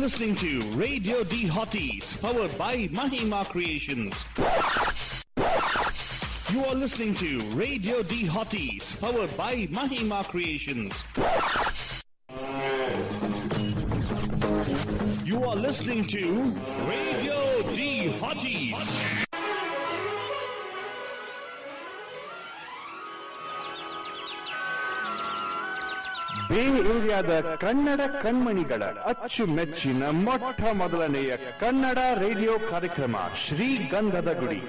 listening to Radio D Hotties, powered by Mahima Creations. You are listening to Radio D Hotties, powered by Mahima Creations. You are listening to Radio D Hotties. ಬೇ ಏರಿಯಾದ ಕನ್ನಡ ಕಣ್ಮಣಿಗಳ ಅಚ್ಚುಮೆಚ್ಚಿನ ಮೊಟ್ಟ ಮೊದಲನೆಯ Kannada radio ಕಾರ್ಯಕ್ರಮ ಶ್ರೀಗಂಧದ ಗುಡಿ.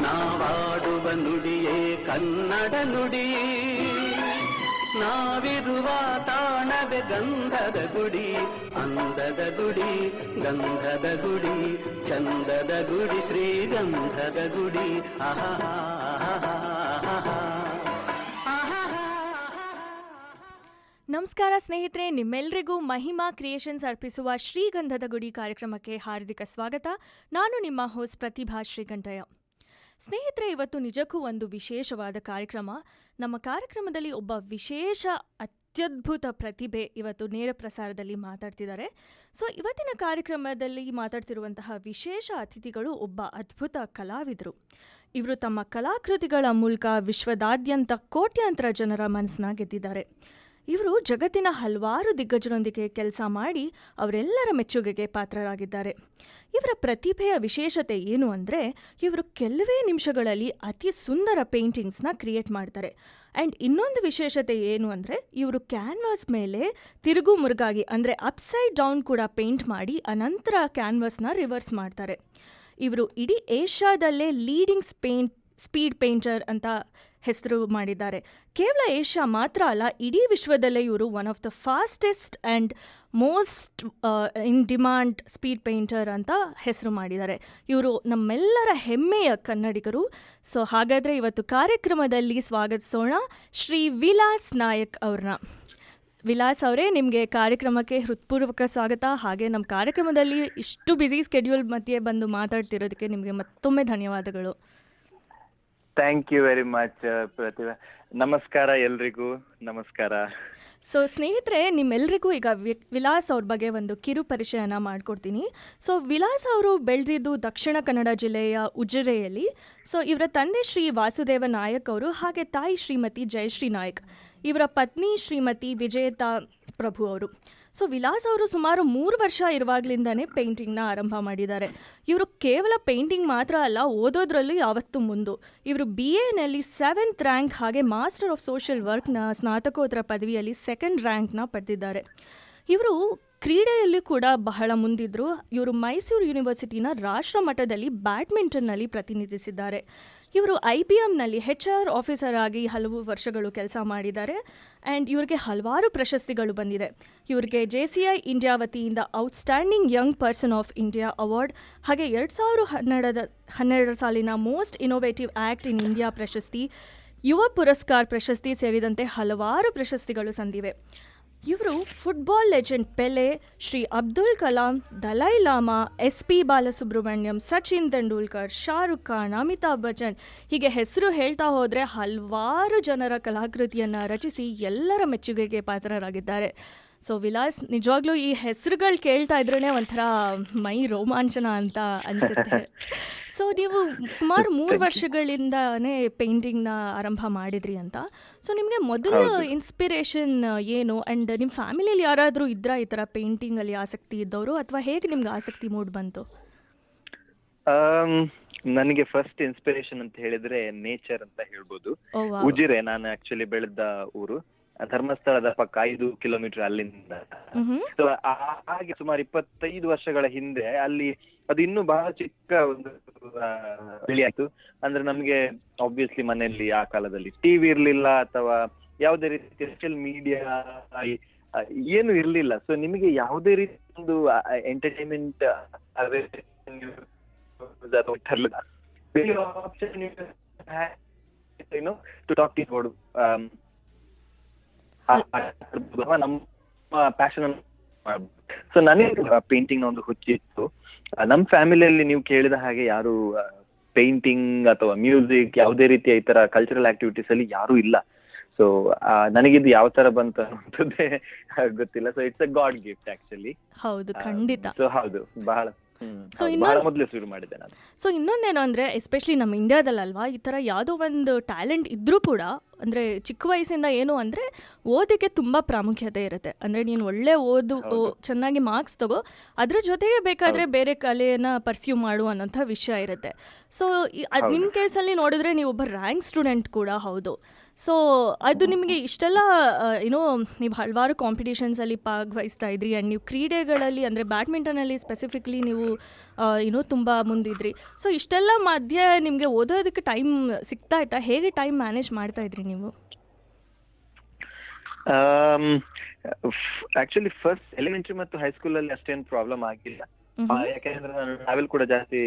ನಾವಾಡುವ ನುಡಿಯೇ ಕನ್ನಡ ನುಡಿ, ನಾವಿರುವ ತಾಣವೇ ಗಂಧದ ಗುಡಿ, ಅಂದದ ಗುಡಿ ಗಂಧದ ಗುಡಿ, ಚಂದದ ಗುಡಿ ಶ್ರೀಗಂಧದ ಗುಡಿ. ನಮಸ್ಕಾರ ಸ್ನೇಹಿತರೆ, ನಿಮ್ಮೆಲ್ಲರಿಗೂ ಮಹಿಮಾ ಕ್ರಿಯೇಷನ್ಸ್ ಅರ್ಪಿಸುವ ಶ್ರೀಗಂಧದ ಗುಡಿ ಕಾರ್ಯಕ್ರಮಕ್ಕೆ ಹಾರ್ದಿಕ ಸ್ವಾಗತ. ನಾನು ನಿಮ್ಮ ಹೋಸ್ಟ್ ಪ್ರತಿಭಾ ಶ್ರೀಕಂಠಯ್ಯ. ಸ್ನೇಹಿತರೆ, ಇವತ್ತು ನಿಜಕ್ಕೂ ಒಂದು ವಿಶೇಷವಾದ ಕಾರ್ಯಕ್ರಮ. ನಮ್ಮ ಕಾರ್ಯಕ್ರಮದಲ್ಲಿ ಒಬ್ಬ ವಿಶೇಷ ಅತ್ಯದ್ಭುತ ಪ್ರತಿಭೆ ಇವತ್ತು ನೇರ ಪ್ರಸಾರದಲ್ಲಿ ಮಾತಾಡ್ತಿದ್ದಾರೆ. ಸೊ ಇವತ್ತಿನ ಕಾರ್ಯಕ್ರಮದಲ್ಲಿ ಮಾತಾಡ್ತಿರುವಂತಹ ವಿಶೇಷ ಅತಿಥಿಗಳು ಒಬ್ಬ ಅದ್ಭುತ ಕಲಾವಿದರು. ಇವರು ತಮ್ಮ ಕಲಾಕೃತಿಗಳ ಮೂಲಕ ವಿಶ್ವದಾದ್ಯಂತ ಕೋಟ್ಯಾಂತರ ಜನರ ಮನಸ್ಸನ್ನ ಗೆದ್ದಿದ್ದಾರೆ. ಇವರು ಜಗತ್ತಿನ ಹಲವಾರು ದಿಗ್ಗಜರೊಂದಿಗೆ ಕೆಲಸ ಮಾಡಿ ಅವರೆಲ್ಲರ ಮೆಚ್ಚುಗೆಗೆ ಪಾತ್ರರಾಗಿದ್ದಾರೆ. ಇವರ ಪ್ರತಿಭೆಯ ವಿಶೇಷತೆ ಏನು ಅಂದರೆ, ಇವರು ಕೆಲವೇ ನಿಮಿಷಗಳಲ್ಲಿ ಅತಿ ಸುಂದರ ಪೇಂಟಿಂಗ್ಸ್ನ ಕ್ರಿಯೇಟ್ ಮಾಡ್ತಾರೆ. ಆ್ಯಂಡ್ ಇನ್ನೊಂದು ವಿಶೇಷತೆ ಏನು ಅಂದರೆ, ಇವರು ಕ್ಯಾನ್ವಾಸ್ ಮೇಲೆ ತಿರುಗು ಮುರುಗಾಗಿ ಅಂದರೆ ಅಪ್ಸೈಡ್ ಡೌನ್ ಕೂಡ ಪೇಂಟ್ ಮಾಡಿ ಅನಂತರ ಕ್ಯಾನ್ವಾಸ್ನ ರಿವರ್ಸ್ ಮಾಡ್ತಾರೆ. ಇವರು ಇಡೀ ಏಷ್ಯಾದಲ್ಲೇ ಲೀಡಿಂಗ್ ಸ್ಪೀಡ್ ಪೇಂಟರ್ ಅಂತ ಹೆಸರು ಮಾಡಿದ್ದಾರೆ. ಕೇವಲ ಏಷ್ಯಾ ಮಾತ್ರ ಅಲ್ಲ, ಇಡೀ ವಿಶ್ವದಲ್ಲೇ ಇವರು one of the fastest and most in demand speed painter ಅಂತ ಹೆಸರು ಮಾಡಿದ್ದಾರೆ. ಇವರು ನಮ್ಮೆಲ್ಲರ ಹೆಮ್ಮೆಯ ಕನ್ನಡಿಗರು. ಸೊ ಹಾಗಾದರೆ ಇವತ್ತು ಕಾರ್ಯಕ್ರಮದಲ್ಲಿ ಸ್ವಾಗತಿಸೋಣ ಶ್ರೀ ವಿಲಾಸ್ ನಾಯಕ್ ಅವ್ರನ್ನ. ವಿಲಾಸ್ ಅವರೇ, ನಿಮಗೆ ಕಾರ್ಯಕ್ರಮಕ್ಕೆ ಹೃತ್ಪೂರ್ವಕ ಸ್ವಾಗತ. ಹಾಗೆ ನಮ್ಮ ಕಾರ್ಯಕ್ರಮದಲ್ಲಿ ಇಷ್ಟು ಬ್ಯುಸಿ ಸ್ಕೆಡ್ಯೂಲ್ ಮಧ್ಯೆ ಬಂದು ಮಾತಾಡ್ತಿರೋದಕ್ಕೆ ನಿಮಗೆ ಮತ್ತೊಮ್ಮೆ ಧನ್ಯವಾದಗಳು. ಥ್ಯಾಂಕ್ ಯು ವೆರಿ ಮಚ್ ಪ್ರತಿಭಾ. ನಮಸ್ಕಾರ ಎಲ್ರಿಗೂ. ನಮಸ್ಕಾರ. ಸೊ ಸ್ನೇಹಿತರೆ, ನಿಮ್ಮೆಲ್ರಿಗೂ ಈಗ ವಿಲಾಸ್ ಅವ್ರ ಬಗ್ಗೆ ಒಂದು ಕಿರು ಪರಿಚಯನ ಮಾಡಿಕೊಡ್ತೀನಿ. ಸೊ ವಿಲಾಸ್ ಅವರು ಬೆಳೆದಿದ್ದು ದಕ್ಷಿಣ ಕನ್ನಡ ಜಿಲ್ಲೆಯ ಉಜಿರೆಯಲ್ಲಿ. ಸೊ ಇವರ ತಂದೆ ಶ್ರೀ ವಾಸುದೇವ ನಾಯಕ್ ಅವರು, ಹಾಗೆ ತಾಯಿ ಶ್ರೀಮತಿ ಜಯಶ್ರೀ ನಾಯಕ್, ಇವರ ಪತ್ನಿ ಶ್ರೀಮತಿ ವಿಜೇತಾ ಪ್ರಭು ಅವರು. ಸೊ ವಿಲಾಸ್ ಅವರು ಸುಮಾರು 3 ವರ್ಷ ಇರುವಾಗಲಿಂದನೇ ಪೇಂಟಿಂಗ್ನ ಆರಂಭ ಮಾಡಿದ್ದಾರೆ. ಇವರು ಕೇವಲ ಪೇಂಟಿಂಗ್ ಮಾತ್ರ ಅಲ್ಲ, ಓದೋದ್ರಲ್ಲೂ ಯಾವತ್ತೂ ಮುಂದು. ಇವರು BA-ನಲ್ಲಿ 7th ರ್ಯಾಂಕ್ ಹಾಗೆ ಮಾಸ್ಟರ್ ಆಫ್ ಸೋಷಿಯಲ್ ವರ್ಕ್ನ ಸ್ನಾತಕೋತ್ತರ ಪದವಿಯಲ್ಲಿ 2nd ರ್ಯಾಂಕ್ನ ಪಡೆದಿದ್ದಾರೆ. ಇವರು ಕ್ರೀಡೆಯಲ್ಲೂ ಕೂಡ ಬಹಳ ಮುಂದಿದ್ರು. ಇವರು ಮೈಸೂರು ಯೂನಿವರ್ಸಿಟಿನ ರಾಷ್ಟ್ರ ಮಟ್ಟದಲ್ಲಿ ಬ್ಯಾಡ್ಮಿಂಟನ್ನಲ್ಲಿ ಪ್ರತಿನಿಧಿಸಿದ್ದಾರೆ. ಇವರು IBMನಲ್ಲಿ HR ಆಫೀಸರ್ ಆಗಿ ಹಲವು ವರ್ಷಗಳು ಕೆಲಸ ಮಾಡಿದ್ದಾರೆ. ಆ್ಯಂಡ್ ಇವರಿಗೆ ಹಲವಾರು ಪ್ರಶಸ್ತಿಗಳು ಬಂದಿದೆ. ಇವರಿಗೆ JCI ಇಂಡಿಯಾ ವತಿಯಿಂದ outstanding young person of India award, ಹಾಗೆ 2012 ಸಾಲಿನ most innovative act in India ಪ್ರಶಸ್ತಿ, ಯುವ ಪುರಸ್ಕಾರ್ ಪ್ರಶಸ್ತಿ ಸೇರಿದಂತೆ ಹಲವಾರು ಪ್ರಶಸ್ತಿಗಳು ಸಂದಿವೆ. ಇವರು football legend Pele, Shri Abdul Kalam, Dalai Lama, SP Balasubrahmanyam, Sachin Tendulkar, Shahrukh Khan, Amitabh Bachchan, ಹೀಗೆ ಹೆಸರು ಹೇಳ್ತಾ ಹೋದರೆ ಹಲವಾರು ಜನರ ಕಲಾಕೃತಿಯನ್ನು ರಚಿಸಿ ಎಲ್ಲರ ಮೆಚ್ಚುಗೆಗೆ ಪಾತ್ರರಾಗಿದ್ದಾರೆ. ಸೊ ವಿಲಾಸ್, ನಿಜವಾಗ್ಲೂ ಈ ಹೆಸರುಗಳು ಕೇಳ್ತಾ ಇದ್ರೇ ಒಂಥರ ಮೈ ರೋಮಾಂಚನ ಅಂತ ಅನಿಸುತ್ತೆ. ಸೊ ನೀವು ಸುಮಾರು 3 ವರ್ಷಗಳಿಂದನೇ ಪೇಂಟಿಂಗ್ನ ಆರಂಭ ಮಾಡಿದ್ರಿ ಅಂತ. ಸೊ ನಿಮಗೆ ಮೊದಲ ಇನ್ಸ್ಪಿರೇಷನ್ ಏನು? ಆ್ಯಂಡ್ ನಿಮ್ಮ ಫ್ಯಾಮಿಲಿಯಲ್ಲಿ ಯಾರಾದರೂ ಇದ್ರಾ ಈ ಥರ ಪೇಂಟಿಂಗಲ್ಲಿ ಆಸಕ್ತಿ ಇದ್ದವರು, ಅಥವಾ ಹೇಗೆ ನಿಮ್ಗೆ ಆಸಕ್ತಿ ಮೂಡ್ ಬಂತು? ನನಗೆ ಫಸ್ಟ್ ಇನ್ಸ್ಪಿರೇಷನ್ ಅಂತ ಹೇಳಿದ್ರೆ ನೇಚರ್ ಅಂತ ಹೇಳ್ಬೋದು. ಉಜಿರೆ ನಾನು ಆಕ್ಚುಲಿ ಬೆಳೆದ ಊರು, ಧರ್ಮಸ್ಥಳದ ಪಕ್ಕ 5 ಕಿಲೋಮೀಟರ್ ಅಲ್ಲಿಂದ. ಹಾಗೆ ಸುಮಾರು 25 ವರ್ಷಗಳ ಹಿಂದೆ ಅಲ್ಲಿ ಅದು ಇನ್ನೂ ಬಹಳ ಚಿಕ್ಕ ಒಂದು ಬೆಳೆ ಆಯ್ತು. ಅಂದ್ರೆ ನಮ್ಗೆ ಆಬ್ವಿಯಸ್ಲಿ ಮನೆಯಲ್ಲಿ ಆ ಕಾಲದಲ್ಲಿ ಟಿವಿ ಇರ್ಲಿಲ್ಲ ಅಥವಾ ಯಾವುದೇ ರೀತಿ ಸೋಷಿಯಲ್ ಮೀಡಿಯಾ ಏನು ಇರ್ಲಿಲ್ಲ. ಸೊ ನಿಮಗೆ ಯಾವುದೇ ರೀತಿ ಒಂದು ಎಂಟರ್ಟೈನ್ಮೆಂಟ್ ಟು ಟಾಕ್ ಅಬೌಟ್ ನಮ್ಮ ಪ್ಯಾಷನ್. ಸೊ ನನಗೆ ಪೇಂಟಿಂಗ್ ನ ಒಂದು ಹುಚ್ಚಿತ್ತು. ನಮ್ಮ ಫ್ಯಾಮಿಲಿಯಲ್ಲಿ ನೀವು ಕೇಳಿದ ಹಾಗೆ ಯಾರು ಪೇಂಟಿಂಗ್ ಅಥವಾ ಮ್ಯೂಸಿಕ್ ಯಾವುದೇ ರೀತಿಯ ಈ ತರ ಕಲ್ಚರಲ್ ಆಕ್ಟಿವಿಟೀಸ್ ಅಲ್ಲಿ ಯಾರೂ ಇಲ್ಲ. ಸೊ ನನಗಿದು ಯಾವ ತರ ಬಂತು ಅನ್ನೋದೇ ಗೊತ್ತಿಲ್ಲ. So it's a god gift actually. ಹೌದು, ಖಂಡಿತ. ಸೊ ಹೌದು, ಬಹಳ ಬಹಳ ಮೊದಲೇ ಶುರು ಮಾಡಿದೆ ನಾನು. ಸೊ ಇನ್ನೊಂದೇನು ಅಂದರೆ, ಎಸ್ಪೆಷಲಿ ನಮ್ಮ ಇಂಡಿಯಾದಲ್ಲಲ್ವಾ, ಈ ಥರ ಯಾವುದೋ ಒಂದು ಟ್ಯಾಲೆಂಟ್ ಇದ್ದರೂ ಕೂಡ ಅಂದರೆ ಚಿಕ್ಕ ವಯಸ್ಸಿಂದ ಏನು ಅಂದರೆ ಓದಕ್ಕೆ ತುಂಬ ಪ್ರಾಮುಖ್ಯತೆ ಇರುತ್ತೆ. ಅಂದರೆ ನೀನು ಒಳ್ಳೆ ಚೆನ್ನಾಗಿ ಮಾರ್ಕ್ಸ್ ತಗೋ, ಅದ್ರ ಜೊತೆಗೆ ಬೇಕಾದರೆ ಬೇರೆ ಕಲೆಯನ್ನು ಪರ್ಸ್ಯೂ ಮಾಡು ಅನ್ನೋಂಥ ವಿಷಯ ಇರುತ್ತೆ. ಸೊ ನಿಮ್ಮ ಕೇಸಲ್ಲಿ ನೋಡಿದ್ರೆ ನೀವು ಒಬ್ಬ ರ್ಯಾಂಕ್ ಸ್ಟೂಡೆಂಟ್ ಕೂಡ ಹೌದು. ಸೊ ಅದು ನಿಮಗೆ ಇಷ್ಟೆಲ್ಲ ನೀವು ಹಲವಾರು ಕಾಂಪಿಟೇಷನ್ಸಲ್ಲಿ ಭಾಗವಹಿಸ್ತಾ ಇದ್ರಿ, ಆ್ಯಂಡ್ ನೀವು ಕ್ರೀಡೆಗಳಲ್ಲಿ ಅಂದರೆ ಬ್ಯಾಡ್ಮಿಂಟನಲ್ಲಿ ಸ್ಪೆಸಿಫಿಕ್ಲಿ ನೀವು ತುಂಬ ಮುಂದಿದ್ರಿ. ಸೊ ಇಷ್ಟೆಲ್ಲ ಮಧ್ಯೆ ನಿಮಗೆ ಓದೋದಕ್ಕೆ ಟೈಮ್ ಸಿಗ್ತಾ ಇತ್ತಾ? ಹೇಗೆ ಟೈಮ್ ಮ್ಯಾನೇಜ್ ಮಾಡ್ತಾ ಇದ್ರಿ ನೀವು? ಆಕ್ಚುಲಿ ಫಸ್ಟ್ ಎಲಿಮೆಂಟರಿ ಮತ್ತು ಹೈಸ್ಕೂಲಲ್ಲಿ ಅಷ್ಟೇನು ಪ್ರಾಬ್ಲಮ್ ಆಗಿಲ್ಲ, ಯಾಕೆಂದ್ರೆ ನಾನು ಟ್ರಾವೆಲ್ ಕೂಡ ಜಾಸ್ತಿ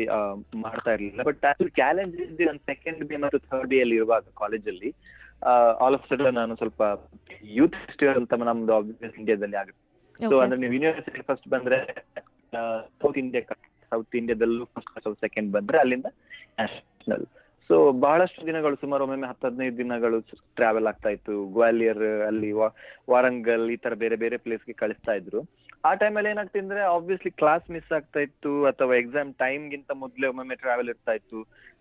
ಮಾಡ್ತಾ ಇರಲಿಲ್ಲ. ಬಟ್ ಆಕ್ಚುಲಿ ಚಾಲೆಂಜ್ ನನ್ನ ಸೆಕೆಂಡ್ ಬಿ ಮತ್ತು ಥರ್ಡ್ ಬಿ ಅಲ್ಲಿ ಇರುವಾಗ ಕಾಲೇಜಲ್ಲಿ ಆಲ್ ಆಫ್ ಸಡನ್ ನಾನು ಸ್ವಲ್ಪ ಯೂತ್ ಫೆಸ್ಟಿವಲ್ ಅಂತ ನಮ್ದು ಇಂಡಿಯಾದಲ್ಲಿ ಆಗುತ್ತೆ. ಸೊ ಅಂದ್ರೆ ನೀವು ಯೂನಿವರ್ಸಿಟಿ ಫಸ್ಟ್ ಬಂದ್ರೆ ಸೌತ್ ಇಂಡಿಯಾದಲ್ಲೂ ಫಸ್ಟ್ ಸೆಕೆಂಡ್ ಬಂದ್ರೆ ಅಲ್ಲಿಂದ ನ್ಯಾಷನಲ್. ಸೊ ಬಹಳಷ್ಟು ದಿನಗಳು, ಸುಮಾರು ಒಮ್ಮೆ 10-15 ದಿನಗಳು ಟ್ರಾವೆಲ್ ಆಗ್ತಾ ಇತ್ತು. ಗ್ವಾಲಿಯರ್, ಅಲ್ಲಿ ವಾರಂಗಲ್, ಈ ತರ ಬೇರೆ ಬೇರೆ ಪ್ಲೇಸ್ಗೆ ಕಳಿಸ್ತಾ ಇದ್ರು. ಆ ಟೈಮಲ್ಲಿ ಏನಾಗ್ತಿದ್ರೆ ಆಬ್ವಿಯಸ್ಲಿ ಕ್ಲಾಸ್ ಮಿಸ್ ಆಗ್ತಾ ಇತ್ತು, ಅಥವಾ ಎಕ್ಸಾಮ್ ಟೈಮ್ಗಿಂತ ಮೊದಲೇ ಒಮ್ಮೊಮ್ಮೆ ಟ್ರಾವೆಲ್ ಇರ್ತಾ ಇತ್ತು.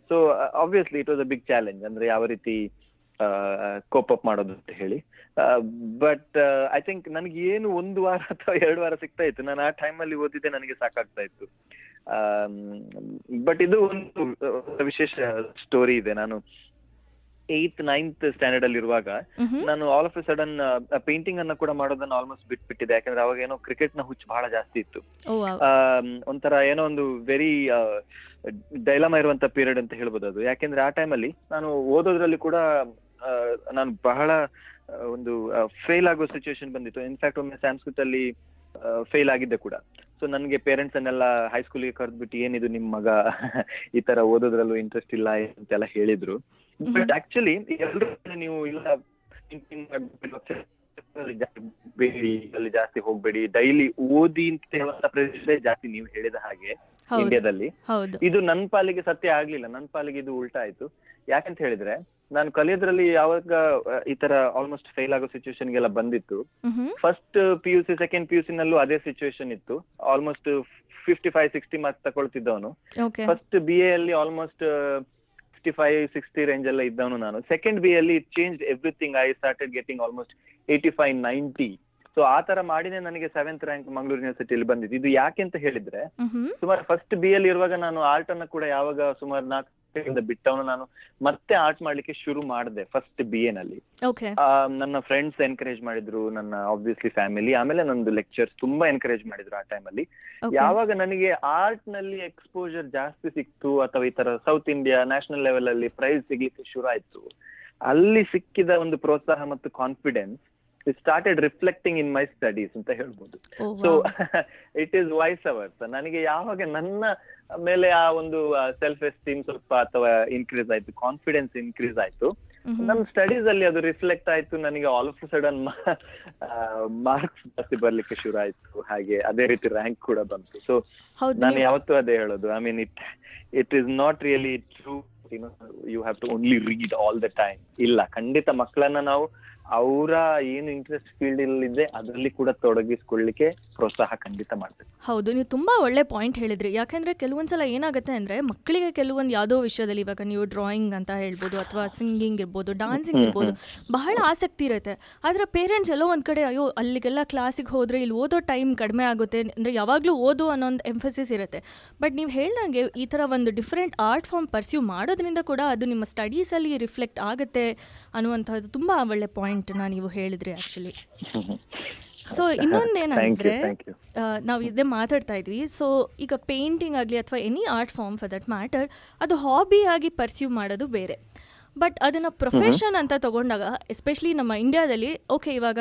So obviously it was a big challenge, ಅಂದ್ರೆ ಯಾವ ರೀತಿ ಕೋಪ್ ಅಪ್ ಮಾಡೋದು ಅಂತ ಹೇಳಿ. ಬಟ್ ಐ ಥಿಂಕ್ ನನಗೆ ಏನು 1 ವಾರ ಅಥವಾ 2 ವಾರ ಸಿಗ್ತಾ ಇತ್ತು, ನಾನು ಆ ಟೈಮಲ್ಲಿ ಓದಿದ್ದೆ ನನಗೆ ಸಾಕಾಗ್ತಾ ಇತ್ತು. ಬಟ್ ಇದು ಒಂದು ವಿಶೇಷ ಸ್ಟೋರಿ ಇದೆ. ನಾನು 8th 9th ಸ್ಟ್ಯಾಂಡರ್ಡ್ ಅಲ್ಲಿ ಇರುವಾಗ ನಾನು all of A sudden painting ಅನ್ನ ಕೂಡ ಮಾಡೋದನ್ನ ಆಲ್ಮೋಸ್ಟ್ ಬಿಟ್ಬಿಟ್ಟಿದೆ. ಯಾಕಂದ್ರೆ ಅವಾಗ ಏನೋ ಕ್ರಿಕೆಟ್ ನ ಹುಚ್ಚು ಬಹಳ ಜಾಸ್ತಿ ಇತ್ತು. ಒಂಥರ ಏನೋ ಒಂದು ವೆರಿ ಡೈಲಮಾ ಇರುವಂತ ಪೀರಿಯಡ್ ಅಂತ ಹೇಳ್ಬೋದು ಅದು. ಯಾಕೆಂದ್ರೆ ಆ ಟೈಮಲ್ಲಿ ನಾನು ಓದೋದ್ರಲ್ಲಿ ಕೂಡ ನಾನು ಬಹಳ ಒಂದು ಫೇಲ್ ಆಗೋ ಸಿಚುವೇಶನ್ ಬಂದಿತ್ತು. ಇನ್ಫ್ಯಾಕ್ಟ್ ಒಮ್ಮೆ ಸಂಸ್ಕೃತ ಅಲ್ಲಿ ಫೇಲ್ ಆಗಿದ್ದೆ ಕೂಡ. ಸೊ ನನಗೆ ಪೇರೆಂಟ್ಸ್ ಅನ್ನೆಲ್ಲ ಹೈಸ್ಕೂಲಿಗೆ ಕರೆದ್ಬಿಟ್ಟು, ಏನಿದು ನಿಮ್ ಮಗ ಈ ತರ ಓದೋದ್ರಲ್ಲೂ ಇಂಟ್ರೆಸ್ಟ್ ಇಲ್ಲ ಅಂತೆಲ್ಲ ಹೇಳಿದ್ರು. ಬಟ್ ಆಕ್ಚುಲಿ ಎಲ್ರು ನೀವು ಇಲ್ಲ ಅಲ್ಲಿ ಜಾಸ್ತಿ ಹೋಗ್ಬೇಡಿ, ಡೈಲಿ ಓದಿ ಅಂತ ಹೇಳುವಂತ ಪ್ರದೇಶದೇ ಜಾಸ್ತಿ ನೀವು ಹೇಳಿದ ಹಾಗೆ ಇಂಡಿಯಾದಲ್ಲಿ. ಇದು ನನ್ನ ಪಾಲಿಗೆ ಸತ್ಯ ಆಗ್ಲಿಲ್ಲ, ನನ್ನ ಪಾಲಿಗೆ ಇದು ಉಲ್ಟಾ ಆಯ್ತು. ಯಾಕಂತ ಹೇಳಿದ್ರೆ ನಾನು ಕಲಿಯೋದ್ರಲ್ಲಿ ಯಾವಾಗ ಈ ತರ ಆಲ್ಮೋಸ್ಟ್ ಫೇಲ್ ಆಗೋ ಸಿಚುವೇಶನ್ಗೆಲ್ಲ ಬಂದಿತ್ತು. ಫಸ್ಟ್ PUC ಸೆಕೆಂಡ್ PUC ನಲ್ಲೂ ಅದೇ ಸಿಚುವೇಶನ್ ಇತ್ತು. ಆಲ್ಮೋಸ್ಟ್ 55-60 ಮಾರ್ಕ್ಸ್ ತಗೊಳ್ತಿದ್ದವನು. ಫಸ್ಟ್ BA ಅಲ್ಲಿ ಆಲ್ಮೋಸ್ಟ್ 65-60 ರೇಂಜ್ ಎಲ್ಲ ಇದ್ದವನು ನಾನು. ಸೆಕೆಂಡ್ BA ಅಲ್ಲಿ change everything. I started getting almost 85-90. So ಆ ತರ ಮಾಡಿನೇ ನನಗೆ 7th ರ್ಯಾಂಕ್ ಮಂಗಳೂರು ಯೂನಿವರ್ಸಿಟಿಯಲ್ಲಿ ಬಂದಿದ್ದು. ಇದು ಯಾಕೆ ಅಂತ ಹೇಳಿದ್ರೆ, ಸುಮಾರು ಫಸ್ಟ್ BA ಅಲ್ಲಿ ಇರುವಾಗ ನಾನು ಆರ್ಟ್ ಅನ್ನ ಕೂಡ ಯಾವಾಗ ಸುಮಾರು 4 ಬಿಟ್ಟವನು ನಾನು ಮತ್ತೆ ಆರ್ಟ್ ಮಾಡ್ಲಿಕ್ಕೆ ಶುರು ಮಾಡಿದೆ ಫಸ್ಟ್ BA ನಲ್ಲಿ. ನನ್ನ ಫ್ರೆಂಡ್ಸ್ ಎನ್ಕರೇಜ್ ಮಾಡಿದ್ರು, ನನ್ನ ಆಬ್ವಿಯಸ್ಲಿ ಫ್ಯಾಮಿಲಿ, ಆಮೇಲೆ ನಂದು ಲೆಕ್ಚರ್ಸ್ ತುಂಬಾ ಎನ್ಕರೇಜ್ ಮಾಡಿದ್ರು ಆ ಟೈಮಲ್ಲಿ. ಯಾವಾಗ ನನಗೆ ಆರ್ಟ್ ನಲ್ಲಿ ಎಕ್ಸ್ಪೋಜರ್ ಜಾಸ್ತಿ ಸಿಕ್ತು, ಅಥವಾ ಈ ತರ ಸೌತ್ ಇಂಡಿಯಾ ನ್ಯಾಷನಲ್ ಲೆವೆಲ್ ಅಲ್ಲಿ ಪ್ರೈಸ್ ಸಿಗ್ಲಿಕ್ಕೆ ಶುರು ಆಯ್ತು, ಅಲ್ಲಿ ಸಿಕ್ಕಿದ ಒಂದು ಪ್ರೋತ್ಸಾಹ ಮತ್ತು confidence started reflecting in my studies ಅಂತ ಹೇಳ್ಬೋದು. So it is vice versa. ನನಗೆ ಯಾವಾಗ ನನ್ನ ಮೇಲೆ ಆ ಒಂದು ಸೆಲ್ಫ್ ಎಸ್ಟೀಮ್ ಸ್ವಲ್ಪ ಅಥವಾ ಇನ್ಕ್ರೀಸ್ ಆಯ್ತು, ಕಾನ್ಫಿಡೆನ್ಸ್ ಇನ್ಕ್ರೀಸ್ ಆಯ್ತು, ನನ್ನ ಸ್ಟಡೀಸ್ ಅಲ್ಲಿ ಅದು ರಿಫ್ಲೆಕ್ಟ್ ಆಯ್ತು. ನನಗೆ ಆಲ್ ಆಫ್ ಸಡನ್ ಮಾರ್ಕ್ಸ್ ಜಾಸ್ತಿ ಬರ್ಲಿಕ್ಕೆ ಶುರು ಆಯ್ತು, ಹಾಗೆ ಅದೇ ರೀತಿ ರ್ಯಾಂಕ್ ಕೂಡ ಬಂತು. ಸೊ ನಾನು ಯಾವತ್ತೂ ಅದೇ ಹೇಳೋದು, I mean it is not really true you have to only read all the time. ಇಲ್ಲ, ಖಂಡಿತ ಮಕ್ಕಳನ್ನ ನಾವು ಅವರ ಏನು ಇಂಟ್ರೆಸ್ಟ್ ಫೀಲ್ಡ್ ಇದೆ ಅದರಲ್ಲಿ ಕೂಡ ತೊಡಗಿಸ್ಕೊಳ್ಳಿಕ್ಕೆ ಪ್ರೋತ್ಸಾಹ ಖಂಡಿತ ಮಾಡ್ಬೇಕು. ಹೌದು, ನೀವು ತುಂಬ ಒಳ್ಳೆ ಪಾಯಿಂಟ್ ಹೇಳಿದ್ರಿ. ಯಾಕೆಂದರೆ ಕೆಲವೊಂದ್ಸಲ ಏನಾಗುತ್ತೆ ಅಂದರೆ, ಮಕ್ಕಳಿಗೆ ಕೆಲವೊಂದು ಯಾವುದೋ ವಿಷಯದಲ್ಲಿ, ಇವಾಗ ನೀವು ಡ್ರಾಯಿಂಗ್ ಅಂತ ಹೇಳ್ಬೋದು, ಅಥವಾ ಸಿಂಗಿಂಗ್ ಇರ್ಬೋದು, ಡಾನ್ಸಿಂಗ್ ಇರ್ಬೋದು, ಬಹಳ ಆಸಕ್ತಿ ಇರುತ್ತೆ. ಆದರೆ ಪೇರೆಂಟ್ಸ್ ಎಲ್ಲೋ ಒಂದು ಕಡೆ, ಅಯ್ಯೋ ಅಲ್ಲಿಗೆಲ್ಲ ಕ್ಲಾಸಿಗೆ ಹೋದರೆ ಇಲ್ಲಿ ಓದೋ ಟೈಮ್ ಕಡಿಮೆ ಆಗುತ್ತೆ, ಅಂದರೆ ಯಾವಾಗಲೂ ಓದು ಅನ್ನೋ ಒಂದು ಎಂಫಸಿಸ್ ಇರುತ್ತೆ. ಬಟ್ ನೀವು ಹೇಳ್ದಂಗೆ ಈ ಥರ ಒಂದು ಡಿಫ್ರೆಂಟ್ ಆರ್ಟ್ ಫಾರ್ಮ್ ಪರ್ಸ್ಯೂ ಮಾಡೋದ್ರಿಂದ ಕೂಡ ಅದು ನಿಮ್ಮ ಸ್ಟಡೀಸಲ್ಲಿ ರಿಫ್ಲೆಕ್ಟ್ ಆಗುತ್ತೆ ಅನ್ನುವಂಥದ್ದು ತುಂಬ ಒಳ್ಳೆ ಪಾಯಿಂಟ್ ನೀವು ಹೇಳಿದ್ರಿ ಆ್ಯಕ್ಚುಲಿ. ಸೊ ಇನ್ನೊಂದೇನಂದರೆ, ನಾವು ಇದೇ ಮಾತಾಡ್ತಾ ಇದ್ವಿ. ಸೊ ಈಗ ಪೇಂಟಿಂಗ್ ಆಗಲಿ ಅಥವಾ any art form for that matter, ಅದು ಹಾಬಿ ಆಗಿ ಪರ್ಸ್ಯೂ ಮಾಡೋದು ಬೇರೆ. ಬಟ್ ಅದನ್ನು ಪ್ರೊಫೆಷನ್ ಅಂತ ತೊಗೊಂಡಾಗ, ಎಸ್ಪೆಷಲಿ ನಮ್ಮ ಇಂಡಿಯಾದಲ್ಲಿ, ಓಕೆ ಇವಾಗ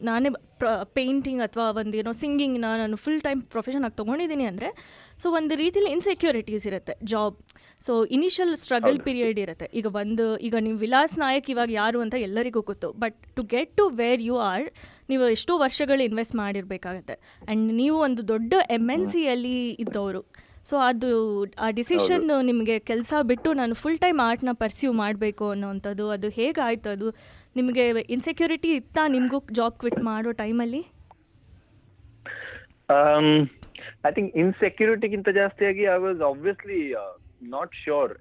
ನಾನೇ ಪೇಂಟಿಂಗ್ ಅಥವಾ ಒಂದೇನೋ ಸಿಂಗಿಂಗ್ನ ನಾನು ಫುಲ್ ಟೈಮ್ ಪ್ರೊಫೆಷನ್ ಆಗಿ ತೊಗೊಂಡಿದ್ದೀನಿ ಅಂದರೆ, ಸೊ ಒಂದು ರೀತಿಲಿ ಇನ್ಸೆಕ್ಯೂರಿಟೀಸ್ ಇರುತ್ತೆ job. So initial struggle period ಇರುತ್ತೆ. ಈಗ ನೀವು ವಿಲಾಸ್ ನಾಯಕ್ ಇವಾಗ ಯಾರು ಅಂತ ಎಲ್ಲರಿಗೂ ಗೊತ್ತು. But to get to where you are, ನೀವು ಎಷ್ಟೋ ವರ್ಷಗಳು ಇನ್ವೆಸ್ಟ್ ಮಾಡಿರಬೇಕಾಗತ್ತೆ. ಆ್ಯಂಡ್ ನೀವು ಒಂದು ದೊಡ್ಡ MNCಯಲ್ಲಿ ಇದ್ದವರು. ಸೊ ಅದು ಆ ಡಿಸಿಷನ್ ನಿಮಗೆ ಕೆಲಸ ಬಿಟ್ಟು ನಾನು ಫುಲ್ ಟೈಮ್ ಆರ್ಟ್ನ ಪರ್ಸ್ಯೂ ಮಾಡಬೇಕು ಅನ್ನೋವಂಥದ್ದು ಅದು ಹೇಗಾಯ್ತು? ಅದು ನಿಮಗೆ ಇನ್ಸೆಕ್ಯೂರಿಟಿ ಇತ್ತಾ ನಿಮಗೂ ಜಾಬ್ ಕ್ವಿಟ್ ಮಾಡೋ ಟೈಮಲ್ಲಿ? ಐ ಥಿಂಕ್ ಇನ್ಸೆಕ್ಯೂರಿಟಿಗಿಂತ ಜಾಸ್ತಿಯಾಗಿ I was obviously not sure,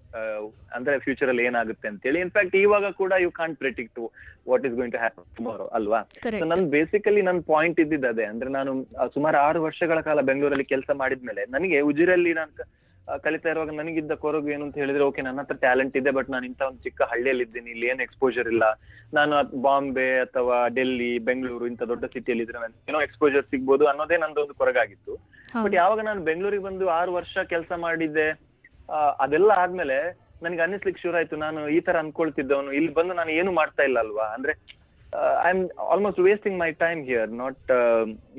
ಅಂದ್ರೆ ಫ್ಯೂಚರ್ ಅಲ್ಲಿ ಏನಾಗುತ್ತೆ ಅಂತೇಳಿ. ಇನ್ಫ್ಯಾಕ್ಟ್ ಇವಾಗ ಕೂಡ you can't predict what is going to happen tomorrow ಅಲ್ವಾ. ನನ್ ಬೇಸಿಕಲಿ ನನ್ನ ಪಾಯಿಂಟ್ ಇದ್ದಿದ್ದು ಅದೇ. ಅಂದ್ರೆ ನಾನು ಸುಮಾರು 6 ವರ್ಷಗಳ ಕಾಲ ಬೆಂಗಳೂರಲ್ಲಿ ಕೆಲಸ ಮಾಡಿದ್ಮೇಲೆ ನನಗೆ ಉಜಿರಲ್ಲಿ ನಾನು ಕಲಿತಾ ಇರುವಾಗ ನನಗಿದ್ದ ಕೊರಗು ಏನು ಅಂತ ಹೇಳಿದ್ರೆ, ಓಕೆ ನನ್ನ ಹತ್ರ ಟ್ಯಾಲೆಂಟ್ ಇದೆ, ಬಟ್ ನಾನು ಇಂಥ ಒಂದು ಚಿಕ್ಕ ಹಳ್ಳಿಯಲ್ಲಿ ಇದ್ದೀನಿ, ಇಲ್ಲಿ ಏನು ಎಕ್ಸ್ಪೋಜರ್ ಇಲ್ಲ. ನಾನು ಬಾಂಬೆ ಅಥವಾ ಡೆಲ್ಲಿ, ಬೆಂಗಳೂರು ಇಂಥ ದೊಡ್ಡ ಸಿಟಿಯಲ್ಲಿ ಇದ್ರೆ ಏನೋ ಎಕ್ಸ್ಪೋಜರ್ ಸಿಗ್ಬೋದು ಅನ್ನೋದೇ ನಂದೊಂದು ಕೊರಗಾಗಿತ್ತು. ಬಟ್ ಯಾವಾಗ ನಾನು ಬೆಂಗಳೂರಿಗೆ ಬಂದು 6 ವರ್ಷ ಕೆಲಸ ಮಾಡಿದ್ದೆ, ಅದೆಲ್ಲ ಆದ್ಮೇಲೆ ನನಗೆ ಅನ್ನಿಸ್ಲಿಕ್ಕೆ ಶುರು ಆಯ್ತು, ನಾನು ಈ ತರ ಅನ್ಕೊಳ್ತಿದ್ದವನು ಇಲ್ಲಿ ಬಂದು ನಾನು ಏನು ಮಾಡ್ತಾ ಇಲ್ಲ ಅಲ್ವಾ. ಅಂದ್ರೆ I am almost wasting my time here, not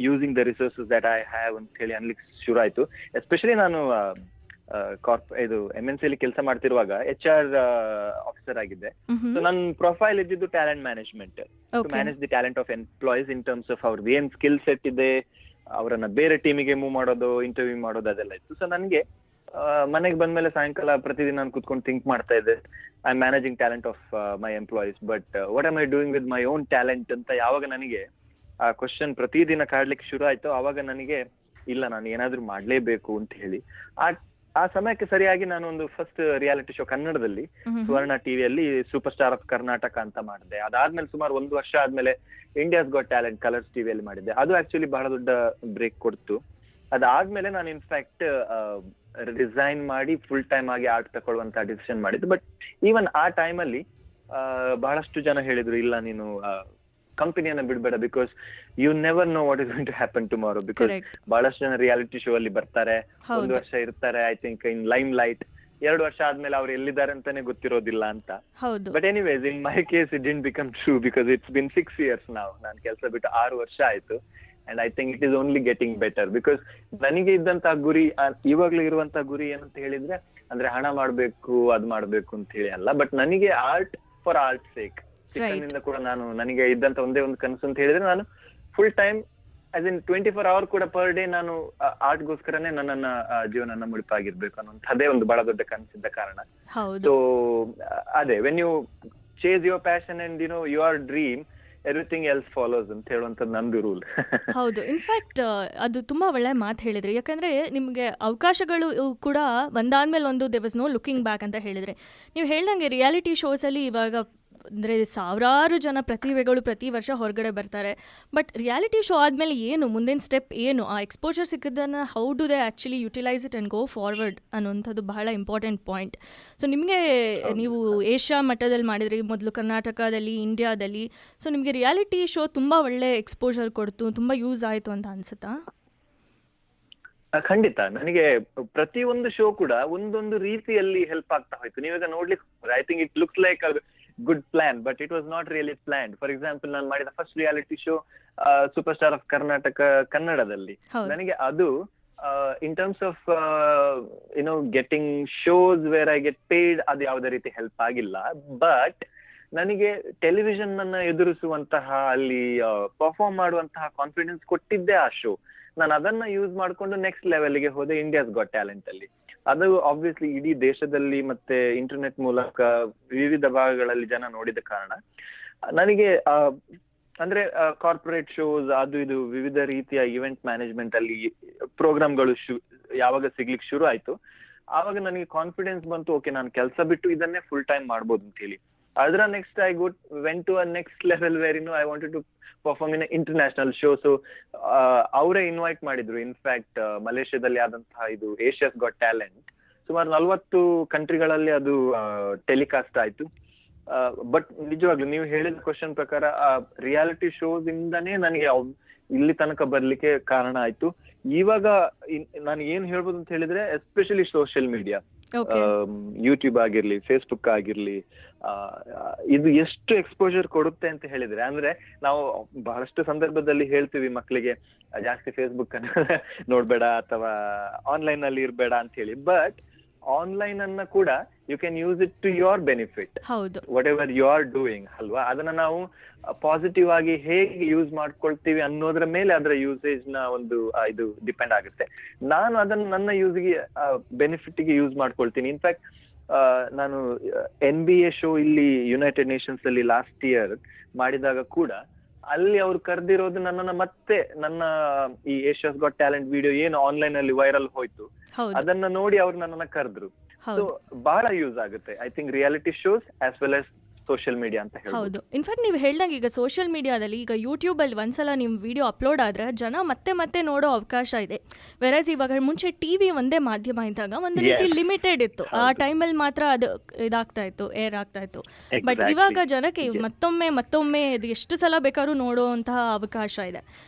using the resources that I have ಅಂತ ಹೇಳಿ ಅನ್ಲಿಕ್ಕೆ ಶುರು ಆಯ್ತು. ಎಸ್ಪೆಷಲಿ ನಾನು ಇದು MNC ಅಲ್ಲಿ ಕೆಲಸ ಮಾಡ್ತಿರುವಾಗ HR ಆಫೀಸರ್ ಆಗಿದ್ದೆ. ಸೊ ನನ್ನ ಪ್ರೊಫೈಲ್ ಇದ್ದಿದ್ದು talent management, manage the talent of employees in terms of ಅವ್ರದ್ದು ಏನ್ ಸ್ಕಿಲ್ ಸೆಟ್ ಇದೆ, ಅವರನ್ನ ಬೇರೆ ಟೀಮಿಗೆ ಮೂವ್ ಮಾಡೋದು, ಇಂಟರ್ವ್ಯೂ ಮಾಡೋದು ಅದೆಲ್ಲ ಇತ್ತು. ಸೊ ನನಗೆ ಮನೆಗೆ ಬಂದ್ಮೇಲೆ ಸಾಯಂಕಾಲ ಪ್ರತಿದಿನ ನಾನು ಕುತ್ಕೊಂಡು ಥಿಂಕ್ ಮಾಡ್ತಾ ಇದ್ದೆ, I am managing talent of my employees, but what am I doing with my own talent ಅಂತ ಯಾವಾಗ ನನಗೆ ಆ ಕ್ವಶನ್ ಪ್ರತಿದಿನ ಕಾಡ್ಲಿಕ್ಕೆ ಶುರು ಆಯ್ತು, ಆವಾಗ ನನಗೆ ಇಲ್ಲ ನಾನು ಏನಾದ್ರೂ ಮಾಡ್ಲೇಬೇಕು ಅಂತ ಹೇಳಿ ಆ ಸಮಯಕ್ಕೆ ಸರಿಯಾಗಿ ನಾನು ಒಂದು ಫಸ್ಟ್ ರಿಯಾಲಿಟಿ ಶೋ ಕನ್ನಡದಲ್ಲಿ ಸುವರ್ಣ ಟಿವಿಯಲ್ಲಿ ಸೂಪರ್ ಸ್ಟಾರ್ ಆಫ್ ಕರ್ನಾಟಕ ಅಂತ ಮಾಡಿದೆ. ಅದಾದ್ಮೇಲೆ ಸುಮಾರು 1 ವರ್ಷ ಆದ್ಮೇಲೆ ಇಂಡಿಯಾಸ್ ಗಾಟ್ ಟ್ಯಾಲೆಂಟ್ ಕಲರ್ಸ್ ಟಿವಿಯಲ್ಲಿ ಮಾಡಿದ್ದೆ. ಅದು ಆಕ್ಚುಲಿ ಬಹಳ ದೊಡ್ಡ ಬ್ರೇಕ್ ಕೊಡ್ತು. ಅದಾದ್ಮೇಲೆ ನಾನು ಇನ್ಫ್ಯಾಕ್ಟ್ ರಿಸೈನ್ ಮಾಡಿ ಫುಲ್ ಟೈಮ್ ಆಗಿ ಆರ್ಟ್ ತಗೊಳ್ಳುವಂತ ಡಿಸಿಷನ್ ಮಾಡಿದ್ದು. ಬಟ್ ಈವನ್ ಆ ಟೈಮಲ್ಲಿ ಬಹಳಷ್ಟು ಜನ ಹೇಳಿದ್ರು, ಇಲ್ಲ ನೀನು ಕಂಪನಿಯನ್ನ ಬಿಡ್ಬೇಡ, because you never know what is going to happen tomorrow. Because ಬಹಳಷ್ಟು ಜನ ರಿಯಾಲಿಟಿ ಶೋ ಅಲ್ಲಿ ಬರ್ತಾರೆ, 1 ವರ್ಷ ಇರ್ತಾರೆ, I think in lime light, 2 ವರ್ಷ ಆದ್ಮೇಲೆ ಅವ್ರು ಎಲ್ಲಿದ್ದಾರೆ ಅಂತಾನೆ ಗೊತ್ತಿರೋದಿಲ್ಲ ಅಂತ. But anyways in my case it didn't become true, because it's bin 6 years ನಾವು, ನಾನು ಕೆಲಸ ಬಿಟ್ಟು 6 ವರ್ಷ ಆಯ್ತು. And I think it is only getting better. Because ನನಗೆ ಇದ್ದಂತಹ ಗುರಿ, ಇವಾಗ್ಲೂ ಇರುವಂತಹ ಗುರಿ ಏನಂತ ಹೇಳಿದ್ರೆ, ಅಂದ್ರೆ ಹಣ ಮಾಡ್ಬೇಕು, ಅದ್ ಮಾಡ್ಬೇಕು ಅಂತ ಹೇಳಿ ಅಲ್ಲ, ಬಟ್ ನನಗೆ ಆರ್ಟ್ ಫಾರ್ ಆರ್ಟ್ ಸೇಕ್ ಚಿಕ್ಕನಿಂದ ಕೂಡ ನಾನು, ನನಗೆ ಇದ್ದಂತ ಒಂದೇ ಒಂದು ಕನಸು ಅಂತ ಹೇಳಿದ್ರೆ, ನಾನು full time as in 24 hours ಕೂಡ ಪರ್ ಡೇ ನಾನು ಆರ್ಟ್ಗೋಸ್ಕರನೇ ನನ್ನ ಜೀವನ ಮುಡಿಪಾಗಿರ್ಬೇಕು ಅನ್ನೋಂಥದ್ದೇ ಒಂದು ಬಹಳ ದೊಡ್ಡ ಕನಸಿದ್ದ ಕಾರಣ. ಸೊ ಅದೇ, when you chase your passion and you know your dream, everything else follows ಅಂತ ಹೇಳುವಂಥದ್ದು ನಂದು ರೂಲ್. ಹೌದು, ಇನ್ಫ್ಯಾಕ್ಟ್ ಅದು ತುಂಬ ಒಳ್ಳೆ ಮಾತು ಹೇಳಿದ್ರಿ. ಯಾಕಂದರೆ ನಿಮಗೆ ಅವಕಾಶಗಳು ಕೂಡ ಒಂದಾದ್ಮೇಲೆ ಒಂದು there was no looking back ಅಂತ ಹೇಳಿದರೆ, ನೀವು ಹೇಳ್ದಂಗೆ ರಿಯಾಲಿಟಿ ಶೋಸಲ್ಲಿ ಇವಾಗ ಅಂದರೆ ಸಾವಿರಾರು ಜನ ಪ್ರತಿಭೆಗಳು ಪ್ರತಿ ವರ್ಷ ಹೊರಗಡೆ ಬರ್ತಾರೆ. ಬಟ್ ರಿಯಾಲಿಟಿ ಶೋ ಆದಮೇಲೆ ಏನು ಮುಂದಿನ ಸ್ಟೆಪ್ ಏನು, ಆ ಎಕ್ಸ್ಪೋಜರ್ ಸಿಕ್ಕಿದ್ದನ್ನು how do they actually utilise it and go forward ಅನ್ನೋಂಥದ್ದು ಬಹಳ ಇಂಪಾರ್ಟೆಂಟ್ ಪಾಯಿಂಟ್. ಸೊ ನಿಮಗೆ ನೀವು ಏಷ್ಯಾ ಮಟ್ಟದಲ್ಲಿ ಮಾಡಿದ್ರಿ, ಮೊದಲು ಕರ್ನಾಟಕದಲ್ಲಿ, ಇಂಡಿಯಾದಲ್ಲಿ. ಸೊ ನಿಮಗೆ ರಿಯಾಲಿಟಿ ಶೋ ತುಂಬ ಒಳ್ಳೆ ಎಕ್ಸ್ಪೋಜರ್ ಕೊಡ್ತು, ತುಂಬ ಯೂಸ್ ಆಯಿತು ಅಂತ ಅನ್ಸುತ್ತಾ? ಖಂಡಿತ. ನನಗೆ ಪ್ರತಿಯೊಂದು ಶೋ ಕೂಡ ಒಂದೊಂದು ರೀತಿಯಲ್ಲಿ ಹೆಲ್ಪ್ ಆಗ್ತಾ ಹೋಯ್ತು. ನೀವೀಗ ನೋಡ್ಲಿಕ್ಕೆ, I think it looks like a good plan, but it was not really planned. For example, ನಾನು ಮಾಡಿದ first reality show super star of Karnataka ಕನ್ನಡದಲ್ಲಿ, ನನಗೆ ಅದು ಇನ್ terms of you know getting shows where I get paid, ಅದು ಯಾವುದೇ ರೀತಿ help ಆಗಿಲ್ಲ. But ನನಗೆ ಟೆಲಿವಿಷನ್ ಅನ್ನ ಎದುರಿಸುವಂತಹ, ಅಲ್ಲಿ ಪರ್ಫಾರ್ಮ್ ಮಾಡುವಂತಹ ಕಾನ್ಫಿಡೆನ್ಸ್ ಕೊಟ್ಟಿದ್ದೆ ಆ ಶೋ. ನಾನು ಅದನ್ನ ಯೂಸ್ ಮಾಡ್ಕೊಂಡು ನೆಕ್ಸ್ಟ್ ಲೆವೆಲ್ಗೆ ಹೋದೆ ಇಂಡಿಯಾಸ್ ಗಾಟ್ ಟ್ಯಾಲೆಂಟ್ ಅಲ್ಲಿ. ಅದು ಆಬ್ವಿಯಸ್ಲಿ ಇಡೀ ದೇಶದಲ್ಲಿ ಮತ್ತೆ ಇಂಟರ್ನೆಟ್ ಮೂಲಕ ವಿವಿಧ ಭಾಗಗಳಲ್ಲಿ ಜನ ನೋಡಿದ ಕಾರಣ ನನಗೆ ಅಂದ್ರೆ ಕಾರ್ಪೊರೇಟ್ ಶೋಸ್, ಅದು ಇದು ವಿವಿಧ ರೀತಿಯ ಇವೆಂಟ್ ಮ್ಯಾನೇಜ್ಮೆಂಟ್ ಅಲ್ಲಿ ಪ್ರೋಗ್ರಾಮ್ಗಳು ಯಾವಾಗ ಸಿಗ್ಲಿಕ್ಕೆ ಶುರು ಆಯ್ತು, ಆವಾಗ ನನಗೆ ಕಾನ್ಫಿಡೆನ್ಸ್ ಬಂತು, ಓಕೆ ನಾನು ಕೆಲಸ ಬಿಟ್ಟು ಇದನ್ನೇ ಫುಲ್ ಟೈಮ್ ಮಾಡ್ಬೋದು ಅಂತ ಹೇಳಿ. ಅದರ next I went to a next level where I wanted to perform in international show. So ಅವರೇ ಇನ್ವೈಟ್ ಮಾಡಿದ್ರು. ಇನ್ಫ್ಯಾಕ್ಟ್ ಮಲೇಷ್ಯಾದಲ್ಲಿ ಆದಂತಹ ಇದು ಏಷ್ಯಾಸ್ ಗಾಟ್ ಟ್ಯಾಲೆಂಟ್ ಸುಮಾರು 40 ಕಂಟ್ರಿಗಳಲ್ಲಿ ಅದು ಟೆಲಿಕಾಸ್ಟ್ ಆಯ್ತು. ಬಟ್ ನಿಜವಾಗ್ಲೂ ನೀವು ಹೇಳಿದ ಕ್ವಶನ್ ಪ್ರಕಾರ ರಿಯಾಲಿಟಿ ಶೋಸ್ ಇಂದಾನೇ ನನಗೆ ಇಲ್ಲಿ ತನಕ ಬರ್ಲಿಕ್ಕೆ ಕಾರಣ ಆಯ್ತು. ಇವಾಗ ನಾನು ಏನ್ ಹೇಳ್ಬೋದು ಅಂತ ಹೇಳಿದ್ರೆ, ಎಸ್ಪೆಷಲಿ ಸೋಷಿಯಲ್ ಮೀಡಿಯಾ, ಯೂಟ್ಯೂಬ್ ಆಗಿರ್ಲಿ, ಫೇಸ್ಬುಕ್ ಆಗಿರ್ಲಿ, ಇದು ಎಷ್ಟು ಎಕ್ಸ್ಪೋಜರ್ ಕೊಡುತ್ತೆ ಅಂತ ಹೇಳಿದ್ರೆ, ಅಂದ್ರೆ ನಾವು ಬಹಳಷ್ಟು ಸಂದರ್ಭದಲ್ಲಿ ಹೇಳ್ತೀವಿ ಮಕ್ಕಳಿಗೆ ಜಾಸ್ತಿ ಫೇಸ್ಬುಕ್ ಅನ್ನ ನೋಡ್ಬೇಡ ಅಥವಾ ಆನ್ಲೈನ್ ಅಲ್ಲಿ ಇರ್ಬೇಡ ಅಂತ ಹೇಳಿ. ಬಟ್ ಆನ್ಲೈನ್ ಅನ್ನ ಕೂಡ you can use it to your benefit. ಹೌದು, whatever you are doing ಅಲ್ವಾ, ಅದನ್ನ ನಾವು ಪಾಸಿಟಿವ್ ಆಗಿ ಹೇಗೆ ಯೂಸ್ ಮಾಡ್ಕೊಳ್ತೀವಿ ಅನ್ನೋದ್ರ ಮೇಲೆ ಅದರ ಯೂಸೇಜ್ ನ ಒಂದು ಇದು ಡಿಪೆಂಡ್ ಆಗುತ್ತೆ. ನಾನು ಅದನ್ನ ನನ್ನ ಯೂಸ್ಗೆ ಬೆನಿಫಿಟ್ ಗೆ ಯೂಸ್ ಮಾಡ್ಕೊಳ್ತೀನಿ. ಇನ್ಫ್ಯಾಕ್ಟ್ ನಾನು NBA ಶೋ ಇಲ್ಲಿ ಯುನೈಟೆಡ್ ನೇಷನ್ಸ್ ಅಲ್ಲಿ ಲಾಸ್ಟ್ ಇಯರ್ ಮಾಡಿದಾಗ ಕೂಡ ಅಲ್ಲಿ ಅವ್ರು ಕರೆದಿರೋದು ನನ್ನನ್ನ ಮತ್ತೆ ನನ್ನ ಈ ಏಷ್ಯಾಸ್ ಗಾಟ್ ಟ್ಯಾಲೆಂಟ್ ವಿಡಿಯೋ ಏನು ಆನ್ಲೈನ್ ಅಲ್ಲಿ ವೈರಲ್ ಹೋಯ್ತು ಅದನ್ನ ನೋಡಿ ಅವ್ರು ನನ್ನನ್ನ ಕರೆದ್ರು. ಸೊ ಬಹಳ ಯೂಸ್ ಆಗುತ್ತೆ I think reality shows as well as social media ಅಂತ ಹೇಳಿ. ಹೌದು, ಇನ್ಫ್ಯಾಕ್ಟ್ ನೀವು ಹೇಳ್ದಂಗೆ ಈಗ ಸೋಷಿಯಲ್ ಮೀಡಿಯಾದಲ್ಲಿ ಈಗ ಯೂಟ್ಯೂಬಲ್ಲಿ ಒಂದ್ಸಲ ನಿಮ್ಮ ವಿಡಿಯೋ ಅಪ್ಲೋಡ್ ಆದರೆ ಜನ ಮತ್ತೆ ಮತ್ತೆ ನೋಡೋ ಅವಕಾಶ ಇದೆ. ವೆರಸ್ ಇವಾಗ ಮುಂಚೆ TV ಒಂದೇ ಮಾಧ್ಯಮ ಇದ್ದಾಗ ಒಂದು ರೀತಿ ಲಿಮಿಟೆಡ್ ಇತ್ತು, ಆ ಟೈಮಲ್ಲಿ ಮಾತ್ರ ಅದು ಇದಾಗ್ತಾ ಇತ್ತು, ಏರ್ ಆಗ್ತಾ ಇತ್ತು. ಬಟ್ ಇವಾಗ ಜನಕ್ಕೆ ಮತ್ತೊಮ್ಮೆ ಇದು ಎಷ್ಟು ಸಲ ಬೇಕಾದ್ರೂ ನೋಡೋವಂತಹ ಅವಕಾಶ ಇದೆ.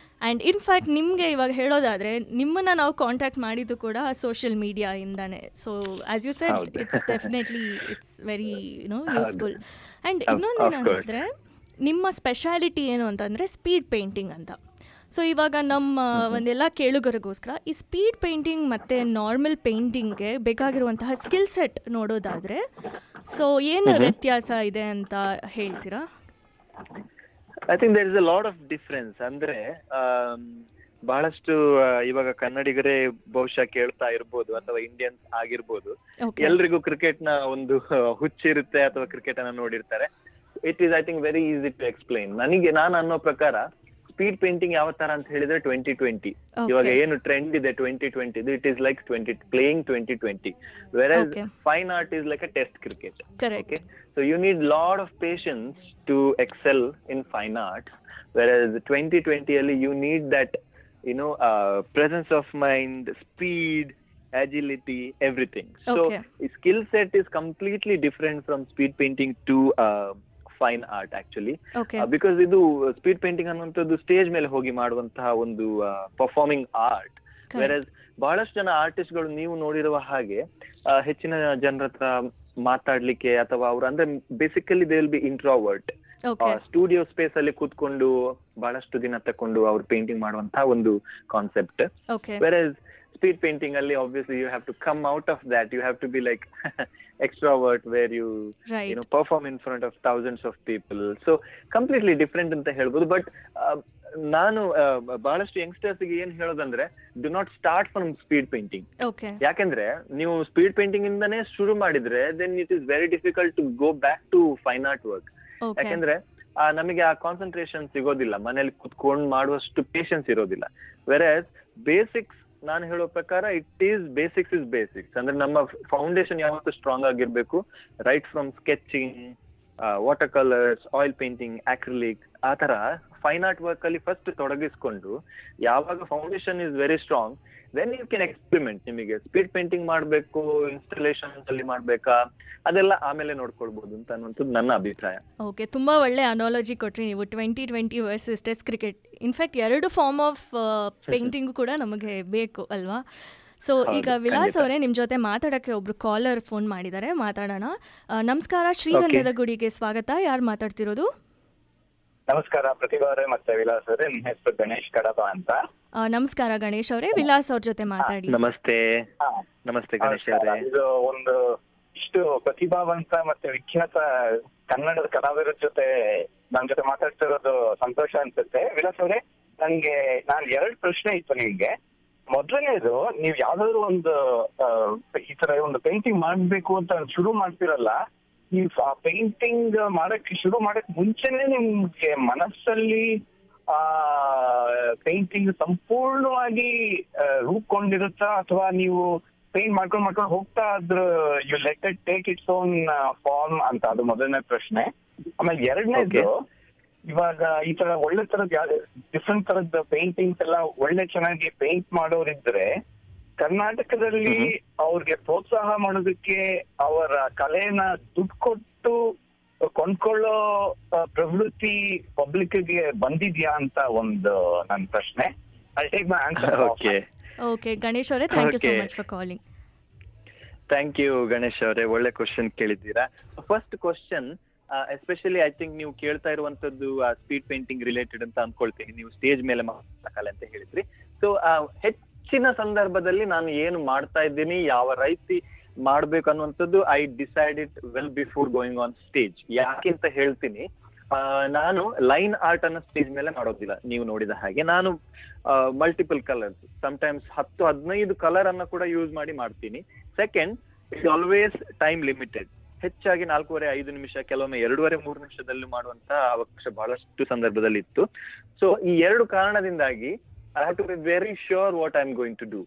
ಆ್ಯಂಡ್ ಇನ್ಫ್ಯಾಕ್ಟ್ ನಿಮಗೆ ಇವಾಗ ಹೇಳೋದಾದರೆ ನಿಮ್ಮನ್ನು ನಾವು ಕಾಂಟ್ಯಾಕ್ಟ್ ಮಾಡಿದ್ದು ಕೂಡ ಸೋಷಿಯಲ್ ಮೀಡಿಯಾಯಿಂದಾನೆ. So as you said it's definitely it's very useful. And ಇನ್ನೊಂದೇನಂದರೆ ನಿಮ್ಮ ಸ್ಪೆಷಾಲಿಟಿ ಏನು ಅಂತಂದರೆ ಸ್ಪೀಡ್ ಪೇಂಟಿಂಗ್ ಅಂತ. ಸೊ ಇವಾಗ ನಮ್ಮ ಒಂದೆಲ್ಲ ಕೇಳುಗರಿಗೋಸ್ಕರ ಈ ಸ್ಪೀಡ್ ಪೇಂಟಿಂಗ್ ಮತ್ತು ನಾರ್ಮಲ್ ಪೇಂಟಿಂಗ್ಗೆ ಬೇಕಾಗಿರುವಂತಹ ಸ್ಕಿಲ್ ಸೆಟ್ ನೋಡೋದಾದರೆ ಸೊ ಏನು ವ್ಯತ್ಯಾಸ ಇದೆ ಅಂತ ಹೇಳ್ತೀರಾ? I think there is a lot of difference. ಅಂದ್ರೆ ಬಹಳಷ್ಟು ಇವಾಗ ಕನ್ನಡಿಗರೇ ಬಹುಶಃ ಕೇಳ್ತಾ ಇರ್ಬೋದು ಅಥವಾ ಇಂಡಿಯನ್ಸ್ ಆಗಿರ್ಬೋದು, ಎಲ್ರಿಗೂ ಕ್ರಿಕೆಟ್ ನ ಒಂದು ಹುಚ್ಚಿರುತ್ತೆ ಅಥವಾ ಕ್ರಿಕೆಟ್ ಅನ್ನ ನೋಡಿರ್ತಾರೆ. It is I think very easy to explain. ನಾನು ಅನ್ನೋ ಪ್ರಕಾರ ಸ್ಪೀಡ್ ಪೇಂಟಿಂಗ್ ಯಾವ ತರ ಅಂತ ಹೇಳಿದ್ರೆ 2020 ಇವಾಗ ಏನು ಟ್ರೆಂಡ್ ಇದೆ 2020 it is like playing 2020, versus fine art is like a test cricket. Okay, so you need lot of patience to excel in fine arts, versus 2020 ಅಲ್ಲಿ you need that presence of mind, speed, agility, everything. So skill set is completely different from speed painting to fine art actually. Because ಇದು speed painting ಅನ್ನುವಂಥದ್ದು stage ಮೇಲೆ ಹೋಗಿ ಮಾಡುವಂತಹ ಒಂದು performing art. Virus ಬಹಳಷ್ಟು ಜನ artist ಗಳು ನೀವು ನೋಡಿರುವ ಹಾಗೆ ಹೆಚ್ಚಿನ ಜನರ ಹತ್ರ ಮಾತಾಡ್ಲಿಕ್ಕೆ ಅಥವಾ ಅವ್ರು ಅಂದ್ರೆ basically they will be introvert. Studio space ಅಲ್ಲಿ ಕೂತ್ಕೊಂಡು ಬಹಳಷ್ಟು ದಿನ ತಕೊಂಡು ಅವ್ರು ಪೇಂಟಿಂಗ್ ಮಾಡುವಂತಹ ಒಂದು ಕಾನ್ಸೆಪ್ಟ್. ವೆರಸ್ ಸ್ಪೀಡ್ ಪೇಂಟಿಂಗ್ ಅಲ್ಲಿ obviously you have to come out of that, you have to be like extrovert where you perform in front of thousands of people, so completely different ಅಂತ ಹೇಳ್ಬೋದು. But ನಾನು ಬಹಳಷ್ಟು youngsters ಗೆ ಏನ್ ಹೇಳೋದಂದ್ರೆ do not start from speed painting. ಯಾಕೆಂದ್ರೆ ನೀವು speed painting ಇಂದಾನೇ ಶುರು ಮಾಡಿದ್ರೆ then it is very difficult to go back to fine art work. ಯಾಕೆಂದ್ರೆ ನಮಗೆ ಆ ಕಾನ್ಸಂಟ್ರೇಷನ್ ಸಿಗೋದಿಲ್ಲ, ಮನೇಲಿ ಕುತ್ಕೊಂಡು ಮಾಡುವಷ್ಟು ಪೇಷನ್ಸ್ ಇರೋದಿಲ್ಲ. ವೆರಸ್ ಬೇಸಿಕ್ಸ್ ನಾನು ಹೇಳೋ ಪ್ರಕಾರ ಬೇಸಿಕ್ಸ್ ಇಸ್ ಬೇಸಿಕ್ಸ್. ಅಂದ್ರೆ ನಮ್ಮ ಫೌಂಡೇಶನ್ ಯಾವತ್ತೂ ಸ್ಟ್ರಾಂಗ್ ಆಗಿರ್ಬೇಕು. Right from sketching, water colours, oil painting, acrylic, ಆ ತರ ಫೈನ್ ಆರ್ಟ್ ವರ್ಕ್ ಅಲ್ಲಿ ಫಸ್ಟ್ ತೊಡಗಿಸ್ಕೊಂಡು ಯಾವಾಗ foundation is very strong then you can experiment. ನಿಮಗೆ ಸ್ಪೀಡ್ ಪೇಂಟಿಂಗ್ ಮಾಡ್ಬೇಕು, ಇನ್ಸ್ಟಾಲೇಷನ್ ಅಲ್ಲಿ ಮಾಡ್ಬೇಕಾ, ಅದೆಲ್ಲ ಆಮೇಲೆ ನೋಡ್ಕೊಳ್ಬಹುದು ಅಂತ ಅನ್ನುವಂಥದ್ದು ನನ್ನ ಅಭಿಪ್ರಾಯ. ಓಕೆ, ತುಂಬಾ ಒಳ್ಳೆ ಅನಾಲಜಿ ಕೊಟ್ರಿ ನೀವು 2020 ವರ್ಸಸ್ ಟೆಸ್ಟ್ ಕ್ರಿಕೆಟ್. ಇನ್ಫ್ಯಾಕ್ಟ್ ಎರಡು ಫಾರ್ಮ್ ಆಫ್ ಪೇಂಟಿಂಗು ಕೂಡ ನಮಗೆ ಬೇಕು ಅಲ್ವಾ? ಸೊ ಈಗ ವಿಲಾಸ್ ಅವರೇ, ನಿಮ್ಮ ಜೊತೆ ಮಾತಾಡೋಕ್ಕೆ ಒಬ್ರು ಕಾಲರ್ ಫೋನ್ ಮಾಡಿದ್ದಾರೆ, ಮಾತಾಡೋಣ. ನಮಸ್ಕಾರ, ಶ್ರೀಗಂಧದ ಗುಡಿಗೆ ಸ್ವಾಗತ. ಯಾರು ಮಾತಾಡ್ತಿರೋದು? ನಮಸ್ಕಾರ ಪ್ರತಿಭಾ ಅವರೇ ಮತ್ತೆ ವಿಲಾಸ್ ಅವರೇ. ನಿಮ್ಮ ಹೆಸರು ಗಣೇಶ್ ಕಡಬ ಅಂತ. ನಮಸ್ಕಾರ ಗಣೇಶ್ ಅವರೇ, ವಿಲಾಸ್ ಅವ್ರ ಜೊತೆ ಮಾತಾಡಿ. ನಮಸ್ತೆ. ನಮಸ್ತೆ ಗಣೇಶ್ ಅವರೇ. ಇದು ಒಂದು ಇಷ್ಟು ಪ್ರತಿಭಾವಂತ ಮತ್ತೆ ವಿಖ್ಯಾತ ಕನ್ನಡದ ಕಲಾವಿದರ ಜೊತೆ ನನ್ನ ಜೊತೆ ಮಾತಾಡ್ತಿರೋದು ಸಂತೋಷ ಅನ್ಸುತ್ತೆ. ವಿಲಾಸ್ ಅವರೇ, ನಂಗೆ ಎರಡು ಪ್ರಶ್ನೆ ಇತ್ತು ನಿಮ್ಗೆ. ಮೊದಲನೇದು, ನೀವ್ ಯಾವ್ದಾದ್ರು ಒಂದು ಈ ತರ ಒಂದು ಪೇಂಟಿಂಗ್ ಮಾಡ್ಬೇಕು ಅಂತ ಶುರು ಮಾಡ್ತಿರಲ್ಲ, ನೀವು ಆ ಪೇಂಟಿಂಗ್ ಶುರು ಮಾಡಕ್ ಮುಂಚೆನೆ ನಿಮ್ಗೆ ಮನಸ್ಸಲ್ಲಿ ಪೇಂಟಿಂಗ್ ಸಂಪೂರ್ಣವಾಗಿ ರೂಪುಕೊಂಡಿರುತ್ತಾ, ಅಥವಾ ನೀವು ಪೇಂಟ್ ಮಾಡ್ಕೊಂಡು ಹೋಗ್ತಾ ಅದ್ರ you let it take its own form ಅಂತ? ಅದು ಮೊದಲನೇ ಪ್ರಶ್ನೆ. ಆಮೇಲೆ ಎರಡನೇದು, ಇವಾಗ ಈ ತರ ಒಳ್ಳೆ ತರದ್ ಡಿಫ್ರೆಂಟ್ ತರದ್ ಪೇಂಟಿಂಗ್ಸ್ ಎಲ್ಲ ಒಳ್ಳೆ ಚೆನ್ನಾಗಿ ಪೇಂಟ್ ಮಾಡೋರಿದ್ರೆ ಕರ್ನಾಟಕದಲ್ಲಿ ಅವ್ರಿಗೆ ಪ್ರೋತ್ಸಾಹ ಮಾಡೋದಕ್ಕೆ ಅವರ ಕಲೆನ ದುಡ್ಡು ಕೊಟ್ಟು ಕೊಂಡ್ಕೊಳ್ಳೋ ಪ್ರವೃತ್ತಿ ಪಬ್ಲಿಕ್ಗೆ ಬಂದಿದ್ಯಾ ಅಂತ ಒಂದು ನನ್ನ ಪ್ರಶ್ನೆ. I take my answer. Okay Ganesh ಅವರೇ, thank you so much for calling. Thank you Ganesh ಅವರೇ, ಒಳ್ಳೆ ಕ್ವಶನ್ ಕೇಳಿದ್ದೀರಾ. First question especially I think ನೀವು ಕೇಳ್ತಾ ಇರುವಂತದ್ದು ಸ್ಪೀಡ್ ಪೇಂಟಿಂಗ್ ರಿಲೇಟೆಡ್ ಅಂತ ಅನ್ಕೊಳ್ತೀನಿ. ನೀವು ಸ್ಟೇಜ್ ಮೇಲೆ ಕಲೆ ಅಂತ ಹೇಳಿದ್ರಿ. ಸೊ ಹೆಚ್ಚಿನ ಸಂದರ್ಭದಲ್ಲಿ ನಾನು ಏನು ಮಾಡ್ತಾ ಇದ್ದೀನಿ, ಯಾವ ಮಾಡ್ಬೇಕು ಅನ್ನುವಂಥದ್ದು I decide it well before going on stage. ಯಾಕೆ ಅಂತ ಹೇಳ್ತೀನಿ. ನಾನು ಲೈನ್ ಆರ್ಟ್ ಅನ್ನ ಸ್ಟೇಜ್ ಮೇಲೆ ಮಾಡೋದಿಲ್ಲ. ನೀವು ನೋಡಿದ ಹಾಗೆ ನಾನು ಮಲ್ಟಿಪಲ್ ಕಲರ್ಸ್, ಸಮಟೈಮ್ಸ್ 10-15 ಕಲರ್ ಅನ್ನ ಕೂಡ ಯೂಸ್ ಮಾಡಿ ಮಾಡ್ತೀನಿ. Second, it's always time limited. ಹೆಚ್ಚಾಗಿ 4.5-5 ನಿಮಿಷ, ಕೆಲವೊಮ್ಮೆ 2.5-3 ನಿಮಿಷದಲ್ಲಿ ಮಾಡುವಂತ ಅವಕಾಶ ಬಹಳಷ್ಟು ಸಂದರ್ಭದಲ್ಲಿ ಇತ್ತು. ಸೊ ಈ 2 ಕಾರಣದಿಂದಾಗಿ I have to be very sure what I am going to do.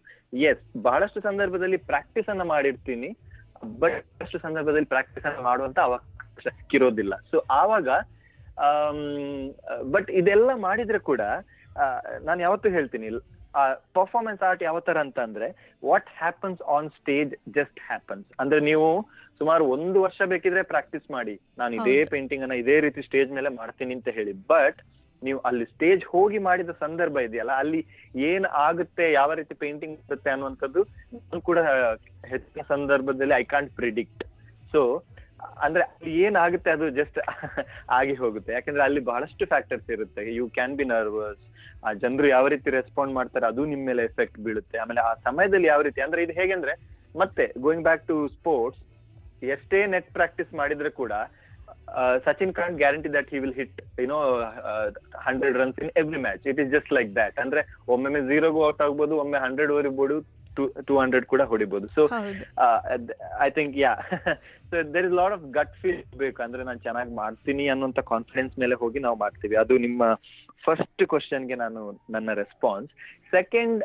Yes, ಬಹಳಷ್ಟು ಸಂದರ್ಭದಲ್ಲಿ ಪ್ರಾಕ್ಟೀಸ್ ಅನ್ನ ಮಾಡಿರ್ತೀನಿ, ಬಟ್ ಬಹಳಷ್ಟು ಸಂದರ್ಭದಲ್ಲಿ ಪ್ರಾಕ್ಟೀಸ್ ಅನ್ನ ಮಾಡುವಂತ ಅವಕಾಶ ಸಿಕ್ಕಿರೋದಿಲ್ಲ. ಸೊ ಆವಾಗ ಬಟ್ ಇದೆಲ್ಲ ಮಾಡಿದ್ರೆ ಕೂಡ ನಾನು ಯಾವತ್ತೂ ಹೇಳ್ತೀನಿ, ಪರ್ಫಾರ್ಮೆನ್ಸ್ ಆರ್ಟ್ ಯಾವ ತರ ಅಂತ ಅಂದ್ರೆ, what happens on stage just happens. ಅಂದ್ರೆ ನೀವು ಸುಮಾರು 1 ವರ್ಷ ಬೇಕಿದ್ರೆ ಪ್ರಾಕ್ಟೀಸ್ ಮಾಡಿ, ನಾನು ಇದೇ ಪೇಂಟಿಂಗ್ ಅನ್ನ ಇದೇ ರೀತಿ ಸ್ಟೇಜ್ ಮೇಲೆ ಮಾಡ್ತೀನಿ ಅಂತ ಹೇಳಿ, ಬಟ್ ನೀವು ಅಲ್ಲಿ ಸ್ಟೇಜ್ ಹೋಗಿ ಮಾಡಿದ ಸಂದರ್ಭ ಇದೆಯಲ್ಲ, ಅಲ್ಲಿ ಏನ್ ಆಗುತ್ತೆ, ಯಾವ ರೀತಿ ಪೇಂಟಿಂಗ್ ಬರುತ್ತೆ ಅನ್ನುವಂಥದ್ದು ನಾನು ಕೂಡ ಹೆಚ್ಚಿನ ಸಂದರ್ಭದಲ್ಲಿ ಐ ಕಾಂಟ್ ಪ್ರಿಡಿಕ್ಟ್. ಸೊ ಅಂದ್ರೆ ಅಲ್ಲಿ ಏನಾಗುತ್ತೆ ಅದು ಜಸ್ಟ್ ಆಗಿ ಹೋಗುತ್ತೆ. ಯಾಕಂದ್ರೆ ಅಲ್ಲಿ ಬಹಳಷ್ಟು ಫ್ಯಾಕ್ಟರ್ಸ್ ಇರುತ್ತೆ. ಯು ಕ್ಯಾನ್ ಬಿ ನರ್ವಸ್, ಆ ಜನರು ಯಾವ ರೀತಿ ರೆಸ್ಪಾಂಡ್ ಮಾಡ್ತಾರೆ ಅದು ನಿಮ್ ಮೇಲೆ ಎಫೆಕ್ಟ್ ಬೀಳುತ್ತೆ. ಆಮೇಲೆ ಆ ಸಮಯದಲ್ಲಿ ಯಾವ ರೀತಿ ಅಂದ್ರೆ, ಇದು ಹೇಗೆಂದ್ರೆ, ಮತ್ತೆ ಗೋಯಿಂಗ್ ಬ್ಯಾಕ್ ಟು ಸ್ಪೋರ್ಟ್ಸ್, ಎಷ್ಟೇ ನೆಟ್ ಪ್ರಾಕ್ಟೀಸ್ ಮಾಡಿದ್ರೆ ಕೂಡ Sachin can't guarantee that he will hit 100 runs in every match. It is just like that. ಅಂದ್ರೆ ಒಮ್ಮೆ 0 ಔಟ್ ಆಗ್ಬೋದು, ಒಮ್ಮೆ 100 ಹೊಡಿಬೋದು, 200 ಕೂಡ ಹೊಡಿಬಹುದು. So I think so there is lot of gut feel ಬೇಕು. ಅಂದ್ರೆ ನಾನು ಚೆನ್ನಾಗಿ ಮಾಡ್ತೀನಿ ಅನ್ನೋಂತ ಕಾನ್ಫಿಡೆನ್ಸ್ ಮೇಲೆ ಹೋಗಿ ನಾವು ಮಾಡ್ತೀವಿ. ಅದು ನಿಮ್ಮ ಫಸ್ಟ್ ಕ್ವಶನ್ಗೆ ನನ್ನ response. Second,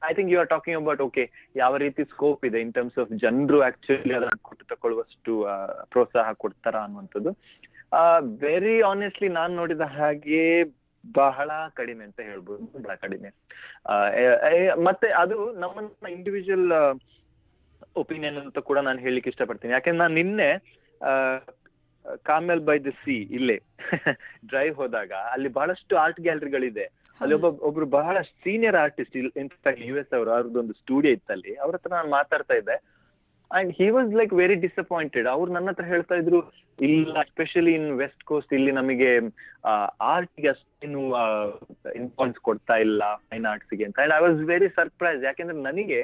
I think you are talking about okay, ಯಾವ ರೀತಿ ಸ್ಕೋಪ್ ಇದೆ ಇನ್ ಟರ್ಮ್ಸ್ ಆಫ್ ಜನರು ಆಕ್ಚುಲಿ ಅದನ್ನ ಕೊಟ್ಟು ತಗೊಳ್ಳುವಷ್ಟು ಪ್ರೋತ್ಸಾಹ ಕೊಡ್ತಾರ ಅನ್ನುವಂಥದ್ದು. ವೆರಿ ಆನೆಸ್ಟ್ಲಿ ನಾನು ನೋಡಿದ ಹಾಗೆ ಬಹಳ ಕಡಿಮೆ ಅಂತ ಹೇಳ್ಬೋದು, ಬಹಳ ಕಡಿಮೆ. ಮತ್ತೆ ಅದು ನಮ್ಮ ಇಂಡಿವಿಜುವಲ್ ಒಪಿನಿಯನ್ ಅಂತ ಕೂಡ ನಾನು ಹೇಳಲಿಕ್ಕೆ ಇಷ್ಟಪಡ್ತೀನಿ. ಯಾಕಂದ್ರೆ ನಾನು ನಿನ್ನೆ ಕಾಮೆಲ್ ಬೈ ದ ಸಿ ಇಲ್ಲೇ ಡ್ರೈವ್ ಹೋದಾಗ ಅಲ್ಲಿ ಬಹಳಷ್ಟು ಆರ್ಟ್ ಗ್ಯಾಲರಿಗಳಿದೆ. ಅಲ್ಲಿ ಒಬ್ರು ಬಹಳ ಸೀನಿಯರ್ ಆರ್ಟಿಸ್ಟ್, ಇನ್ಫ್ಯಾಕ್ಟ್ US ಅವ್ರದ್ದೊಂದು ಸ್ಟುಡಿಯೋ ಇತ್ತಲ್ಲಿ, ಅವ್ರ ಹತ್ರ ನಾನು ಮಾತಾಡ್ತಾ ಇದ್ದೆ. And he was like very disappointed. ಅವ್ರು ನನ್ನ ಹತ್ರ ಹೇಳ್ತಾ ಇದ್ರು, ಇಲ್ಲ ಎಸ್ಪೆಷಲಿ ಇನ್ ವೆಸ್ಟ್ ಕೋಸ್ಟ್ ಇಲ್ಲಿ ನಮಗೆ ಆರ್ಟ್ಗೆ ಅಷ್ಟೇನು ಇಂಪಾರ್ಟೆನ್ಸ್ ಕೊಡ್ತಾ ಇಲ್ಲ, ಫೈನ್ ಆರ್ಟ್ಸ್ಗೆ ಅಂತ. And I was very surprise. ಯಾಕೆಂದ್ರೆ ನನಗೆ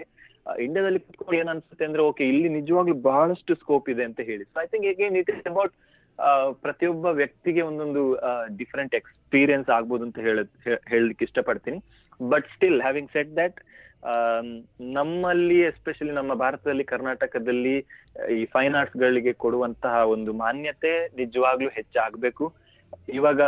ಇಂಡಿಯಾದಲ್ಲಿ ಕುತ್ಕೊಂಡು ಏನ್ ಅನ್ಸುತ್ತೆ ಅಂದ್ರೆ, ಓಕೆ ಇಲ್ಲಿ ನಿಜವಾಗ್ಲೂ ಬಹಳಷ್ಟು ಸ್ಕೋಪ್ ಇದೆ ಅಂತ ಹೇಳಿ. So I think again it is about ಪ್ರತಿಯೊಬ್ಬ ವ್ಯಕ್ತಿಗೆ ಒಂದೊಂದು ಡಿಫರೆಂಟ್ ಎಕ್ಸ್ಪೀರಿಯನ್ಸ್ ಆಗ್ಬೋದು ಅಂತ ಹೇಳಲಿಕ್ಕೆ ಇಷ್ಟಪಡ್ತೀನಿ. But still having said that, ನಮ್ಮಲ್ಲಿ ಎಸ್ಪೆಷಲಿ ನಮ್ಮ ಭಾರತದಲ್ಲಿ, ಕರ್ನಾಟಕದಲ್ಲಿ ಈ ಫೈನ್ ಆರ್ಟ್ಸ್ ಗಳಿಗೆ ಕೊಡುವಂತಹ ಒಂದು ಮಾನ್ಯತೆ ನಿಜವಾಗ್ಲೂ ಹೆಚ್ಚಾಗಬೇಕು. ಇವಾಗ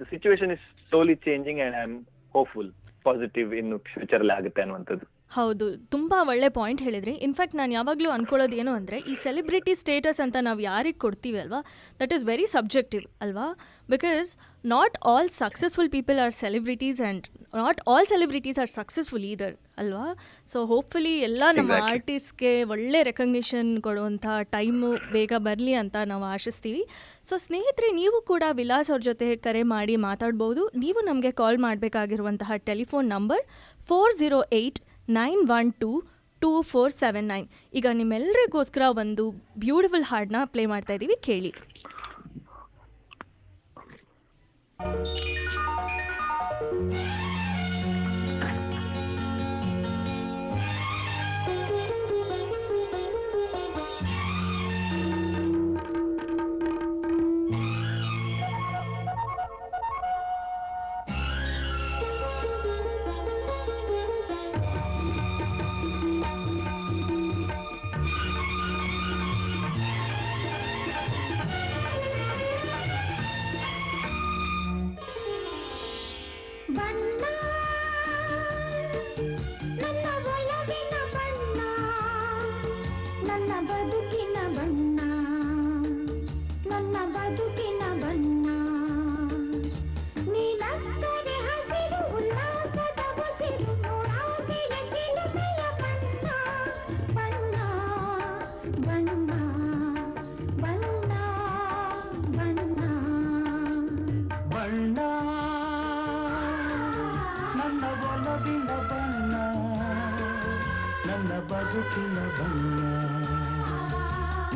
the situation is slowly changing and I am hopeful, positive ಇನ್ನು ಫ್ಯೂಚರ್ ಅಲ್ಲಿ ಆಗುತ್ತೆ ಅನ್ನುವಂಥದ್ದು. ಹೌದು, ತುಂಬ ಒಳ್ಳೆ ಪಾಯಿಂಟ್ ಹೇಳಿದ್ರಿ. ಇನ್ಫ್ಯಾಕ್ಟ್ ನಾನು ಯಾವಾಗಲೂ ಅಂದ್ಕೊಳ್ಳೋದು ಏನು ಅಂದರೆ, ಈ ಸೆಲೆಬ್ರಿಟಿ ಸ್ಟೇಟಸ್ ಅಂತ ನಾವು ಯಾರಿಗೆ ಕೊಡ್ತೀವಿ ಅಲ್ವಾ, ದಟ್ ಈಸ್ ವೆರಿ ಸಬ್ಜೆಕ್ಟಿವ್ ಅಲ್ವಾ. Because not all successful people are celebrities and not all celebrities are successful either ಅಲ್ವಾ. ಸೊ ಹೋಪ್ಫುಲಿ ಎಲ್ಲ ನಮ್ಮ ಆರ್ಟಿಸ್ಟ್ಗೆ ಒಳ್ಳೆ ರೆಕಗ್ನಿಷನ್ ಕೊಡುವಂಥ ಟೈಮು ಬೇಗ ಬರಲಿ ಅಂತ ನಾವು ಆಶಿಸ್ತೀವಿ. ಸೊ ಸ್ನೇಹಿತರೆ, ನೀವು ಕೂಡ ವಿಲಾಸ್ ಅವ್ರ ಜೊತೆ ಕರೆ ಮಾಡಿ ಮಾತಾಡ್ಬೋದು. ನೀವು ನಮಗೆ ಕಾಲ್ ಮಾಡಬೇಕಾಗಿರುವಂತಹ ಟೆಲಿಫೋನ್ ನಂಬರ್ 408-912-2479. ಈಗ ನಿಮ್ಮೆಲ್ಲರಿಗೋಸ್ಕರ ಒಂದು ಬ್ಯೂಟಿಫುಲ್ ಹಾಡನ್ನ ಪ್ಲೇ ಮಾಡ್ತಾ ಇದ್ದೀವಿ, ಕೇಳಿ.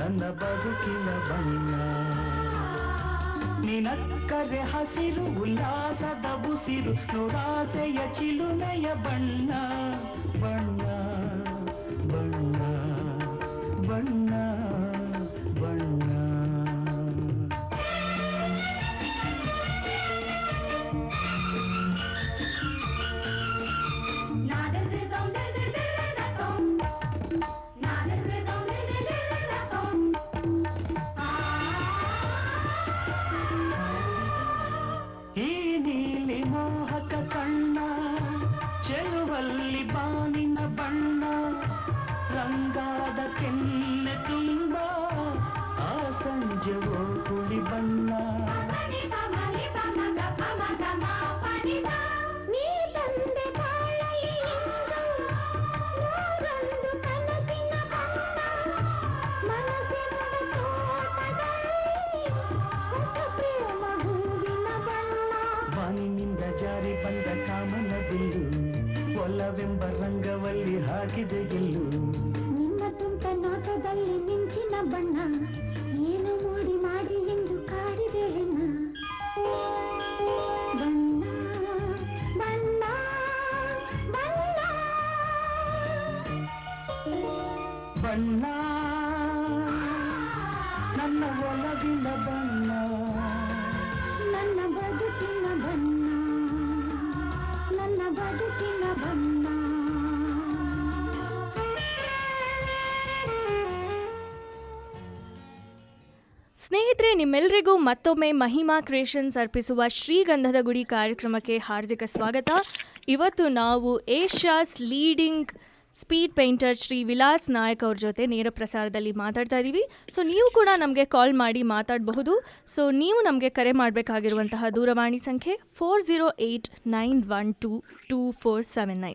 ನನ್ನ ಬದುಕಿನ ಬಣ್ಣ ನಿನಕ್ಕರೆ ಹಸಿರು ಉಲ್ಲಾಸದ ಬುಸಿರು ನುರಾಸೆಯ ಚಿಲುಮೆಯ ಬಣ್ಣ ಬಣ್ಣ ಬಣ್ಣ ಬಣ್ಣ ಬಣ್ಣ. ಈ ನೀಲಿ ಮೋಹಕ ಕಣ್ಣ ಚೆಲುವಲ್ಲಿ ಬಾನಿನ ಬಣ್ಣ ರಂಗಾದ ಕೆನ್ನೆ ತುಂಬ ಆ ಸಂಜೆವೋ ಹುಳಿ ಬಣ್ಣ. ಬಾನಿನಿಂದ ಜಾರಿ ಬಂದ ಕಾಮನ ಬಿಲ್ಲು ಒಲವೆಂಬ ರಂಗವಲ್ಲಿ ಹಾಕಿದೆ ಗೆಲ್ಲು. ನಿನ್ನ ತುಂಟ ನೋಟದಲ್ಲಿ ಮಿಂಚಿನ ಬಣ್ಣ ಏನು ಮೂಡಿ ಮಾಡಿ ಎಂದು ಕಾಡಿದೆ ಹೆಣ್ಣ. ಬಣ್ಣ ಬಣ್ಣ ಬಣ್ಣ ಬಣ್ಣ ನನ್ನ ಒಲವಿನ ಬಣ್ಣ. ನನ್ನ ಬದುಕಿನ ಬಣ್ಣ ನನ್ನ ಬದುಕಿನ ಬಣ್ಣ. ಸ್ನೇಹಿತರೆ, ನಿಮ್ಮೆಲ್ಲರಿಗೂ ಮತ್ತೊಮ್ಮೆ ಮಹಿಮಾ ಕ್ರಿಯೇಷನ್ಸ್ ಅರ್ಪಿಸುವ ಶ್ರೀಗಂಧದ ಗುಡಿ ಕಾರ್ಯಕ್ರಮಕ್ಕೆ ಹಾರ್ದಿಕ ಸ್ವಾಗತ. ಇವತ್ತು ನಾವು Asia's leading speed painter Shri Vilas Nayak ಅವ್ರ ಜೊತೆ ನೇರ ಪ್ರಸಾರದಲ್ಲಿ ಮಾತಾಡ್ತಾ ಇದ್ದೀವಿ. ಸೊ ನೀವು ಕೂಡ ನಮಗೆ ಕಾಲ್ ಮಾಡಿ ಮಾತಾಡಬಹುದು. ಸೊ ನೀವು ನಮಗೆ ಕರೆ ಮಾಡಬೇಕಾಗಿರುವಂತಹ ದೂರವಾಣಿ ಸಂಖ್ಯೆ 4089122479.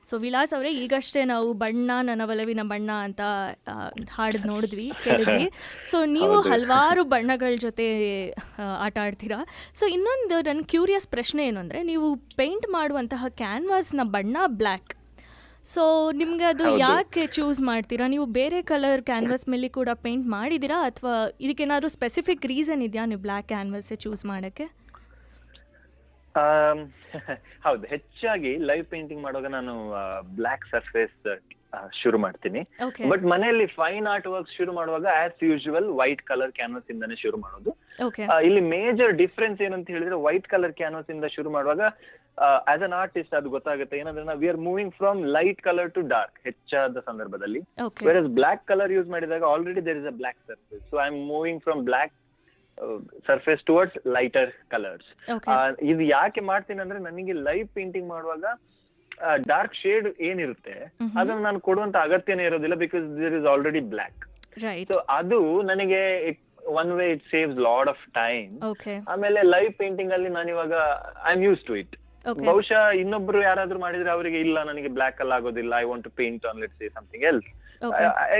ಸೊ ವಿಲಾಸ್ ಅವರೇ, ಈಗಷ್ಟೇ ನಾವು ಬಣ್ಣ ನನ್ನ ಒಲವಿನ ಬಣ್ಣ ಅಂತ ಹಾಡು ಕೇಳಿದ್ವಿ. ಸೊ ನೀವು ಹಲವಾರು ಬಣ್ಣಗಳ ಜೊತೆ ಆಟ ಆಡ್ತೀರಾ. ಸೊ ಇನ್ನೊಂದು ನನ್ನ ಕ್ಯೂರಿಯಸ್ ಪ್ರಶ್ನೆ ಏನು ಅಂದರೆ, ನೀವು ಪೇಂಟ್ ಮಾಡುವಂತಹ ಕ್ಯಾನ್ವಾಸ್ನ ಬಣ್ಣ ಬ್ಲ್ಯಾಕ್. ಸೊ ನಿಮಗೆ ಅದು ಯಾಕೆ ಚೂಸ್ ಮಾಡ್ತೀರಾ? ನೀವು ಬೇರೆ ಕಲರ್ ಕ್ಯಾನ್ವಾಸ್ ಮೇಲೆ ಕೂಡ ಪೇಂಟ್ ಮಾಡಿದ್ದೀರಾ ಅಥವಾ ಇದಕ್ಕೇನಾದ್ರು ಸ್ಪೆಸಿಫಿಕ್ ರೀಸನ್ ಇದೆಯಾ ನೀವು ಬ್ಲ್ಯಾಕ್ ಕ್ಯಾನ್ವಾಸ್ ಚೂಸ್ ಮಾಡೋಕ್ಕೆ? ಹೌದು, ಹೆಚ್ಚಾಗಿ ಲೈವ್ ಪೇಂಟಿಂಗ್ ಮಾಡುವಾಗ ನಾನು ಬ್ಲ್ಯಾಕ್ ಸರ್ಫೇಸ್ ಶುರು ಮಾಡ್ತೀನಿ. ಬಟ್ ಮನೆಯಲ್ಲಿ ಫೈನ್ ಆರ್ಟ್ ವರ್ಕ್ ಶುರು ಮಾಡುವಾಗ as usual white colour canvas ಇಂದಾನೆ ಶುರು ಮಾಡೋದು. ಇಲ್ಲಿ ಮೇಜರ್ ಡಿಫ್ರೆನ್ಸ್ ಏನಂತ ಹೇಳಿದ್ರೆ, ವೈಟ್ ಕಲರ್ ಕ್ಯಾನ್ವಾಸ್ ಇಂದ ಶುರು ಮಾಡುವಾಗ ಆಸ್ ಅನ್ ಆರ್ಟಿಸ್ಟ್ ಅದು ಗೊತ್ತಾಗುತ್ತೆ. ಏನಂದ್ರೆ ನಾವು we are moving from light colour to dark ಹೆಚ್ಚಾದ ಸಂದರ್ಭದಲ್ಲಿ. ವೇರ್ ಬ್ಲ್ಯಾಕ್ ಕಲರ್ ಯೂಸ್ ಮಾಡಿದಾಗ already there is a black surface, so I am moving from black surface towards lighter colours. ಇದು ಯಾಕೆ ಮಾಡ್ತೀನಿ ಅಂದ್ರೆ, ನನಗೆ ಲೈವ್ ಪೇಂಟಿಂಗ್ ಮಾಡುವಾಗ ಡಾರ್ಕ್ ಶೇಡ್ ಏನಿರುತ್ತೆ ಅದನ್ನ ನಾನು ಕೊಡುವಂತ ಅಗತ್ಯನೇ ಇರೋದಿಲ್ಲ, because there is already black. So ಅದು ನನಗೆ one way it saves lot of time. ಆಮೇಲೆ ಲೈವ್ ಪೇಂಟಿಂಗ್ ಅಲ್ಲಿ ನಾನು ಇವಾಗ I am use to it. ಬಹುಶಃ ಇನ್ನೊಬ್ರು ಯಾರಾದ್ರೂ ಮಾಡಿದ್ರೆ ಅವರಿಗೆ ಇಲ್ಲ ನನಗೆ ಬ್ಲ್ಯಾಕ್ ಅಲ್ಲಿ ಆಗೋದಿಲ್ಲ, I want to paint on let's say something else.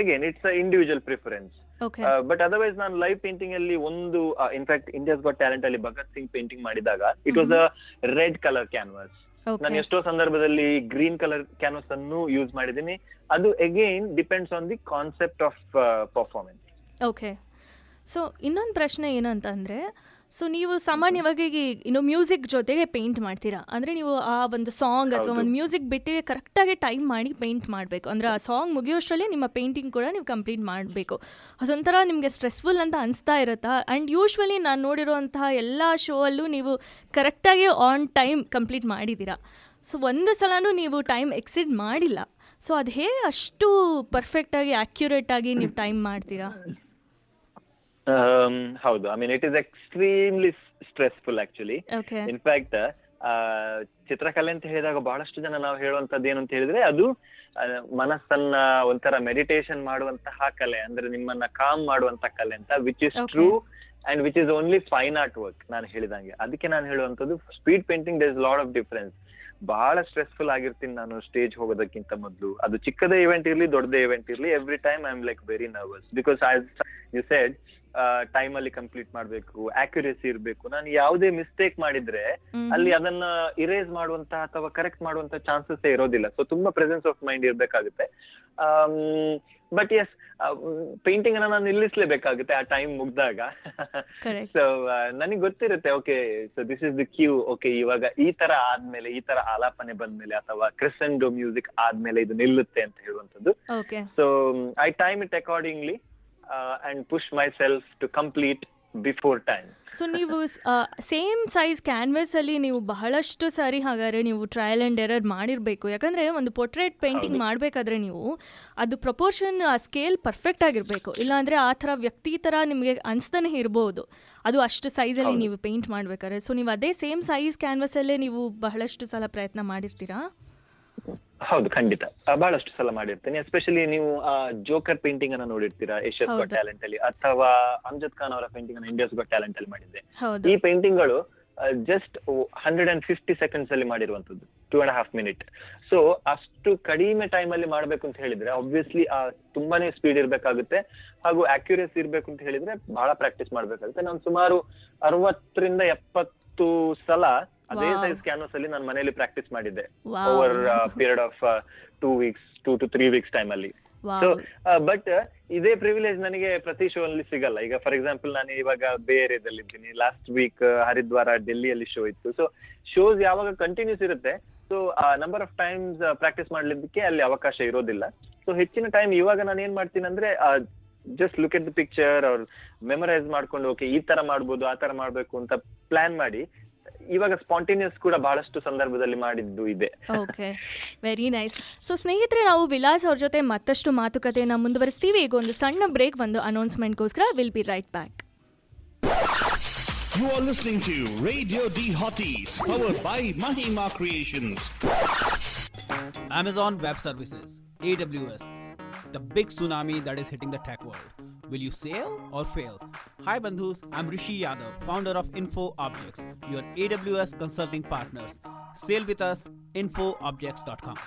Again it's a individual preference. But otherwise ನಾನು ಲೈವ್ ಪೇಂಟಿಂಗ್ ಅಲ್ಲಿ ಒಂದು ಇನ್ಫ್ಯಾಕ್ಟ್ ಇಂಡಿಯಾಸ್ ಗಾಟ್ ಟ್ಯಾಲೆಂಟ್ ಅಲ್ಲಿ ಭಗತ್ ಸಿಂಗ್ ಪೇಂಟಿಂಗ್ ಮಾಡಿದಾಗ it was a red colour canvas. ನಾನು ಎಷ್ಟೋ ಸಂದರ್ಭದಲ್ಲಿ ಗ್ರೀನ್ ಕಲರ್ ಕ್ಯಾನ್ವಾಸ್ ಅನ್ನು use ಮಾಡಿದ್ದೀನಿ. ಅದು again depends on the concept of performance. Okay. So ಇನ್ನೊಂದು ಪ್ರಶ್ನೆ ಏನಂತಂದರೆ, ಸೊ ನೀವು ಸಾಮಾನ್ಯವಾಗಿ ಮ್ಯೂಸಿಕ್ ಜೊತೆಗೆ ಪೇಂಟ್ ಮಾಡ್ತೀರಾ ಅಂದರೆ, ನೀವು ಆ ಒಂದು ಸಾಂಗ್ ಅಥವಾ ಒಂದು ಮ್ಯೂಸಿಕ್ ಬಿಟ್ಟು ಕರೆಕ್ಟಾಗಿ ಟೈಮ್ ಮಾಡಿ ಪೇಂಟ್ ಮಾಡಬೇಕು. ಅಂದರೆ ಆ ಸಾಂಗ್ ಮುಗಿಯೋಷ್ಟರಲ್ಲಿ ನಿಮ್ಮ ಪೇಂಟಿಂಗ್ ಕೂಡ ನೀವು ಕಂಪ್ಲೀಟ್ ಮಾಡಬೇಕು. ಅದೊಂಥರ ನಿಮಗೆ ಸ್ಟ್ರೆಸ್ಫುಲ್ ಅಂತ ಅನಿಸ್ತಾ ಇರುತ್ತಾ? ಆ್ಯಂಡ್ ಯೂಶ್ವಲಿ ನಾನು ನೋಡಿರುವಂತಹ ಎಲ್ಲ ಶೋ ಅಲ್ಲೂ ನೀವು ಕರೆಕ್ಟಾಗಿ ಆನ್ ಟೈಮ್ ಕಂಪ್ಲೀಟ್ ಮಾಡಿದ್ದೀರಾ. ಸೊ ಒಂದು ಸಲನೂ ನೀವು ಟೈಮ್ ಎಕ್ಸಿಡ್ ಮಾಡಿಲ್ಲ. ಸೊ ಅದು ಹೇಗೆ ಅಷ್ಟು ಪರ್ಫೆಕ್ಟಾಗಿ ಆ್ಯಕ್ಯುರೇಟಾಗಿ ನೀವು ಟೈಮ್ ಮಾಡ್ತೀರಾ? ಹೌದು, I mean it is extremely stressful actually. In fact ಚಿತ್ರಕಲೆ ಅಂತ ಹೇಳಿದಾಗ ಬಹಳಷ್ಟು ಜನ ನಾವು ಹೇಳುವಂತದ್ದು ಏನು ಅಂತ ಹೇಳಿದ್ರೆ, ಅದು ಮನಸ್ಸನ್ನ ಒಂಥರ ಮೆಡಿಟೇಷನ್ ಮಾಡುವಂತಹ ಕಲೆ, ಅಂದ್ರೆ ನಿಮ್ಮನ್ನ ಕಾಮ್ ಮಾಡುವಂತ ಕಲೆ ಅಂತ, which is true and which is only fine art work. ನಾನು ಹೇಳಿದಂಗೆ ಅದಕ್ಕೆ ನಾನು ಹೇಳುವಂತದ್ದು, speed painting there is lot of difference. ಬಹಳ ಸ್ಟ್ರೆಸ್ಫುಲ್ ಆಗಿರ್ತೀನಿ ನಾನು ಸ್ಟೇಜ್ ಹೋಗೋದಕ್ಕಿಂತ ಮೊದಲು. ಅದು ಚಿಕ್ಕದೇ ಇವೆಂಟ್ ಇರ್ಲಿ ದೊಡ್ಡದೇ ಇವೆಂಟ್ ಇರ್ಲಿ, every time I am like very nervous, because as you said time ಅಲ್ಲಿ ಕಂಪ್ಲೀಟ್ ಮಾಡ್ಬೇಕು, ಆಕ್ಯುರೇಸಿ ಇರ್ಬೇಕು. ನಾನು ಯಾವುದೇ ಮಿಸ್ಟೇಕ್ ಮಾಡಿದ್ರೆ ಅಲ್ಲಿ ಅದನ್ನ ಇರೇಸ್ ಮಾಡುವಂತ ಅಥವಾ ಕರೆಕ್ಟ್ ಮಾಡುವಂತ ಚಾನ್ಸಸ್ ಇರೋದಿಲ್ಲ. ಸೊ ತುಂಬಾ ಪ್ರೆಸೆನ್ಸ್ ಆಫ್ ಮೈಂಡ್ ಇರ್ಬೇಕಾಗುತ್ತೆ. ಬಟ್ ಎಸ್ ಪೇಂಟಿಂಗ್ ಅನ್ನ ನಾನು ನಿಲ್ಲಿಸ್ಲೇಬೇಕಾಗುತ್ತೆ ಆ ಟೈಮ್ ಮುಗ್ದಾಗ. ಸೊ ನನಗೆ ಗೊತ್ತಿರುತ್ತೆ, okay so this is the cue, okay ಇವಾಗ ಈ ತರ ಆದ್ಮೇಲೆ, ಈ ತರ ಆಲಾಪನೆ ಬಂದ್ಮೇಲೆ ಅಥವಾ ಕ್ರಿಸೆಂಡೋ ಮ್ಯೂಸಿಕ್ ಆದ್ಮೇಲೆ ಇದು ನಿಲ್ಲುತ್ತೆ ಅಂತ ಹೇಳುವಂಥದ್ದು. So I time it accordingly and push myself to complete before time. So ನೀವು ಸೇಮ್ ಸೈಜ್ ಕ್ಯಾನ್ವಸಲ್ಲಿ ನೀವು ಬಹಳಷ್ಟು ಸಾರಿ ಹಾಗಾದ್ರೆ ನೀವು ಟ್ರಯಲ್ ಆ್ಯಂಡ್ ಎರರ್ ಮಾಡಿರಬೇಕು. ಯಾಕಂದರೆ ಒಂದು ಪೋರ್ಟ್ರೇಟ್ ಪೇಂಟಿಂಗ್ ಮಾಡಬೇಕಾದ್ರೆ ನೀವು ಅದು ಪ್ರಪೋರ್ಷನ್, ಆ ಸ್ಕೇಲ್ ಪರ್ಫೆಕ್ಟ್ ಆಗಿರಬೇಕು. ಇಲ್ಲಾಂದರೆ ಆ ಥರ ವ್ಯಕ್ತಿ ಥರ ನಿಮಗೆ ಅನಿಸ್ತಾನೆ ಇರ್ಬೋದು ಅದು ಅಷ್ಟು ಸೈಜಲ್ಲಿ ನೀವು ಪೇಂಟ್ ಮಾಡಬೇಕಾದ್ರೆ. ಸೊ ನೀವು ಅದೇ ಸೇಮ್ ಸೈಜ್ ಕ್ಯಾನ್ವಸಲ್ಲೇ ನೀವು ಬಹಳಷ್ಟು ಸಲ ಪ್ರಯತ್ನ ಮಾಡಿರ್ತೀರಾ? ಹೌದು, ಖಂಡಿತ ಬಹಳಷ್ಟು ಸಲ ಮಾಡಿರ್ತೇನೆ. ಎಸ್ಪೆಷಲಿ ನೀವು ಜೋಕರ್ ಪೇಂಟಿಂಗ್ ಅನ್ನ ನೋಡಿರ್ತೀರಾ ಏಷ್ಯಾಸ್ ಗಾಟ್ ಟ್ಯಾಲೆಂಟ್ ಅಲ್ಲಿ, ಅಥವಾ ಅಮ್ಜದ್ ಖಾನ್ ಅವರ ಪೇಂಟಿಂಗ್ ಅನ್ನ ಇಂಡಿಯಾಸ್ ಗಾಟ್ ಟ್ಯಾಲೆಂಟ್ ಅಲ್ಲಿ ಮಾಡಿದ್ದೆ. ಈ ಪೇಂಟಿಂಗ್ ಗಳು ಜಸ್ಟ್ 150 seconds ಅಲ್ಲಿ ಮಾಡಿರುವಂತದ್ದು, 2.5 minutes. ಸೊ ಅಷ್ಟು ಕಡಿಮೆ ಟೈಮ್ ಅಲ್ಲಿ ಮಾಡ್ಬೇಕು ಅಂತ ಹೇಳಿದ್ರೆ ಆಬ್ವಿಯಸ್ಲಿ ತುಂಬಾನೇ ಸ್ಪೀಡ್ ಇರ್ಬೇಕಾಗುತ್ತೆ, ಹಾಗೂ ಅಕ್ಯುರೇಸಿ ಇರ್ಬೇಕು ಅಂತ ಹೇಳಿದ್ರೆ ಬಹಳ ಪ್ರಾಕ್ಟೀಸ್ ಮಾಡ್ಬೇಕಾಗುತ್ತೆ. ನಾನು ಸುಮಾರು 60 ರಿಂದ 70 ಸಲ ಅದೇ ಸೈಜ್ ಕ್ಯಾನ್ವಸ್ ಅಲ್ಲಿ ನಾನು ಮನೆಯಲ್ಲಿ ಪ್ರಾಕ್ಟೀಸ್ ಮಾಡಿದ್ದೆ over period of 2 to 3 weeks time ಅಲ್ಲಿ. ಸೊ ಬಟ್ ಇದೇ ಪ್ರಿವಿಲೇಜ್ ನನಗೆ ಪ್ರತಿ ಶೋ ಅಲ್ಲಿ ಸಿಗಲ್ಲ. ಈಗ ಫಾರ್ ಎಕ್ಸಾಂಪಲ್ ನಾನು ಇವಾಗ ಬೇರೆದಲ್ಲಿ ಇದ್ದೀನಿ, ಲಾಸ್ಟ್ ವೀಕ್ ಹರಿದ್ವಾರ ಡೆಲ್ಲಿಯಲ್ಲಿ ಶೋ ಇತ್ತು. ಸೊ ಶೋಸ್ ಯಾವಾಗ ಕಂಟಿನ್ಯೂಸ್ ಇರುತ್ತೆ, so number of times practice ಮಾಡ್ಲಿಕ್ಕೆ ಅಲ್ಲಿ ಅವಕಾಶ ಇರೋದಿಲ್ಲ. ಸೊ ಹೆಚ್ಚಿನ ಟೈಮ್ ಇವಾಗ ನಾನು ಏನ್ ಮಾಡ್ತೀನಿ ಅಂದ್ರೆ just look at the picture ಅವ್ರ ಮೆಮರೈಸ್ ಮಾಡ್ಕೊಂಡು, ಓಕೆ ಈ ತರ ಮಾಡ್ಬೋದು, ಆ ತರ ಮಾಡ್ಬೇಕು ಅಂತ ಪ್ಲಾನ್ ಮಾಡಿ ಇವಾಗ ಸ್ಪಾಂಟೇನಿಯಸ್ ಕೂಡ ಬಹಳಷ್ಟು ಸಂದರ್ಭದಲ್ಲಿ ಮಾಡಿದ್ದು ಇದೆ. Okay, very nice. ಸೊ ಸ್ನೇಹಿತರೆ, ನಾವು ವಿಲಾಸ್ ಅವ್ರ ಜೊತೆ ಮತ್ತಷ್ಟು ಮಾತುಕತೆಯನ್ನು ಮುಂದುವರಿಸ್ತೀವಿ. ಈಗ ಒಂದು ಸಣ್ಣ ಬ್ರೇಕ್, ಒಂದು ಅನೌನ್ಸ್ಮೆಂಟ್ಗೋಸ್ಕರ. Will be right back. You are listening to Radio D Hotties, powered by Mahima Creations. Amazon Web Services, AWS, the big tsunami that is hitting the tech world. Will you sail or fail? Hi Bandhus, I'm Rishi Yadav, founder of Info Objects, your AWS consulting partners. Sail with us, infoobjects.com.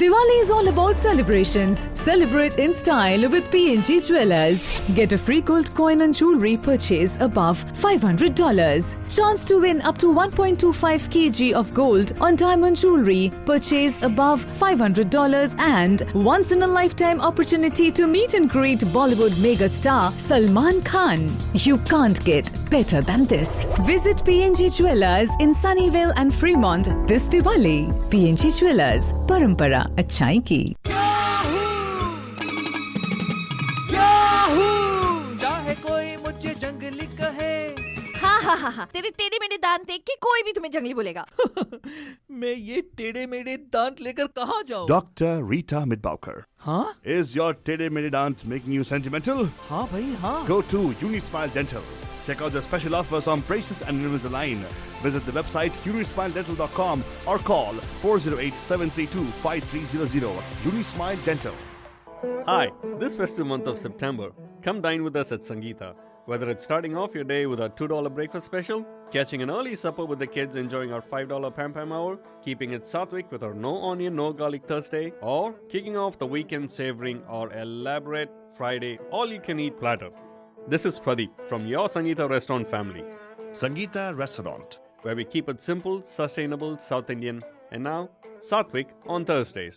Diwali is all about celebrations. Celebrate in style with PNG Jewelers. Get a free gold coin and jewelry purchase above $500. Chance to win up to 1.25 kg of gold on diamond jewelry purchase above $500, and once in a lifetime opportunity to meet and greet Bollywood mega star Salman Khan. You can't get better than this. Visit PNG Jewelers in Sunnyvale and Fremont this Diwali. PNG Jewelers, Parampara अच्छाई की. चाहे कोई मुझे जंगली कहे. हाँ, तेरे टेढ़े मेढ़े दांत देख के कोई भी तुम्हें जंगली बोलेगा. मैं ये टेढ़े मेढ़े दांत लेकर कहाँ जाऊँ? Dr. Rita Midbaukar. हाँ? Is your teddy mede dant making you sentimental? हाँ भाई हाँ. Go to Unismile Dental. Check out the special offers on braces and Invisalign. Visit the website unismiledental.com or call 408-732-5300. Unismile Dental. Hi, this festive month of September, come dine with us at Sangeeta. Whether it's starting off your day with our $2 breakfast special, catching an early supper with the kids enjoying our $5 Pam Pam hour, keeping it Sattvic with our no onion, no garlic Thursday, or kicking off the weekend savoring our elaborate Friday all-you-can-eat platter. This is Pradeep from your Sangeeta restaurant family. Sangeeta Restaurant, where we keep it simple, sustainable, South Indian, and now Sattvic on Thursdays.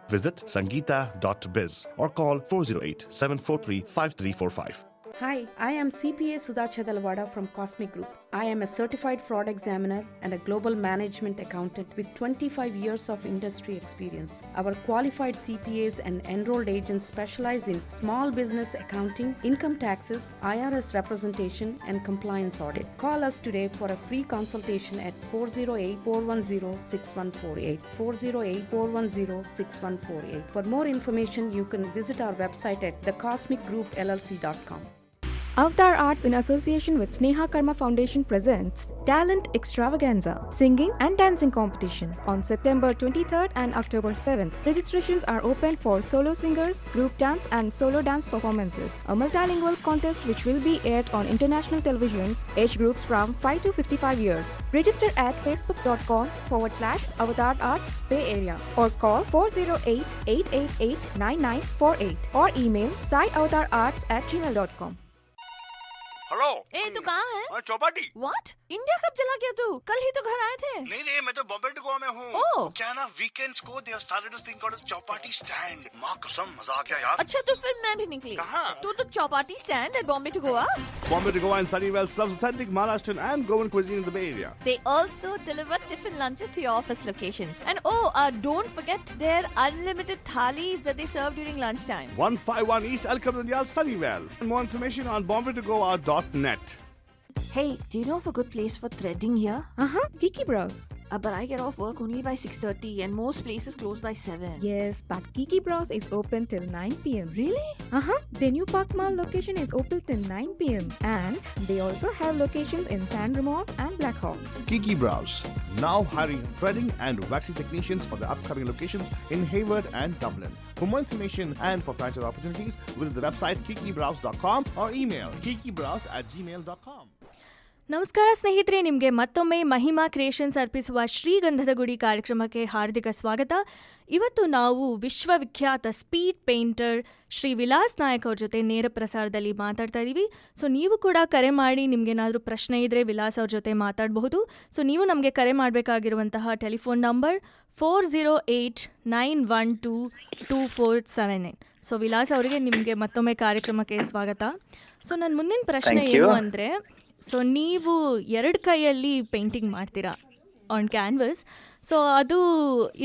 Visit sangeeta.biz or call 408-743-5345. Hi, I am CPA Sudha Chedalwada from Cosmic Group. I am a certified fraud examiner and a global management accountant with 25 years of industry experience. Our qualified CPAs and enrolled agents specialize in small business accounting, income taxes, IRS representation, and compliance audit. Call us today for a free consultation at 408-410-6148. 408-410-6148. For more information, you can visit our website at thecosmicgroupllc.com. Avatar Arts in association with Sneha Karma Foundation presents Talent Extravaganza, Singing and Dancing Competition on September 23rd and October 7th. Registrations are open for solo singers, group dance and solo dance performances. A multilingual contest which will be aired on international televisions, age groups from 5 to 55 years. Register at facebook.com/Avatar Arts Bay Area or call 408-888-9948 or email siteavatararts@gmail.com. Hello, तू कहाँ है? Chowpatty. What? India कब चला गया तू? कल ही तो घर आए थे। नहीं, मैं तो बॉम्बे टू गोवा में हूँ। ओह। क्या ना वीकेंड्स को they have started this thing called Chowpatty stand. माँ कसम मजा आ गया यार। अच्छा तो फिर मैं भी निकली। कहाँ? तू तो Chowpatty stand at Bombay to Goa. Bombay to Goa in Sunnyvale serves authentic Maharashtrian and Goan cuisine in the Bay Area. They also deliver tiffin lunches to your office locations. And don't forget their unlimited thalis that they serve during lunchtime. 151 East Alcam Danyal, Sunnyvale. More information on bombaytogoa.net. Hey, do you know of a good place for threading here? Kiki Brows. But I get off work only by 6:30 and most places close by 7. Yes, but Kiki Brows is open till 9 p.m. Really? Their new Park Mall location is open till 9 p.m. And they also have locations in San Remo and Blackhawk. Kiki Brows, now hiring threading and waxing technicians for the upcoming locations in Hayward and Dublin. For more information and for franchise opportunities, visit the website kikibrows.com or email kikibrows@gmail.com. ನಮಸ್ಕಾರ ಸ್ನೇಹಿತರೆ, ನಿಮಗೆ ಮತ್ತೊಮ್ಮೆ Mahima creations ಅರ್ಪಿಸುವ ಶ್ರೀಗಂಧದ ಗುಡಿ ಕಾರ್ಯಕ್ರಮಕ್ಕೆ ಹಾರ್ದಿಕ ಸ್ವಾಗತ. ಇವತ್ತು ನಾವು ವಿಶ್ವವಿಖ್ಯಾತ ಸ್ಪೀಡ್ ಪೇಂಟರ್ ಶ್ರೀ ವಿಲಾಸ್ ನಾಯಕ್ ಅವ್ರ ಜೊತೆ ನೇರ ಪ್ರಸಾರದಲ್ಲಿ ಮಾತಾಡ್ತಾ ಇದ್ದೀವಿ. ಸೊ ನೀವು ಕೂಡ ಕರೆ ಮಾಡಿ ನಿಮಗೇನಾದರೂ ಪ್ರಶ್ನೆ ಇದ್ದರೆ ವಿಲಾಸ್ ಅವ್ರ ಜೊತೆ ಮಾತಾಡಬಹುದು. ಸೊ ನೀವು ನಮಗೆ ಕರೆ ಮಾಡಬೇಕಾಗಿರುವಂತಹ ಟೆಲಿಫೋನ್ ನಂಬರ್ 408-912-2478. ಸೊ ವಿಲಾಸ್ ಅವರಿಗೆ ನಿಮಗೆ ಮತ್ತೊಮ್ಮೆ ಕಾರ್ಯಕ್ರಮಕ್ಕೆ ಸ್ವಾಗತ. ಸೊ ನನ್ನ ಮುಂದಿನ ಪ್ರಶ್ನೆ ಏನು ಅಂದರೆ, ಸೊ ನೀವು 2 ಕೈಯಲ್ಲಿ ಪೇಂಟಿಂಗ್ ಮಾಡ್ತೀರಾ ಆನ್ ಕ್ಯಾನ್ವಸ್. ಸೊ ಅದು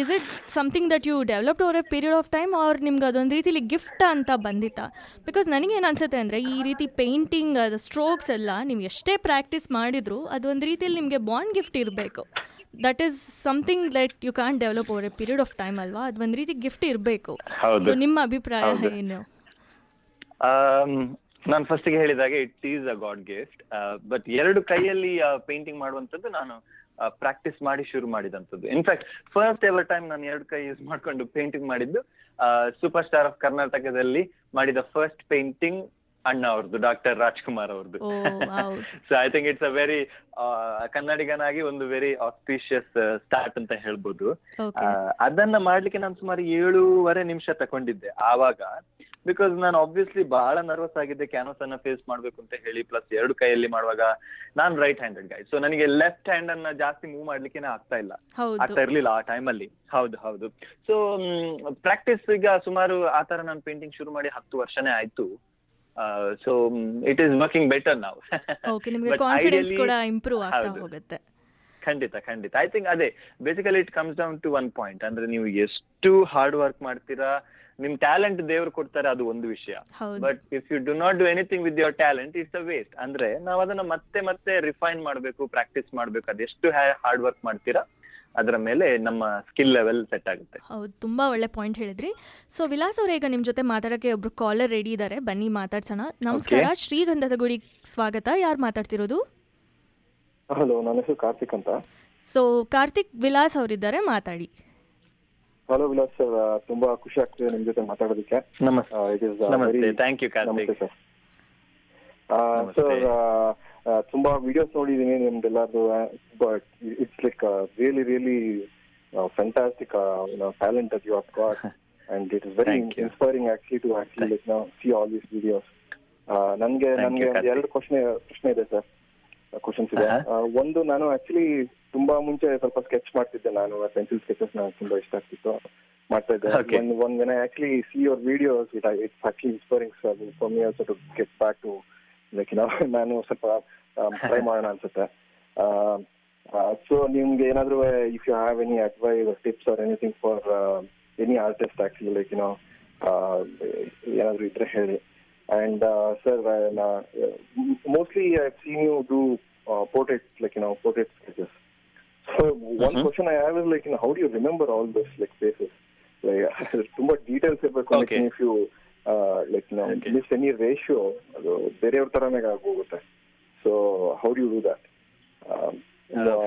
is it something that you developed over a period of time or ನಿಮ್ಗೆ ಅದೊಂದು ರೀತಿಲಿ ಗಿಫ್ಟ್ ಅಂತ ಬಂದಿತ್ತಾ? ಬಿಕಾಸ್ ನನಗೇನು ಅನಿಸುತ್ತೆ ಅಂದರೆ, ಈ ರೀತಿ ಪೇಂಟಿಂಗ್ ಅದು ಸ್ಟ್ರೋಕ್ಸ್ ಎಲ್ಲ ನೀವು ಎಷ್ಟೇ ಪ್ರಾಕ್ಟೀಸ್ ಮಾಡಿದರೂ ಅದೊಂದು ರೀತಿಯಲ್ಲಿ ನಿಮಗೆ ಬಾಂಡ್ ಗಿಫ್ಟ್ ಇರಬೇಕು. That is something that you can develop over a period of time ಅಲ್ವಾ? ಅದು ಒಂದು ರೀತಿ ಗಿಫ್ಟ್ ಇರಬೇಕು. ಸೊ ನಿಮ್ಮ ಅಭಿಪ್ರಾಯ ಏನು? ನಾನು ಫಸ್ಟಿಗೆ ಹೇಳಿದಾಗೆ it is a god gift. But 2 ಕೈಯಲ್ಲಿ ಪೇಂಟಿಂಗ್ ಮಾಡುವಂಥದ್ದು ನಾನು ಪ್ರಾಕ್ಟೀಸ್ ಮಾಡಿ ಶುರು ಮಾಡಿದಂಥದ್ದು. ಇನ್ಫ್ಯಾಕ್ಟ್ ಫಸ್ಟ್ ಎವರ್ ಟೈಮ್ ನಾನು 2 ಕೈ ಯೂಸ್ ಮಾಡ್ಕೊಂಡು ಪೇಂಟಿಂಗ್ ಮಾಡಿದ್ದು ಸೂಪರ್ ಸ್ಟಾರ್ ಆಫ್ ಕರ್ನಾಟಕದಲ್ಲಿ ಮಾಡಿದ ಫಸ್ಟ್ ಪೇಂಟಿಂಗ್ ಅಣ್ಣ ಅವ್ರದ್ದು, ಡಾಕ್ಟರ್ ರಾಜ್ಕುಮಾರ್ ಅವ್ರದ್ದು. So I think it's a very ಕನ್ನಡಿಗನಾಗಿ ಒಂದು ವೆರಿ ಆಸ್ಪಿಷಿಯಸ್ ಸ್ಟಾರ್ಟ್ ಅಂತ ಹೇಳ್ಬೋದು. ಅದನ್ನ ಮಾಡ್ಲಿಕ್ಕೆ ನಾನು ಸುಮಾರು 7.5 ನಿಮಿಷ ತಗೊಂಡಿದ್ದೆ ಆವಾಗ. ಬಿಕಾಸ್ ನಾನು ಆಬ್ವಿಯಸ್ಲಿ ಬಹಳ ನರ್ವಸ್ ಆಗಿದ್ದೆ ಕ್ಯಾನ್ವಸ್ ಅನ್ನ ಫೇಸ್ ಮಾಡ್ಬೇಕು ಅಂತ ಹೇಳಿ. ಪ್ಲಸ್ 2 ಕೈಯಲ್ಲಿ ಮಾಡುವಾಗ ನಾನು ರೈಟ್ ಹ್ಯಾಂಡೆಡ್ ಗೈ, ಸೊ ನನಗೆ ಲೆಫ್ಟ್ ಹ್ಯಾಂಡ್ ಅನ್ನ ಜಾಸ್ತಿ ಮೂವ್ ಮಾಡ್ಲಿಕ್ಕೆ ಆಗ್ತಾ ಇರ್ಲಿಲ್ಲ ಆ ಟೈಮಲ್ಲಿ. ಹೌದು. ಸೊ ಪ್ರಾಕ್ಟೀಸ್ ಈಗ ಸುಮಾರು ಆ ತರ ನಾನು ಪೇಂಟಿಂಗ್ ಶುರು ಮಾಡಿ 10 ವರ್ಷನೇ ಆಯ್ತು. So it is working better ನಾವು. ಖಂಡಿತ. ಐ ಥಿಂಕ್ ಅದೇ basically it comes down to 1 point. ಅಂದ್ರೆ ನೀವು ಎಷ್ಟು ಹಾರ್ಡ್ ವರ್ಕ್ ಮಾಡ್ತೀರಾ, ನಿಮ್ ಟ್ಯಾಲೆಂಟ್ ದೇವ್ರು ಕೊಡ್ತಾರೆ, ಅದು ಒಂದು ವಿಷಯ. But if you do not do anything with your talent, it's a waste. ಅಂದ್ರೆ ನಾವು ಅದನ್ನ ಮತ್ತೆ ರಿಫೈನ್ ಮಾಡ್ಬೇಕು, ಪ್ರಾಕ್ಟೀಸ್ ಮಾಡ್ಬೇಕು. ಅದೆಷ್ಟು ಹಾರ್ಡ್ ವರ್ಕ್ ಮಾಡ್ತೀರಾ ಅದರ ಮೇಲೆ ನಮ್ಮ ಸ್ಕಿಲ್ ಲೆವೆಲ್ ಸೆಟ್ ಆಗುತ್ತೆ. ಹೌದು, ತುಂಬಾ ಒಳ್ಳೆ ಪಾಯಿಂಟ್ ಹೇಳಿದ್ರಿ. ಸೊ ವಿಲಾಸ್ ಅವರೇ, ಈಗ ನಿಮ್ಮ ಜೊತೆ ಮಾತಾಡೋಕ್ಕೆ ಒಬ್ರು ಕಾಲರ್ ರೆಡಿ ಇದ್ದಾರೆ, ಬನ್ನಿ ಮಾತಾಡ್ಸೋಣ. ನಮಸ್ಕಾರ, ಶ್ರೀಗಂಧದ ಗುಡಿ ಸ್ವಾಗತ. ಯಾರು ಮಾತಾಡ್ತಿರೋದು? ಹಲೋ, ನನ್ನ ಹೆಸರು ಕಾರ್ತಿಕ್ ಅಂತ. ಸೊ ಕಾರ್ತಿಕ್, ವಿಲಾಸ್ ಅವರಿದ್ದಾರೆ, ಮಾತಾಡಿ. ಹಲೋ ವಿಲಾಸ್ ಸರ್, ತುಂಬಾ ಖುಷಿ ಆಗ್ತಿದೆ ನಿಮ್ ಜೊತೆ ಮಾತಾಡೋದಕ್ಕೆ. ನಮಸ್ತೆ. Thank you Karthik sir. Sir, ತುಂಬಾ ವಿಡಿಯೋಸ್ ನೋಡಿದೀನಿ ನಿಮ್ದೆಲ್ಲರದು. But it's like really fantastic talent that you have got, and it is very inspiring actually to like now see all these videos. ನನ್ಗೆ 2 ಪ್ರಶ್ನೆ ಇದೆ ಸರ್, ಕ್ವಶನ್ಸ್ ಇದೆ. ಒಂದು, ನಾನು ಆಕ್ಚುಲಿ ತುಂಬಾ ಮುಂಚೆ ಸ್ವಲ್ಪ ಸ್ಕೆಚ್ ಮಾಡ್ತಿದ್ದೆ. ನಾನು ಪೆನ್ಸಿಲ್ ಸ್ಕೆಚಸ್ ನನಗೆ ತುಂಬಾ ಇಷ್ಟ ಆಗ್ತಿತ್ತು, ಮಾಡ್ತಾ ಇದ್ದೆ. when I actually see your videos, it's actually inspiring for me also to get back to like ನಾನು ಸ್ವಲ್ಪ ಟ್ರೈ ಮಾಡೋಣ ಅನ್ಸುತ್ತೆ. ಸೊ ನಿಮ್ಗೆ ಏನಾದ್ರು if you have any advice or tips or anything for any artist actually, like ಏನಾದ್ರು ಇದ್ರೆ ಹೇಳಿ. And sir, mostly I've seen you do portraits, like portrait sketches. So one question I have is like, how do you remember all those like faces? Like tumba details irbeku. Like if you like miss any ratio, adu bereyavar tarane agogutte. So how do you do that?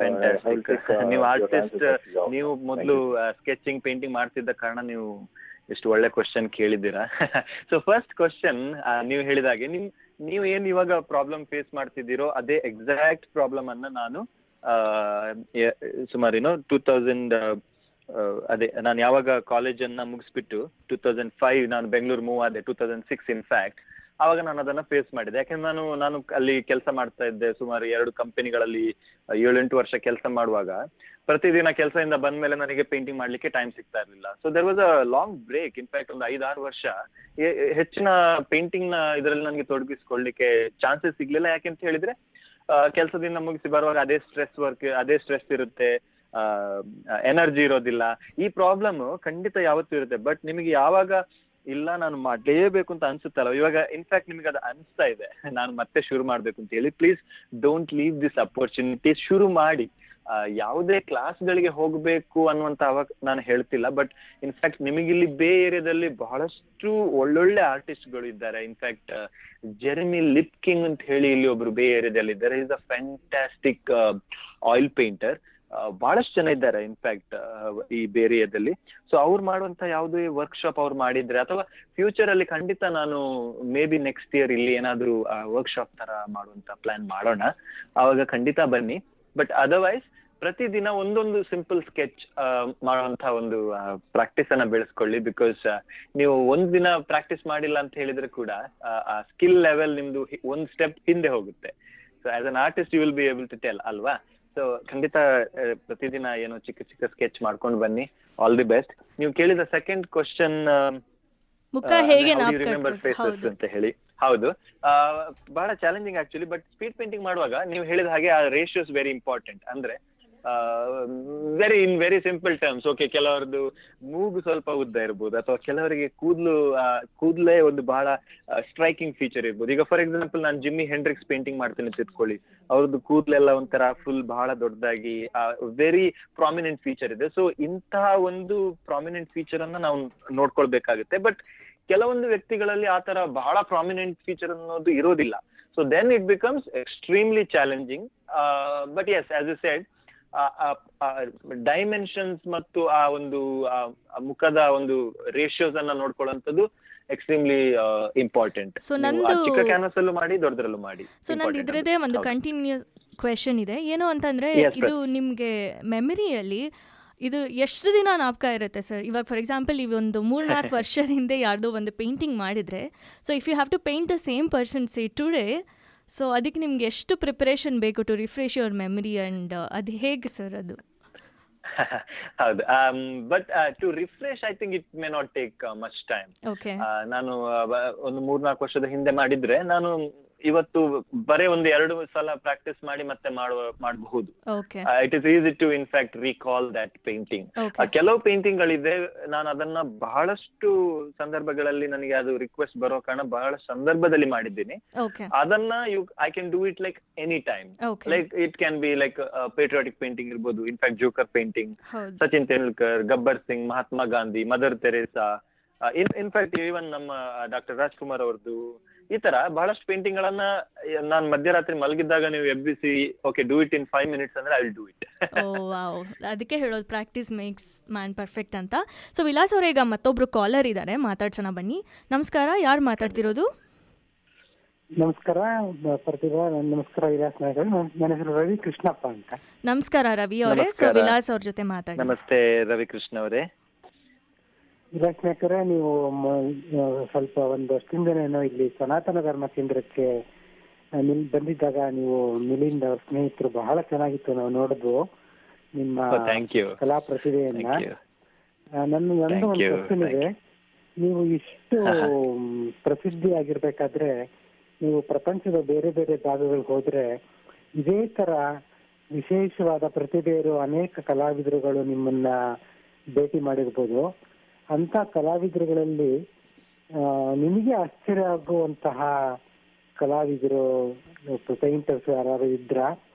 Fantastic. ನೀವು artist, ನೀವು ಮೊದಲು sketching painting ಮಾಡ್ತಿದ್ದ ಕಾರಣ ನೀವು ಎಷ್ಟು ಒಳ್ಳೆ question ಕೇಳಿದ್ದೀರಾ. So first question, ನೀವು ಹೇಳಿದಾಗೆ ನೀವು ಏನ್ ಇವಾಗ ಪ್ರಾಬ್ಲಮ್ ಫೇಸ್ ಮಾಡ್ತಿದ್ದೀರೋ ಅದೇ ಎಕ್ಸಾಕ್ಟ್ ಪ್ರಾಬ್ಲಮ್ ಅನ್ನ ನಾನು ಸುಮಾರು 2000 ಅದೇ ನಾನು ಯಾವಾಗ ಕಾಲೇಜನ್ನ ಮುಗಿಸ್ಬಿಟ್ಟು 2005 ನಾನು ಬೆಂಗಳೂರು ಮೂವ್ ಆದೆ. 2006 ಇನ್ಫ್ಯಾಕ್ಟ್ ಆವಾಗ ನಾನು ಅದನ್ನ ಫೇಸ್ ಮಾಡಿದೆ. ಯಾಕಂದ್ರೆ ನಾನು ಅಲ್ಲಿ ಕೆಲಸ ಮಾಡ್ತಾ ಇದ್ದೆ, ಸುಮಾರು 2 ಕಂಪನಿಗಳಲ್ಲಿ 7-8 ವರ್ಷ ಕೆಲಸ ಮಾಡುವಾಗ ಪ್ರತಿದಿನ ಕೆಲಸದಿಂದ ಬಂದ ಮೇಲೆ ನನಗೆ ಪೇಂಟಿಂಗ್ ಮಾಡ್ಲಿಕ್ಕೆ ಟೈಮ್ ಸಿಗ್ತಾ ಇರಲಿಲ್ಲ. So there was a long break. In fact ಒಂದು 5-6 ವರ್ಷ ಹೆಚ್ಚಿನ ಪೇಂಟಿಂಗ್ ನ ಇದರಲ್ಲಿ ನನಗೆ ತೊಡಗಿಸ್ಕೊಳ್ಳಿಕ್ಕೆ ಚಾನ್ಸಸ್ ಸಿಗ್ಲಿಲ್ಲ. ಯಾಕೆಂತ ಹೇಳಿದ್ರೆ ಕೆಲಸದಿಂದ ಮುಗಿಸಿ ಬರುವಾಗ ಅದೇ ಸ್ಟ್ರೆಸ್ ಇರುತ್ತೆ, ಎನರ್ಜಿ ಇರೋದಿಲ್ಲ. ಈ ಪ್ರಾಬ್ಲಮ್ ಖಂಡಿತ ಯಾವತ್ತೂ ಇರುತ್ತೆ. ಬಟ್ ನಿಮಗೆ ಯಾವಾಗ ಇಲ್ಲ ನಾನು ಮಾಡಲೇಬೇಕು ಅಂತ ಅನ್ಸುತ್ತಲ್ಲ, ಇವಾಗ ಇನ್ಫ್ಯಾಕ್ಟ್ ನಿಮಗೆ ಅದು ಅನಿಸ್ತಾ ಇದೆ ನಾನು ಮತ್ತೆ ಶುರು ಮಾಡ್ಬೇಕು ಅಂತ ಹೇಳಿ, please don't leave this opportunity. ಶುರು ಮಾಡಿ. ಯಾವುದೇ ಕ್ಲಾಸ್ಗಳಿಗೆ ಹೋಗಬೇಕು ಅನ್ನುವಂತ ನಾನು ಹೇಳ್ತಿಲ್ಲ, ಬಟ್ ಇನ್ಫ್ಯಾಕ್ಟ್ ನಿಮಗಿಲ್ಲಿ ಬೇ ಏರಿಯಾದಲ್ಲಿ ಬಹಳಷ್ಟು ಒಳ್ಳೊಳ್ಳೆ ಆರ್ಟಿಸ್ಟ್ಗಳು ಇದ್ದಾರೆ. ಇನ್ಫ್ಯಾಕ್ಟ್ ಜೆರೆಮಿ ಲಿಪ್ಕಿಂಗ್ ಅಂತ ಹೇಳಿ ಇಲ್ಲಿ ಒಬ್ರು ಬೇ ಏರಿಯಾದಲ್ಲಿ ಇದ್ದಾರೆ. Is a fantastic oil painter. ಬಹಳಷ್ಟು ಜನ ಇದ್ದಾರೆ ಇನ್ಫ್ಯಾಕ್ಟ್ ಈ ಬೇರಿಯಾದಲ್ಲಿ. ಸೊ ಅವ್ರು ಮಾಡುವಂತ ಯಾವುದೇ ವರ್ಕ್ಶಾಪ್ ಅವ್ರು ಮಾಡಿದ್ರೆ, ಅಥವಾ ಫ್ಯೂಚರ್ ಅಲ್ಲಿ ಖಂಡಿತ ನಾನು ಮೇ ಬಿ ನೆಕ್ಸ್ಟ್ ಇಯರ್ ಇಲ್ಲಿ ಏನಾದ್ರು ವರ್ಕ್ಶಾಪ್ ತರ ಮಾಡುವಂತ ಪ್ಲಾನ್ ಮಾಡೋಣ, ಅವಾಗ ಖಂಡಿತ ಬನ್ನಿ. ಬಟ್ ಅದರ್ವೈಸ್ ಪ್ರತಿದಿನ ಒಂದೊಂದು ಸಿಂಪಲ್ ಸ್ಕೆಚ್ ಮಾಡುವಂತ ಒಂದು ಪ್ರಾಕ್ಟೀಸ್ ಅನ್ನ ಬೆಳೆಸ್ಕೊಳ್ಳಿ. ಬಿಕಾಸ್ ನೀವು ಒಂದ್ ದಿನ ಪ್ರಾಕ್ಟೀಸ್ ಮಾಡಿಲ್ಲ ಅಂತ ಹೇಳಿದ್ರೆ ಕೂಡ ಆ ಸ್ಕಿಲ್ ಲೆವೆಲ್ ನಿಮ್ದು ಒಂದ್ ಸ್ಟೆಪ್ ಹಿಂದೆ ಹೋಗುತ್ತೆ. So as an artist you will be able to tell ಅಲ್ವಾ. ಸೊ ಖಂಡಿತ ಪ್ರತಿದಿನ ಏನೋ ಚಿಕ್ಕ ಚಿಕ್ಕ ಸ್ಕೆಚ್ ಮಾಡ್ಕೊಂಡು ಬನ್ನಿ. All the best. ನೀವು ಕೇಳಿದ ಸೆಕೆಂಡ್ ಕ್ವಶನ್, ರಿಮೆಂಬರ್ ಫೇಸಸ್ ಅಂತ ಹೇಳಿ, ಹೌದು, ಬಹಳ challenging actually. But speed painting ಮಾಡುವಾಗ ನೀವು ಹೇಳಿದ ಹಾಗೆ ಆ ರೇಷಿಯೋಸ್ ವೆರಿ ಇಂಪಾರ್ಟೆಂಟ್. ಅಂದ್ರೆ ವೆರಿ ಸಿಂಪಲ್ ಟರ್ಮ್ಸ್, ಓಕೆ, ಕೆಲವರದ್ದು ಮೂಗು ಸ್ವಲ್ಪ ಉದ್ದ ಇರ್ಬೋದು, ಅಥವಾ ಕೆಲವರಿಗೆ ಕೂದಲೇ ಒಂದು ಬಹಳ ಸ್ಟ್ರೈಕಿಂಗ್ ಫೀಚರ್ ಇರ್ಬೋದು. ಈಗ ಫಾರ್ ಎಕ್ಸಾಂಪಲ್ ನಾನು ಜಿಮ್ಮಿ ಹೆಂಡ್ರಿಕ್ಸ್ ಪೇಂಟಿಂಗ್ ಮಾಡ್ತೇನೆ ತಿಳ್ಕೊಳ್ಳಿ, ಅವ್ರದ್ದು ಕೂದಲೆಲ್ಲ ಒಂಥರ ಫುಲ್ ಬಹಳ ದೊಡ್ಡದಾಗಿ ವೆರಿ ಪ್ರಾಮಿನೆಂಟ್ ಫೀಚರ್ ಇದೆ. ಸೊ ಇಂತಹ ಒಂದು ಪ್ರಾಮಿನೆಂಟ್ ಫೀಚರ್ ಅನ್ನ ನಾವು ನೋಡ್ಕೊಳ್ಬೇಕಾಗುತ್ತೆ. ಬಟ್ ಕೆಲವೊಂದು ವ್ಯಕ್ತಿಗಳಲ್ಲಿ ಆ ತರ ಬಹಳ ಪ್ರಾಮಿನೆಂಟ್ ಫೀಚರ್ ಅನ್ನೋದು ಇರೋದಿಲ್ಲ. So then it becomes extremely challenging. But yes, as you said, dimensions ಮತ್ತು ಆ ಒಂದು ಮುಖದ ಒಂದು ರೇಷಿಯೋಸ್ ಅನ್ನ ನೋಡ್ಕೊಳ್ಳುವಂಥದ್ದು ಎಕ್ಸ್ಟ್ರೀಮ್ಲಿ ಇಂಪಾರ್ಟೆಂಟ್. ಚಿಕ್ಕ ಕ್ಯಾನ್ವಸ್ ಅಲ್ಲೂ ಮಾಡಿ, ದೊಡ್ಡದ್ರಲ್ಲೂ ಮಾಡಿ. ಸೊ ನಂದು ಇದ್ರದೇ ಒಂದು ಕಂಟಿನ್ಯೂ ಕ್ವೆಶನ್ ಇದೆ. ಏನು ಅಂತಂದ್ರೆ, ಇದು ನಿಮ್ಗೆ ಮೆಮರಿಯಲ್ಲಿ ಇದು ಎಷ್ಟು ದಿನ ಜ್ಞಾಪಕ ಇರುತ್ತೆ ಸರ್? ಇವಾಗ ಫಾರ್ ಎಕ್ಸಾಂಪಲ್ ಈ ಒಂದು 3-4 ವರ್ಷದ ಹಿಂದೆ ಯಾರ್ದೋ ಒಂದು ಪೇಂಟಿಂಗ್ ಮಾಡಿದ್ರೆ, so if you have to paint the same person say today, so ಅದಕ್ಕೆ ನಿಮ್ಗೆ ಎಷ್ಟು ಪ್ರಿಪರೇಷನ್ ಬೇಕು to refresh your memory, and ಅದು ಹೇಗೆ ಸರ್ ಅದು? ಹೌದು, but to refresh I think it may not take much time. ನಾನು ಒಂದು 3-4 ವರ್ಷದ ಹಿಂದೆ ಮಾಡಿದ್ರೆ, ನಾನು ಇವತ್ತು ಬರೇ 1-2 ಸಲ ಪ್ರಾಕ್ಟೀಸ್ ಮಾಡಿ ಮತ್ತೆ ಮಾಡಬಹುದು. It is easy to in fact recall that painting. ಕೆಲವು ಪೇಂಟಿಂಗ್ ಗಳಿದೆ, ನಾನು ಅದನ್ನ ಬಹಳಷ್ಟು ಸಂದರ್ಭಗಳಲ್ಲಿ ನನಗೆ ಅದು ರಿಕ್ವೆಸ್ಟ್ ಬರೋ ಕಾರಣ ಬಹಳ ಸಂದರ್ಭದಲ್ಲಿ ಮಾಡಿದ್ದೀನಿ. ಅದನ್ನ I can do it like any time. Like it can be like patriotic painting ಇರ್ಬೋದು, in fact joker painting, Sachin Tendulkar, Gabbar Singh, Mahatma Gandhi, mother Teresa, in fact even ನಮ್ಮ ಡಾಕ್ಟರ್ ರಾಜ್ಕುಮಾರ್ ಅವ್ರದ್ದು, ಈ ತರ ಬಹಳಷ್ಟು ಪೇಂಟಿಂಗ್ ಗಳನ್ನ ನಾನು ಮಧ್ಯರಾತ್ರಿ ಮಲಗಿದ್ದಾಗ ನೀವು ಎಬ್ಬಿಸಿ okay do it in 5 minutes ಅಂದ್ರೆ ಐ ವಿಲ್ ಡೂ ಇಟ್. ಅದಕ್ಕೆ ಹೇಳೋದು ಪ್ರಾಕ್ಟೀಸ್ ಮೇಕ್ಸ್ ಮ್ಯಾನ್ ಪರ್ಫೆಕ್ಟ್ ಅಂತ. ಸೊ ವಿಲಾಸ್ ಅವರೇ, ಈಗ ಮತ್ತೊಬ್ರು ಕಾಲರ್ ಇದ್ದಾರೆ, ಮಾತಾಡ್ಸೋಣ ಬನ್ನಿ. ನಮಸ್ಕಾರ, ಯಾರು ಮಾತಾಡ್ತಿರೋದು? ನಮಸ್ಕಾರ ಪ್ರತಿಭಾ. ನಮಸ್ಕಾರ ವಿಲಾಸ್ ನಾಯ್ಕ. ನನ್ನ ಹೆಸರು ರವಿ ಕೃಷ್ಣಪ್ಪ ಅಂತ. ನಮಸ್ಕಾರ ರವಿ ಅವರೇ. ಸೊ ವಿಲಾಸ್ ಅವ್ರ ಜೊತೆ ಮಾತಾಡಿ. ನಮಸ್ತೆ ರವಿ ಕೃಷ್ಣ ಅವರೇ. ವಿಲಾಸ್ ನಾಯ್ಕರೇ, ನೀವು ಸ್ವಲ್ಪ ಒಂದು ವರ್ಷದಿಂದನೇನೋ ಇಲ್ಲಿ ಸನಾತನ ಧರ್ಮ ಕೇಂದ್ರಕ್ಕೆ ಬಂದಿದ್ದಾಗ ನೀವು ಮಿಲಿಂದ್ ಅವ್ರ ಸ್ನೇಹಿತರು ಬಹಳ ಚೆನ್ನಾಗಿತ್ತು, ನಾವು ನೋಡಿದ್ವು ನಿಮ್ಮ ಕಲಾ ಪ್ರತಿಭೆಯನ್ನ. ನಂದು ಒಂದು ಕ್ವಶನ್ ಇದೆ. ನೀವು ಇಷ್ಟು ಪ್ರಸಿದ್ಧಿ ಆಗಿರ್ಬೇಕಾದ್ರೆ ನೀವು ಪ್ರಪಂಚದ ಬೇರೆ ಬೇರೆ ಭಾಗಗಳಿಗೆ ಹೋದ್ರೆ ಇದೇ ತರ ವಿಶೇಷವಾದ ಪ್ರತಿಭೆ ಇರೋ ಅನೇಕ ಕಲಾವಿದರುಗಳು ನಿಮ್ಮನ್ನ ಭೇಟಿ ಮಾಡಿರ್ಬೋದು. ಅಂತ ಕಲಾವಿದರುಗಳಲ್ಲಿ ನಿಮಗೆ ಆಶ್ಚರ್ಯ ಆಗುವಂತಹ ಕಲಾವಿದರು, ಪೇಂಟರ್ಸ್ ಯಾರು ಇದ್ರ,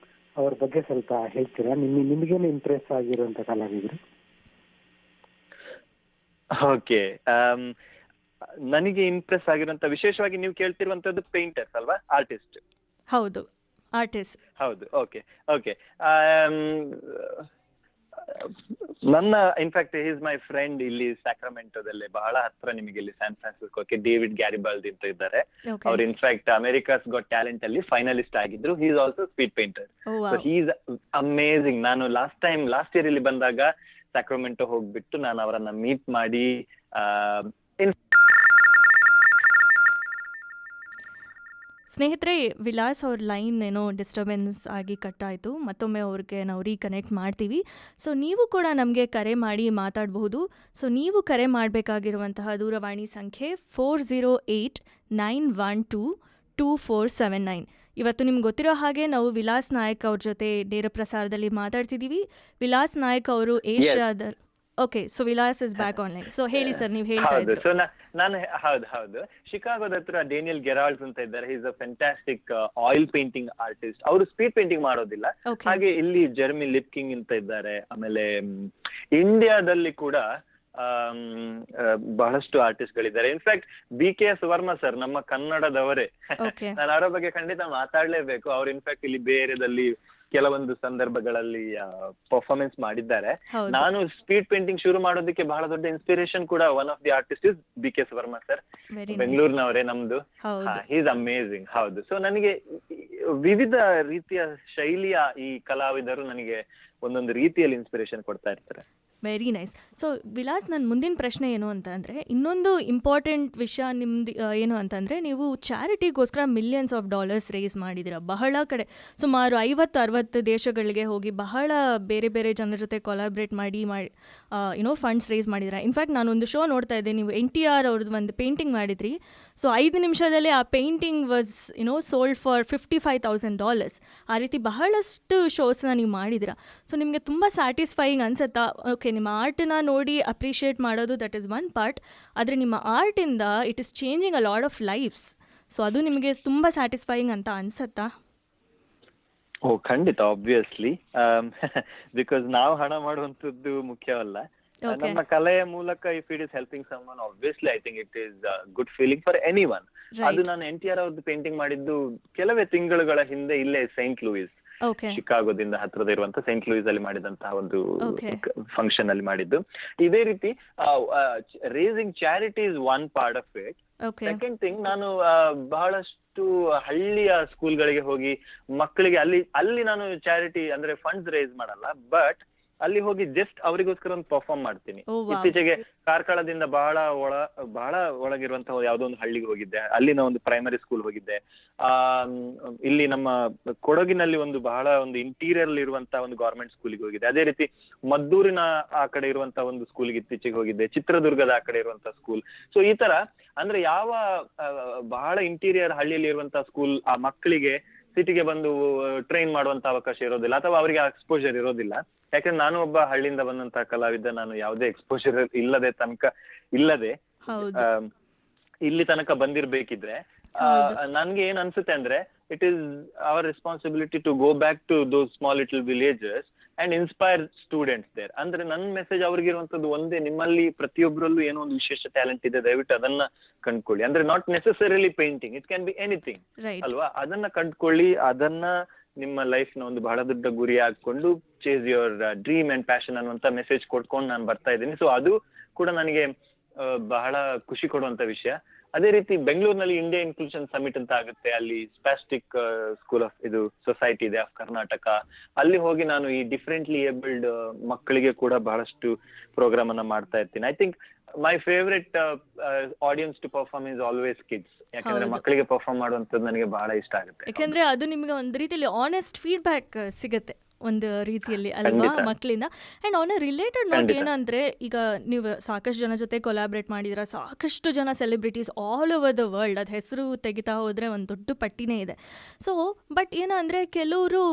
ಅವ್ರ ಬಗ್ಗೆ ಸ್ವಲ್ಪ ಹೇಳ್ತೀರಾ? ನಿಮಗೇನು ಇಂಪ್ರೆಸ್ ಆಗಿರುವಂತ ಕಲಾವಿದರು? ಓಕೆ, ನನಗೆ ಇಂಪ್ರೆಸ್ ಆಗಿರುವಂತ, ವಿಶೇಷವಾಗಿ ನೀವು ಕೇಳ್ತಿರುವಂತದ್ದು ಪೇಂಟರ್ಸ್ ಅಲ್ವಾ, ಆರ್ಟಿಸ್ಟ್? ಹೌದು, ಆರ್ಟಿಸ್ಟ್. ಹೌದು, ಓಕೆ. ನನ್ನ ಇನ್ಫ್ಯಾಕ್ಟ್ ಈಸ್ ಮೈ ಫ್ರೆಂಡ್ ಇಲ್ಲಿ ಸ್ಯಾಕ್ರಮೆಂಟೋದಲ್ಲೇ ಬಹಳ ಹತ್ರ, ನಿಮಗೆ ಇಲ್ಲಿ ಸ್ಯಾನ್ ಫ್ರಾನ್ಸಿಸ್ಕೋಕ್ಕೆ ಡೇವಿಡ್ ಗ್ಯಾರಿಬಾಲ್ಡಿ ಅಂತ ಇದ್ದಾರೆ. ಅವ್ರು ಇನ್ಫ್ಯಾಕ್ಟ್ ಅಮೆರಿಕಾಸ್ ಗಾಟ್ ಟ್ಯಾಲೆಂಟ್ ಅಲ್ಲಿ ಫೈನಲಿಸ್ಟ್ ಆಗಿದ್ರು. He is also speed painter. So he is amazing. ನಾನು ಲಾಸ್ಟ್ ಇಯರ್ ಇಲ್ಲಿ ಬಂದಾಗ ಸ್ಯಾಕ್ರಮೆಂಟೋ ಹೋಗ್ಬಿಟ್ಟು ನಾನು ಅವರನ್ನ ಮೀಟ್ ಮಾಡಿ ಸ್ನೇಹಿತರೆ, ವಿಲಾಸ್ ಅವ್ರ ಲೈನ್ ಏನೋ ಡಿಸ್ಟರ್ಬೆನ್ಸ್ ಆಗಿ ಕಟ್ಟಾಯಿತು. ಮತ್ತೊಮ್ಮೆ ಅವ್ರಿಗೆ ನಾವು ರೀಕನೆಕ್ಟ್ ಮಾಡ್ತೀವಿ. ಸೊ ನೀವು ಕೂಡ ನಮಗೆ ಕರೆ ಮಾಡಿ ಮಾತಾಡಬಹುದು. ಸೊ ನೀವು ಕರೆ ಮಾಡಬೇಕಾಗಿರುವಂತಹ ದೂರವಾಣಿ ಸಂಖ್ಯೆ 408-912-2479. ಇವತ್ತು ನಿಮ್ಗೆ ಗೊತ್ತಿರೋ ಹಾಗೆ ನಾವು ವಿಲಾಸ್ ನಾಯಕ್ ಅವ್ರ ಜೊತೆ ನೇರ ಪ್ರಸಾರದಲ್ಲಿ ಮಾತಾಡ್ತಿದ್ದೀವಿ. ವಿಲಾಸ್ ನಾಯಕ್ ಅವರು ಏಷ್ಯಾದ okay, so Vilas is back online. So ಹೇಳಿ ಸರ್, ನೀವು ಹೇಳ್ತಾ ಹೌದು. ಇದ್ರು. ಸೊ ನಾನು ಹೌದು ಶಿಕಾಗೋದ ಹತ್ರ ಡೇನಿಯಲ್ ಗೆರಾಲ್ಡ್ಸ್ ಅಂತ ಇದ್ದಾರೆ. Is a fantastic oil painting artist. ಅವರು ಸ್ಪೀಡ್ ಪೇಂಟಿಂಗ್ ಮಾಡೋದಿಲ್ಲ. ಹಾಗೆ ಇಲ್ಲಿ ಜೆರ್ಮಿ ಲಿಪ್ಕಿಂಗ್ ಅಂತ ಇದ್ದಾರೆ. ಆಮೇಲೆ ಇಂಡಿಯಾದಲ್ಲಿ ಕೂಡ ಬಹಳಷ್ಟು ಆರ್ಟಿಸ್ಟ್ ಗಳಿದ್ದಾರೆ. ಇನ್ಫ್ಯಾಕ್ಟ್ BKS ವರ್ಮಾ ಸರ್ ನಮ್ಮ ಕನ್ನಡದವರೇ. ನಾನು ಅವರ ಬಗ್ಗೆ ಖಂಡಿತ ಮಾತಾಡ್ಲೇಬೇಕು. ಅವ್ರು ಇನ್ಫ್ಯಾಕ್ಟ್ ಇಲ್ಲಿ ಬೇರೆದಲ್ಲಿ ಕೆಲವೊಂದು ಸಂದರ್ಭಗಳಲ್ಲಿ ಪರ್ಫಾರ್ಮೆನ್ಸ್ ಮಾಡಿದ್ದಾರೆ. ನಾನು ಸ್ಪೀಡ್ ಪೇಂಟಿಂಗ್ ಶುರು ಮಾಡೋದಕ್ಕೆ ಬಹಳ ದೊಡ್ಡ ಇನ್ಸ್ಪಿರೇಷನ್ ಕೂಡ one of the artist is BKS Varma sir. ಬೆಂಗಳೂರಿನವರೇ ನಮ್ದು. Is amazing. ಹೌದು. ಸೊ ನನಗೆ ವಿವಿಧ ರೀತಿಯ ಶೈಲಿಯ ಈ ಕಲಾವಿದರು ನನಗೆ ಒಂದೊಂದು ರೀತಿಯಲ್ಲಿ ಇನ್ಸ್ಪಿರೇಷನ್ ಕೊಡ್ತಾ ಇರ್ತಾರೆ. Very nice. ಸೊ ವಿಲಾಸ್, ನನ್ನ ಮುಂದಿನ ಪ್ರಶ್ನೆ ಏನು ಅಂತ ಅಂದರೆ, ಇನ್ನೊಂದು ಇಂಪಾರ್ಟೆಂಟ್ ವಿಷಯ ನಿಮ್ದು ಏನು ಅಂತಂದರೆ, ನೀವು ಚಾರಿಟಿಗೋಸ್ಕರ $millions ರೇಸ್ ಮಾಡಿದ್ದೀರಾ ಬಹಳ ಕಡೆ. ಸುಮಾರು 50-60 ದೇಶಗಳಿಗೆ ಹೋಗಿ ಬಹಳ ಬೇರೆ ಬೇರೆ ಜನರ ಜೊತೆ ಕೊಲಾಬ್ರೇಟ್ ಮಾಡಿ ಫಂಡ್ಸ್ ರೇಸ್ ಮಾಡಿದ್ದೀರಾ. ಇನ್ಫ್ಯಾಕ್ಟ್ ನಾನೊಂದು ಶೋ ನೋಡ್ತಾ ಇದ್ದೆ, ನೀವು NTR ಅವ್ರದ್ದು ಒಂದು ಪೇಂಟಿಂಗ್ ಮಾಡಿದ್ರಿ. ಸೊ 5 ನಿಮಿಷದಲ್ಲಿ ಆ ಪೇಂಟಿಂಗ್ ವಾಸ್ ಸೋಲ್ಡ್ ಫಾರ್ $55,000. ಆ ರೀತಿ ಬಹಳಷ್ಟು ಶೋಸ್ನ ನೀವು ಮಾಡಿದ್ದೀರಾ. ಸೊ ನಿಮಗೆ ತುಂಬ ಸ್ಯಾಟಿಸ್ಫೈಯಿಂಗ್ ಅನ್ಸುತ್ತಾ? ಓಕೆ, ನಿಮ್ಮ ಆರ್ಟನ್ನ ನೋಡಿ ಅಪ್ರಿಷಿಯೇಟ್ ಮಾಡೋದು ದಟ್ ಈಸ್ ಒನ್ ಪಾರ್ಟ್, ಆದರೆ ನಿಮ್ಮ ಆರ್ಟಿಂದ it is changing a lot of lives. So ಅದು ನಿಮಗೆ ತುಂಬ ಸ್ಯಾಟಿಸ್ಫೈಯಿಂಗ್ ಅಂತ ಅನ್ಸುತ್ತಾ? ಖಂಡಿತ, ಆಬ್ವಿಯಸ್ಲಿ. ಬಿಕಾಸ್ ನಾವು ಹಣ ಮಾಡುವಂಥದ್ದು ಮುಖ್ಯವಲ್ಲ. ನಮ್ಮ ಕಲೆಯ ಮೂಲಕ if it is helping someone, obviously I think it is good feeling for anyone. ಅದು ನಾನು NTR ಅವ್ರದ್ದು ಪೇಂಟಿಂಗ್ ಮಾಡಿದ್ದು ಕೆಲವೇ ತಿಂಗಳುಗಳ ಹಿಂದೆ ಇಲ್ಲೇ ಸೈಂಟ್ ಲೂಯಿಸ್, ಶಿಕಾಗೋದಿಂದ ಹತ್ತಿರದ ಇರುವಂತ ಸೈಂಟ್ ಲೂಯಿಸ್ ಅಲ್ಲಿ ಮಾಡಿದಂತಹ ಒಂದು ಫಂಕ್ಷನ್ ಅಲ್ಲಿ ಮಾಡಿದ್ದು. ಇದೇ ರೀತಿ racing charity is one part of it. Second thing, ನಾನು ಬಹಳಷ್ಟು ಹಳ್ಳಿಯ ಸ್ಕೂಲ್ಗಳಿಗೆ ಹೋಗಿ ಮಕ್ಕಳಿಗೆ ಅಲ್ಲಿ ನಾನು ಚಾರಿಟಿ ಅಂದ್ರೆ ಫಂಡ್ಸ್ ರೇಸ್ ಮಾಡಲ್ಲ, ಬಟ್ ಅಲ್ಲಿ ಹೋಗಿ ಜಸ್ಟ್ ಅವರಿಗೋಸ್ಕರ ಒಂದು ಪರ್ಫಾರ್ಮ್ ಮಾಡ್ತೀನಿ. ಇತ್ತೀಚೆಗೆ ಕಾರ್ಕಳದಿಂದ ಬಹಳ ಒಳಗಿರುವಂತಹ ಯಾವುದೋ ಒಂದು ಹಳ್ಳಿಗೆ ಹೋಗಿದ್ದೆ. ಅಲ್ಲಿನ ಒಂದು ಪ್ರೈಮರಿ ಸ್ಕೂಲ್ ಹೋಗಿದ್ದೆ. ಇಲ್ಲಿ ನಮ್ಮ ಕೊಡಗಿನಲ್ಲಿ ಬಹಳ ಒಂದು ಇಂಟೀರಿಯರ್ ಇರುವಂತಹ ಒಂದು ಗವರ್ಮೆಂಟ್ ಸ್ಕೂಲಿಗೆ ಹೋಗಿದ್ದೆ. ಅದೇ ರೀತಿ ಮದ್ದೂರಿನ ಆ ಕಡೆ ಇರುವಂತಹ ಒಂದು ಸ್ಕೂಲ್ಗೆ ಇತ್ತೀಚೆಗೆ ಹೋಗಿದ್ದೆ. ಚಿತ್ರದುರ್ಗದ ಆ ಕಡೆ ಇರುವಂತಹ ಸ್ಕೂಲ್. ಸೊ ಈ ತರ ಅಂದ್ರೆ ಯಾವ ಬಹಳ ಇಂಟೀರಿಯರ್ ಹಳ್ಳಿಯಲ್ಲಿ ಇರುವಂತಹ ಸ್ಕೂಲ್ ಆ ಮಕ್ಕಳಿಗೆ ಸಿಟಿಗೆ ಬಂದು ಟ್ರೈನ್ ಮಾಡುವಂತ ಅವಕಾಶ ಇರೋದಿಲ್ಲ, ಅಥವಾ ಅವರಿಗೆ ಎಕ್ಸ್ಪೋಜರ್ ಇರೋದಿಲ್ಲ. ಯಾಕಂದ್ರೆ ನಾನು ಒಬ್ಬ ಹಳ್ಳಿಯಿಂದ ಬಂದಂತಹ ಕಲಾವಿದ. ನಾನು ಯಾವುದೇ ಎಕ್ಸ್ಪೋಜರ್ ಇಲ್ಲದೆ ಇಲ್ಲಿ ತನಕ ಬಂದಿರ್ಬೇಕಿದ್ರೆ ನನ್ಗೆ ಏನ್ ಅನ್ಸುತ್ತೆ ಅಂದ್ರೆ, it is our responsibility to go back to those small little villages and inspire students there. ಅಂದ್ರೆ ನನ್ನ ಮೆಸೇಜ್ ಅವ್ರಿಗಿರುವಂತದ್ದು ಒಂದೇ, ನಿಮ್ಮಲ್ಲಿ ಪ್ರತಿಯೊಬ್ಬರಲ್ಲೂ ಏನೋ ಒಂದು ವಿಶೇಷ ಟ್ಯಾಲೆಂಟ್ ಇದೆ, ದಯವಿಟ್ಟು ಅದನ್ನ ಕಂಡ್ಕೊಳ್ಳಿ. ಅಂದ್ರೆ not necessarily painting, it can be anything ಅಲ್ವಾ. ಅದನ್ನ ಕಂಡ್ಕೊಳ್ಳಿ, ಅದನ್ನ ನಿಮ್ಮ ಲೈಫ್ ನ ಒಂದು ಬಹಳ ದೊಡ್ಡ ಗುರಿ ಹಾಕೊಂಡು chase your dream and passion ಅನ್ನುವಂತ ಮೆಸೇಜ್ ಕೊಟ್ಕೊಂಡು ನಾನು ಬರ್ತಾ ಇದ್ದೀನಿ. ಸೊ ಅದು ಕೂಡ ನನಗೆ ಬಹಳ ಖುಷಿ ಕೊಡುವಂತ ವಿಷಯ. ಅದೇ ರೀತಿ ಬೆಂಗಳೂರಿನಲ್ಲಿ ಇಂಡಿಯಾ ಇನ್ಕ್ಲೂಷನ್ ಸಮಿಟ್ ಅಂತ ಆಗುತ್ತೆ. ಅಲ್ಲಿ ಸ್ಪಾಸ್ಟಿಕ್ ಸ್ಕೂಲ್ ಆಫ್ ಸೊಸೈಟಿ ಇದೆ ಆಫ್ ಕರ್ನಾಟಕ. ಅಲ್ಲಿ ಹೋಗಿ ನಾನು ಈ ಡಿಫ್ರೆಂಟ್ಲಿ ಏಬಲ್ಡ್ ಮಕ್ಕಳಿಗೆ ಕೂಡ ಬಹಳಷ್ಟು ಪ್ರೋಗ್ರಾಮ್ ಅನ್ನ ಮಾಡ್ತಾ ಇರ್ತೀನಿ. I think my favourite audience to perform is always kids. ಯಾಕಂದ್ರೆ ಮಕ್ಕಳಿಗೆ ಪರ್ಫಾರ್ಮ್ ಮಾಡುವಂತದ್ದು ನನಗೆ ಬಹಳ ಇಷ್ಟ ಆಗುತ್ತೆ. ಯಾಕಂದ್ರೆ ಅದು ನಿಮಗೆ ಒಂದು ರೀತಿಯಲ್ಲಿ ಆನೆಸ್ಟ್ ಫೀಡ್ಬ್ಯಾಕ್ ಸಿಗುತ್ತೆ ಒಂದು ರೀತಿಯಲ್ಲಿ ಅಲ್ವಾ ಮಕ್ಕಳಿಂದ. And on A related note ಏನಂದರೆ, ಈಗ ನೀವು ಸಾಕಷ್ಟು ಜನ ಜೊತೆ ಕೊಲಾಬ್ರೇಟ್ ಮಾಡಿದ್ದೀರಾ, ಸಾಕಷ್ಟು ಜನ celebrities all over the world, ಅದು ಹೆಸರು ತೆಗಿತಾ ಹೋದರೆ ಒಂದು ದೊಡ್ಡ ಪಟ್ಟಿನೇ ಇದೆ. ಸೊ ಬಟ್ ಏನಂದರೆ, ಕೆಲವರು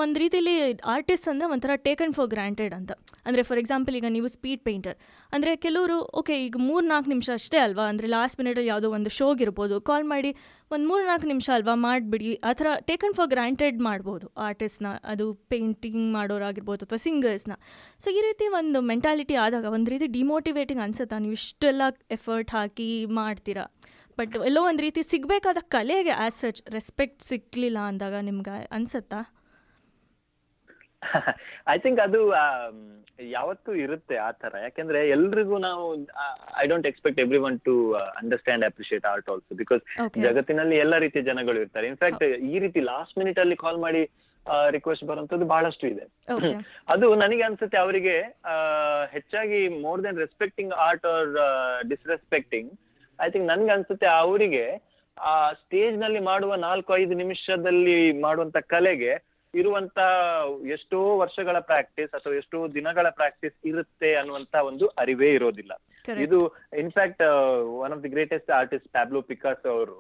ಒಂದು ರೀತಿಯಲ್ಲಿ ಆರ್ಟಿಸ್ಟ್ ಅಂದರೆ ಒಂಥರ ಟೇಕನ್ ಫಾರ್ ಗ್ರಾಂಟೆಡ್ ಅಂತ. ಅಂದರೆ ಫಾರ್ ಎಕ್ಸಾಂಪಲ್, ಈಗ ನೀವು ಸ್ಪೀಡ್ ಪೇಂಟರ್ ಅಂದರೆ ಕೆಲವರು ಓಕೆ ಈಗ 3-4 ನಿಮಿಷ ಅಷ್ಟೇ ಅಲ್ವಾ, ಅಂದರೆ ಲಾಸ್ಟ್ ಮಿನಿಟಲ್ಲಿ ಯಾವುದೋ ಒಂದು ಶೋಗಿರ್ಬೋದು, ಕಾಲ್ ಮಾಡಿ ಒಂದು 3-4 ನಿಮಿಷ ಅಲ್ವಾ ಮಾಡಿಬಿಡಿ, ಆ ಥರ ಟೇಕನ್ ಫಾರ್ ಗ್ರಾಂಟೆಡ್ ಮಾಡ್ಬೋದು ಆರ್ಟಿಸ್ಟ್ನ, ಅದು ಪೇಂಟಿಂಗ್ ಮಾಡೋರಾಗಿರ್ಬೋದು ಅಥವಾ ಸಿಂಗರ್ಸ್ನ. ಸೊ ಈ ರೀತಿ ಒಂದು ಮೆಂಟಾಲಿಟಿ ಆದಾಗ ಒಂದು ರೀತಿ ಡಿಮೋಟಿವೇಟಿಂಗ್ ಅನ್ಸುತ್ತಾ? ನೀವು ಇಷ್ಟೆಲ್ಲ ಎಫರ್ಟ್ ಹಾಕಿ ಮಾಡ್ತೀರಾ, ಬಟ್ ಎಲ್ಲೋ ಒಂದು ರೀತಿ ಸಿಗಬೇಕಾದ ಕಲೆಗೆ ಆ್ಯಸ್ ಸಚ್ ರೆಸ್ಪೆಕ್ಟ್ ಸಿಕ್ಕಲಿಲ್ಲ ಅಂದಾಗ ನಿಮ್ಗೆ ಅನ್ಸುತ್ತಾ? ಐ ಥಿಂಕ್ ಅದು ಯಾವತ್ತೂ ಇರುತ್ತೆ ಆ ತರ. ಯಾಕಂದ್ರೆ ಎಲ್ರಿಗೂ ನಾವು I don't expect everyone to understand appreciate art also, because ಜಗತ್ತಿನಲ್ಲಿ ಎಲ್ಲ ರೀತಿಯ ಜನಗಳು ಇರ್ತಾರೆ. ಇನ್ಫ್ಯಾಕ್ಟ್ ಈ ರೀತಿ ಲಾಸ್ಟ್ ಮಿನಿಟ್ ಅಲ್ಲಿ ಕಾಲ್ ಮಾಡಿ ರಿಕ್ವೆಸ್ಟ್ ಬರುವಂತದ್ದು ಬಹಳಷ್ಟು ಇದೆ. ಅದು ನನಗೆ ಅನ್ಸುತ್ತೆ ಅವರಿಗೆ ಹೆಚ್ಚಾಗಿ more than respecting art or disrespecting, I think ನನ್ಗೆ ಅನ್ಸುತ್ತೆ ಅವರಿಗೆ ಆ ಸ್ಟೇಜ್ ನಲ್ಲಿ ಮಾಡುವ 4-5 ನಿಮಿಷದಲ್ಲಿ ಮಾಡುವಂತ ಕಲೆಗೆ ಇರುವಂತ ಎಷ್ಟೋ ವರ್ಷಗಳ ಪ್ರಾಕ್ಟೀಸ್ ಅಥವಾ ಎಷ್ಟೋ ದಿನಗಳ ಪ್ರಾಕ್ಟೀಸ್ ಇರುತ್ತೆ ಅನ್ನುವಂತ ಒಂದು ಅರಿವೇ ಇರೋದಿಲ್ಲ. ಇದು in fact one of the greatest artist Pablo Picasso ಅವರು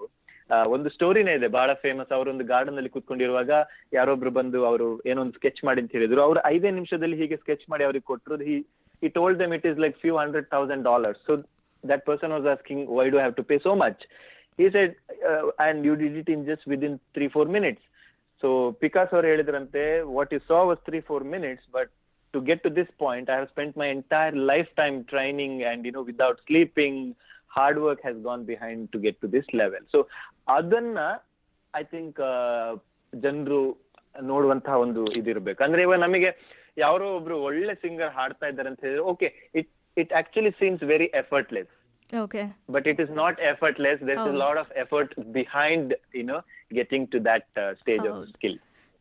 ಒಂದು ಸ್ಟೋರಿನೇ ಇದೆ ಬಹಳ ಫೇಮಸ್. ಅವರೊಂದು ಗಾರ್ಡನ್ ಅಲ್ಲಿ ಕೂತ್ಕೊಂಡಿರುವಾಗ ಯಾರೊಬ್ರು ಬಂದು ಅವರು ಏನೋ ಒಂದು ಸ್ಕೆಚ್ ಮಾಡಿ ಅಂತ ಹೇಳಿದ್ರು. ಅವ್ರು 5 ನಿಮಿಷದಲ್ಲಿ ಹೀಗೆ ಸ್ಕೆಚ್ ಮಾಡಿ ಅವ್ರಿಗೆ ಕೊಟ್ಟರು. he told them it is like few $100,000. So that person was asking, why do I have to pay so much? He said, and you did it in just within 3-4 minutes. So Picasso ಅವರು ಹೇಳಿದ್ರಂತೆ, what you saw was 3-4 minutes, but to get to this point I have spent my entire lifetime training and without sleeping, hard work has gone behind to get to this level. So ಅದನ್ನ I think ಜನರು ನೋಡುವಂತಹ ಒಂದು ಇದಿರ್ಬೇಕು. ಅಂದ್ರೆ ಇವಾಗ ನಮಗೆ ಯಾರೋ ಒಬ್ರು ಒಳ್ಳೆ ಸಿಂಗರ್ ಹಾಡ್ತಾ ಇದ್ದಾರೆ ಅಂತ ಹೇಳಿದ್ರೆ okay, it actually seems very effortless. Okay. But it is not effortless. There's a lot of effort behind, getting to that stage of skill.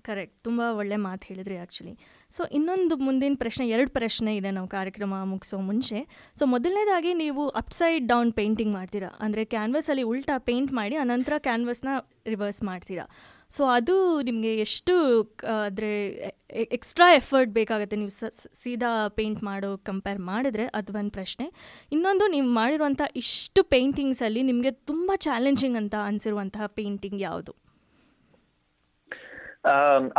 Correct. ತುಂಬ ಒಳ್ಳೆ ಮಾತು ಹೇಳಿದ್ರಿ ಆ್ಯಕ್ಚುಲಿ. ಸೊ ಇನ್ನೊಂದು ಮುಂದಿನ ಪ್ರಶ್ನೆ, 2 ಪ್ರಶ್ನೆ ಇದೆ ನಾವು ಕಾರ್ಯಕ್ರಮ ಮುಗಿಸೋ ಮುಂಚೆ. ಸೊ ಮೊದಲನೇದಾಗಿ ನೀವು ಅಪ್ಸೈಡ್ ಡೌನ್ ಪೇಂಟಿಂಗ್ ಮಾಡ್ತೀರಾ, ಅಂದರೆ ಕ್ಯಾನ್ವಸಲ್ಲಿ ಉಲ್ಟಾ ಪೇಂಟ್ ಮಾಡಿ ಅನಂತರ ಕ್ಯಾನ್ವಸ್ನ ರಿವರ್ಸ್ ಮಾಡ್ತೀರಾ. ಸೊ ಅದು ನಿಮಗೆ ಎಷ್ಟು ಅಂದರೆ ಎಕ್ಸ್ಟ್ರಾ ಎಫರ್ಟ್ ಬೇಕಾಗುತ್ತೆ ನೀವು ಸೀದಾ ಪೇಂಟ್ ಮಾಡೋ ಕಂಪೇರ್ ಮಾಡಿದ್ರೆ? ಅದು ಒಂದು ಪ್ರಶ್ನೆ. ಇನ್ನೊಂದು, ನೀವು ಮಾಡಿರುವಂಥ ಇಷ್ಟು ಪೇಂಟಿಂಗ್ಸಲ್ಲಿ ನಿಮಗೆ ತುಂಬ ಚಾಲೆಂಜಿಂಗ್ ಅಂತ ಅನಿಸಿರುವಂತಹ ಪೇಂಟಿಂಗ್ ಯಾವುದು?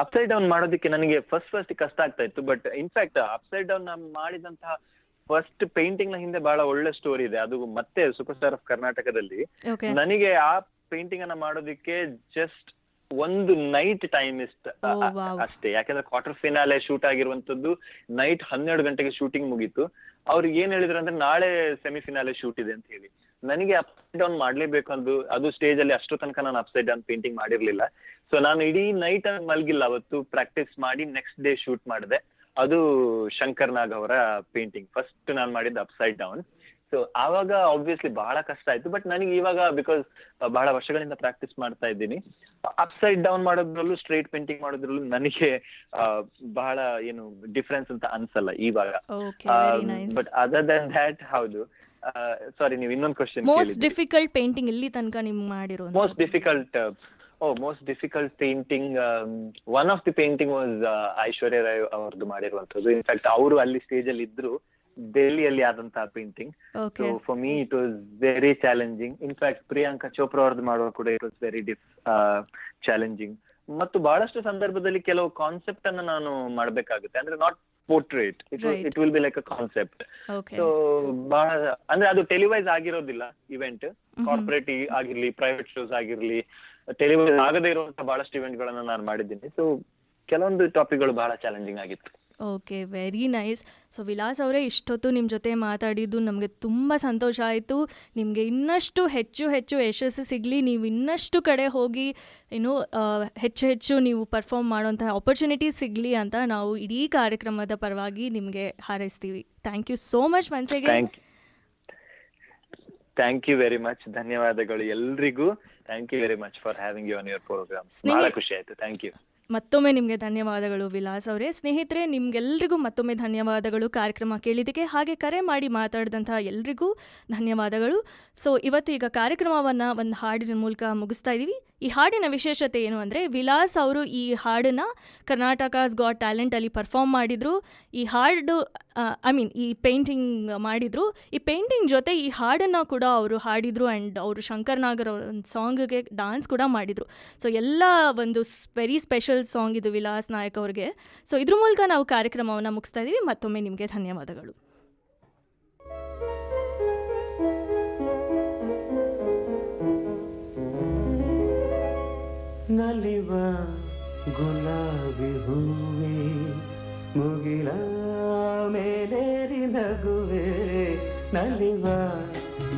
ಅಪ್ಸೈಡ್ ಡೌನ್ ಮಾಡೋದಕ್ಕೆ ನನಗೆ ಫಸ್ಟ್ ಕಷ್ಟ ಆಗ್ತಾ ಇತ್ತು. ಬಟ್ ಇನ್ಫ್ಯಾಕ್ಟ್ ಅಪ್ಸೈಡ್ ಡೌನ್ ನಾನು ಮಾಡಿದಂತಹ ಫಸ್ಟ್ ಪೇಂಟಿಂಗ್ ನ ಹಿಂದೆ ಬಹಳ ಒಳ್ಳೆ ಸ್ಟೋರಿ ಇದೆ. ಅದು ಮತ್ತೆ ಸೂಪರ್ ಸ್ಟಾರ್ ಆಫ್ ಕರ್ನಾಟಕದಲ್ಲಿ ನನಗೆ ಆ ಪೇಂಟಿಂಗ್ ಅನ್ನ ಮಾಡೋದಕ್ಕೆ ಜಸ್ಟ್ ಒಂದು ನೈಟ್ ಟೈಮ್ ಅಷ್ಟೇ. ಯಾಕಂದ್ರೆ ಕ್ವಾರ್ಟರ್ ಫಿನಾಲೆ ಶೂಟ್ ಆಗಿರುವಂತದ್ದು ನೈಟ್ 12 ಗಂಟೆಗೆ ಶೂಟಿಂಗ್ ಮುಗೀತು. ಅವ್ರಿಗೆ ಏನ್ ಹೇಳಿದ್ರು ಅಂದ್ರೆ ನಾಳೆ ಸೆಮಿಫಿನಾಲೆ ಶೂಟ್ ಇದೆ ಅಂತ ಹೇಳಿ. ನನಗೆ ಅಪ್ಸೈಡ್ ಡೌನ್ ಮಾಡ್ಲೇಬೇಕು ಅದು ಸ್ಟೇಜ್ ಅಲ್ಲಿ ಅಷ್ಟು ತನಕ ನಾನು ಅಪ್ಸೈಡ್ ಡೌನ್ ಪೇಂಟಿಂಗ್ ಮಾಡಿರ್ಲಿಲ್ಲ. ಸೊ ನಾನು ಇಡೀ ನೈಟ್ ಮಲ್ಗಿಲ್ಲ, ಅವತ್ತು ಪ್ರಾಕ್ಟೀಸ್ ಮಾಡಿ ನೆಕ್ಸ್ಟ್ ಡೇ ಶೂಟ್ ಮಾಡಿದೆ. ಅದು ಶಂಕರ್ ನಾಗ್ ಅವರ ಪೇಂಟಿಂಗ್ ಫಸ್ಟ್ ನಾನು ಮಾಡಿದ್ದು ಅಪ್ಸೈಡ್ ಡೌನ್. ಸೊ ಆವಾಗ ಆಬ್ವಿಯಸ್ಲಿ ಬಹಳ ಕಷ್ಟ ಆಯ್ತು. ಬಟ್ ನನಗೆ ಇವಾಗ ಬಿಕಾಸ್ ಬಹಳ ವರ್ಷಗಳಿಂದ ಪ್ರಾಕ್ಟೀಸ್ ಮಾಡ್ತಾ ಇದ್ದೀನಿ, ಅಪ್ಸೈಡ್ ಡೌನ್ ಮಾಡೋದ್ರಲ್ಲೂ ಸ್ಟ್ರೈಟ್ ಪೇಂಟಿಂಗ್ ಮಾಡೋದ್ರಲ್ಲೂ ನನಗೆ ಬಹಳ ಏನು ಡಿಫ್ರೆನ್ಸ್ ಅಂತ ಅನ್ಸಲ್ಲ ಇವಾಗ. ಬಟ್ ಅದರ್ ದನ್ ದ್ಯಾಟ್ ಹೌದು. ಸಾರಿ, ನೀವು ಇನ್ನೊಂದು ಕ್ವಶನ್ ಮೋಸ್ಟ್ ಡಿಫಿಕಲ್ಟ್ ಪೇಂಟಿಂಗ್ ಇಲ್ಲಿ ತನಕ ನಿಮ್ಗೆ ಮಾಡಿರೋ? Most difficult painting, one of the painting was Aishwarya Rai ಅವ್ರದ್ದು ಮಾಡಿರುವಂತದ್ದು. ಇನ್ಫ್ಯಾಕ್ಟ್ ಅವರು ಅಲ್ಲಿ ಸ್ಟೇಜ್ ಅಲ್ಲಿ ಇದ್ರು, ಡೆಲ್ಲಿಯಲ್ಲಿ ಆದಂತಹ painting. So for me it was very challenging. In fact Priyanka Chopra ಅವ್ರದ್ದು ಮಾಡುವ ಕೂಡ ಇಟ್ ವಾಸ್ ವೆರಿ ಚಾಲೆಂಜಿಂಗ್. ಮತ್ತು ಬಹಳಷ್ಟು ಸಂದರ್ಭದಲ್ಲಿ ಕೆಲವು ಕಾನ್ಸೆಪ್ಟ್ ಅನ್ನ ನಾನು ಮಾಡ್ಬೇಕಾಗುತ್ತೆ. ಅಂದ್ರೆ not portrait, it will be like a concept. So ಬಹಳ ಅಂದ್ರೆ ಅದು ಟೆಲಿವೈಸ್ ಆಗಿರೋದಿಲ್ಲ ಇವೆಂಟ್, ಕಾರ್ಪೊರೇಟ್ ಆಗಿರ್ಲಿ ಪ್ರೈವೇಟ್ ಶೋಸ್ ಆಗಿರ್ಲಿ, ಟೆಲಿವೈಸ್ ಆಗದೇ ಇರುವಂತಹ ಬಹಳಷ್ಟು ಇವೆಂಟ್ ಗಳನ್ನ ನಾನು ಮಾಡಿದ್ದೀನಿ. ಸೊ ಕೆಲವೊಂದು ಟಾಪಿಕ್ಗಳು ಬಹಳ ಚಾಲೆಂಜಿಂಗ್ ಆಗಿತ್ತು. Okay, very nice. So Vilas ಅವರೇ, ಇಷ್ಟೊತ್ತು ನಿಮ್ಮ ಜೊತೆ ಮಾತಾಡಿದ್ದು ನಮಗೆ ತುಂಬ ಸಂತೋಷ ಆಯಿತು. ನಿಮಗೆ ಇನ್ನಷ್ಟು ಹೆಚ್ಚು ಯಶಸ್ಸು ಸಿಗಲಿ, ನೀವು ಇನ್ನಷ್ಟು ಕಡೆ ಹೋಗಿ ಹೆಚ್ಚು ನೀವು ಪರ್ಫಾರ್ಮ್ ಮಾಡೋಂತಹ ಆಪರ್ಚುನಿಟೀಸ್ ಸಿಗಲಿ ಅಂತ ನಾವು ಇಡೀ ಕಾರ್ಯಕ್ರಮದ ಪರವಾಗಿ ನಿಮಗೆ ಹಾರೈಸ್ತೀವಿ. Thank you so much once again. Thank you very much. ಧನ್ಯವಾದಗಳು ಎಲ್ರಿಗೂ. Thank you very much for having you on your programme. ಬಹಳ ಖುಷಿ ಆಯ್ತು. Thank you. ಮತ್ತೊಮ್ಮೆ ನಿಮಗೆ ಧನ್ಯವಾದಗಳು ವಿಲಾಸ್ ಅವರೇ. ಸ್ನೇಹಿತರೆ, ನಿಮಗೆಲ್ರಿಗೂ ಮತ್ತೊಮ್ಮೆ ಧನ್ಯವಾದಗಳು ಕಾರ್ಯಕ್ರಮ ಕೇಳಿದ್ದಕ್ಕೆ, ಹಾಗೆ ಕರೆ ಮಾಡಿ ಮಾತಾಡಿದಂತಹ ಎಲ್ರಿಗೂ ಧನ್ಯವಾದಗಳು. ಸೊ ಈಗ ಕಾರ್ಯಕ್ರಮವನ್ನು ಒಂದು ಹಾಡಿನ ಮೂಲಕ ಮುಗಿಸ್ತಾ ಇದ್ದೀವಿ. ಈ ಹಾಡಿನ ವಿಶೇಷತೆ ಏನು ಅಂದರೆ, ವಿಲಾಸ್ ಅವರು ಈ ಹಾಡನ್ನು ಕರ್ನಾಟಕಸ್ ಗಾಟ್ ಟ್ಯಾಲೆಂಟಲ್ಲಿ ಪರ್ಫಾರ್ಮ್ ಮಾಡಿದರು. ಈ ಹಾಡು ಈ ಪೇಂಟಿಂಗ್ ಮಾಡಿದರು. ಈ ಪೇಂಟಿಂಗ್ ಜೊತೆ ಈ ಹಾಡನ್ನು ಕೂಡ ಅವರು ಹಾಡಿದರು ಆ್ಯಂಡ್ ಅವರು ಶಂಕರ್ ನಾಗರ್ ಅವರ ಒಂದು ಸಾಂಗ್ಗೆ ಡಾನ್ಸ್ ಕೂಡ ಮಾಡಿದರು. ಸೊ ಎಲ್ಲ ಒಂದು ವೆರಿ ಸ್ಪೆಷಲ್ ಸಾಂಗ್ ಇದು ವಿಲಾಸ್ ನಾಯಕ್ ಅವ್ರಿಗೆ. ಸೊ ಇದ್ರ ಮೂಲಕ ನಾವು ಕಾರ್ಯಕ್ರಮವನ್ನು ಮುಗಿಸ್ತಾ ಇದ್ದೀವಿ. ಮತ್ತೊಮ್ಮೆ ನಿಮಗೆ ಧನ್ಯವಾದಗಳು. ನಲಿವ ಗುಲಾಬಿ ಹೂವೆ ಮುಗಿಲ ಮೇಲೇರಿ ನಗುವೆ, ನಲಿವ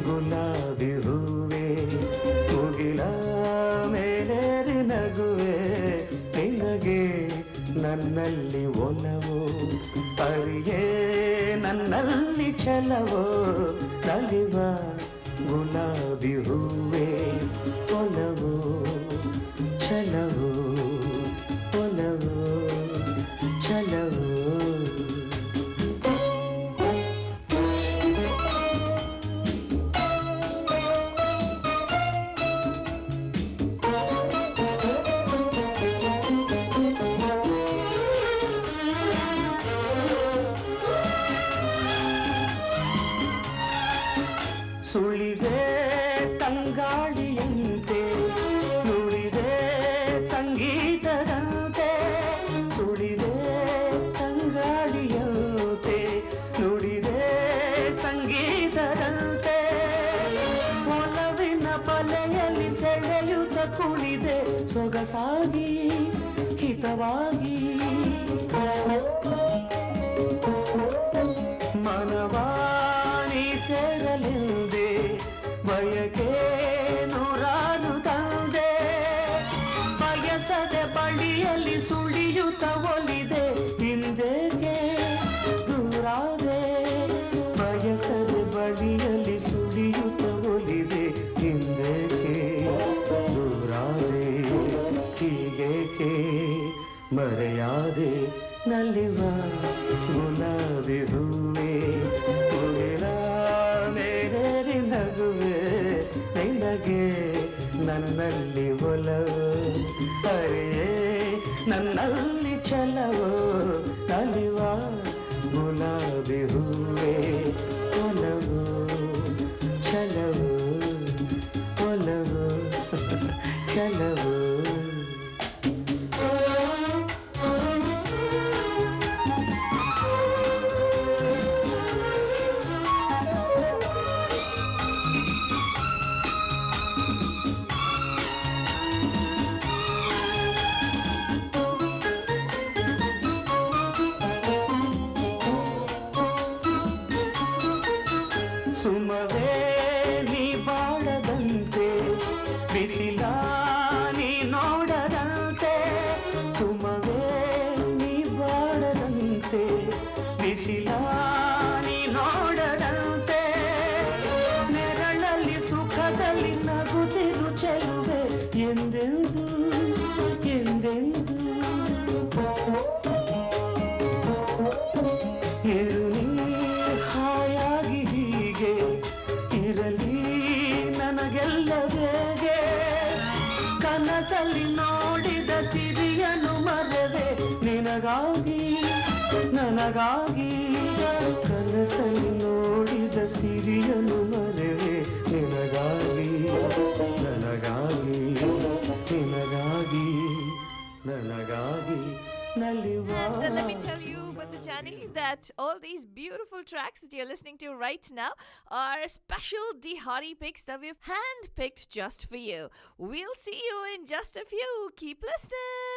ಗುಲಾಬಿ ಹೂವೆ ಮುಗಿಲ ಮೇಲೇರಿ ನಗುವೆ, ನಿನಗೆ ನನ್ನಲ್ಲಿ ಒಲವೋ ಅರಿಯೇ ನನ್ನಲ್ಲಿ ಛಲವೋ, ನಲಿವ ಗುಲಾಬಿ ಹೂವೆ ಒಲವೋ ಛಲವೋ ಒಲವೋ ಛಲವೋ. ಹಿತವಾಗಿ ಮನವಾಣಿ ಸೇರಲೆಂದೇ ಬಯಕೆ ನೂರಾರು ತಂದೆ ಬಯಸದೆ ಬಳಿಯಲ್ಲಿ ಸುಳಿಯುತ್ತ ಒಲಿದೆ ಹಿಂದೆಗೆ ದೂರಾದೆ ಬಯಸದೆ ಬಳಿಯಲ್ಲಿ ಸುಳಿಯುತ್ತ ಒಲಿದೆ ಹಿಂದೆಗೆ ದೂರಾದೆ ಹೀಗೇಕೆ ಮರೆಯಾದೆ ನಲಿವ ಗುಲಾಬಿ ಹೂವೆ ಹುಡುರ ಮೇರೇರಿ ನಗುವೆ ನಿನಗೆ ನನ್ನಲ್ಲಿ ಒಲವು ಅರಿಯೇ ನನ್ನಲ್ಲಿ ಛಲವೋ ನಲಿವ ಗುಲಾಬಿ ಹೂವೆ ಒಲವು ಛಲವು ಒಲವು ಛಲವು ಸುಮವೇ ನೀ ಬಾಳದಂತೆ ಬಿಸಿಲ ನೀ ನೋಡದಂತೆ ಸುಮವೇ ನೀ ಬಾಳದಂತೆ ಬಿಸಿಲ ನೀ ನೋಡದಂತೆ ನೆರಳಲ್ಲಿ ಸುಖದಲ್ಲಿ ನಗುತ್ತಿರು ಚೆಲುವೆ ಎಂದೆಂದು ಎಂದೆಂದು ಇರಲಿ ಹಾಯಾಗಿ ಹೀಗೆ ಇರಲಿ ನನಗೆಲ್ಲ ಬೇಗೆ ಕನಸಲ್ಲಿ ನೋಡಿದ ಸಿರಿಯನು ಮರೆವೆ ನಿನಗಾಗಿ ನನಗಾಗಿ ಕನಸಲ್ಲಿ ನೋಡಿದ ಸಿರಿಯನು ಮರೆವೆ ನಿನಗಾಗಿ ನನಗಾಗಿ ನಿನಗಾಗಿ ನನಗಾಗಿ ನಲಿವ And let me tell you, Batajani, that all these beautiful tracks that you're listening to right now are special Dihari picks that we've hand-picked just for you. We'll see you in just a few. Keep listening.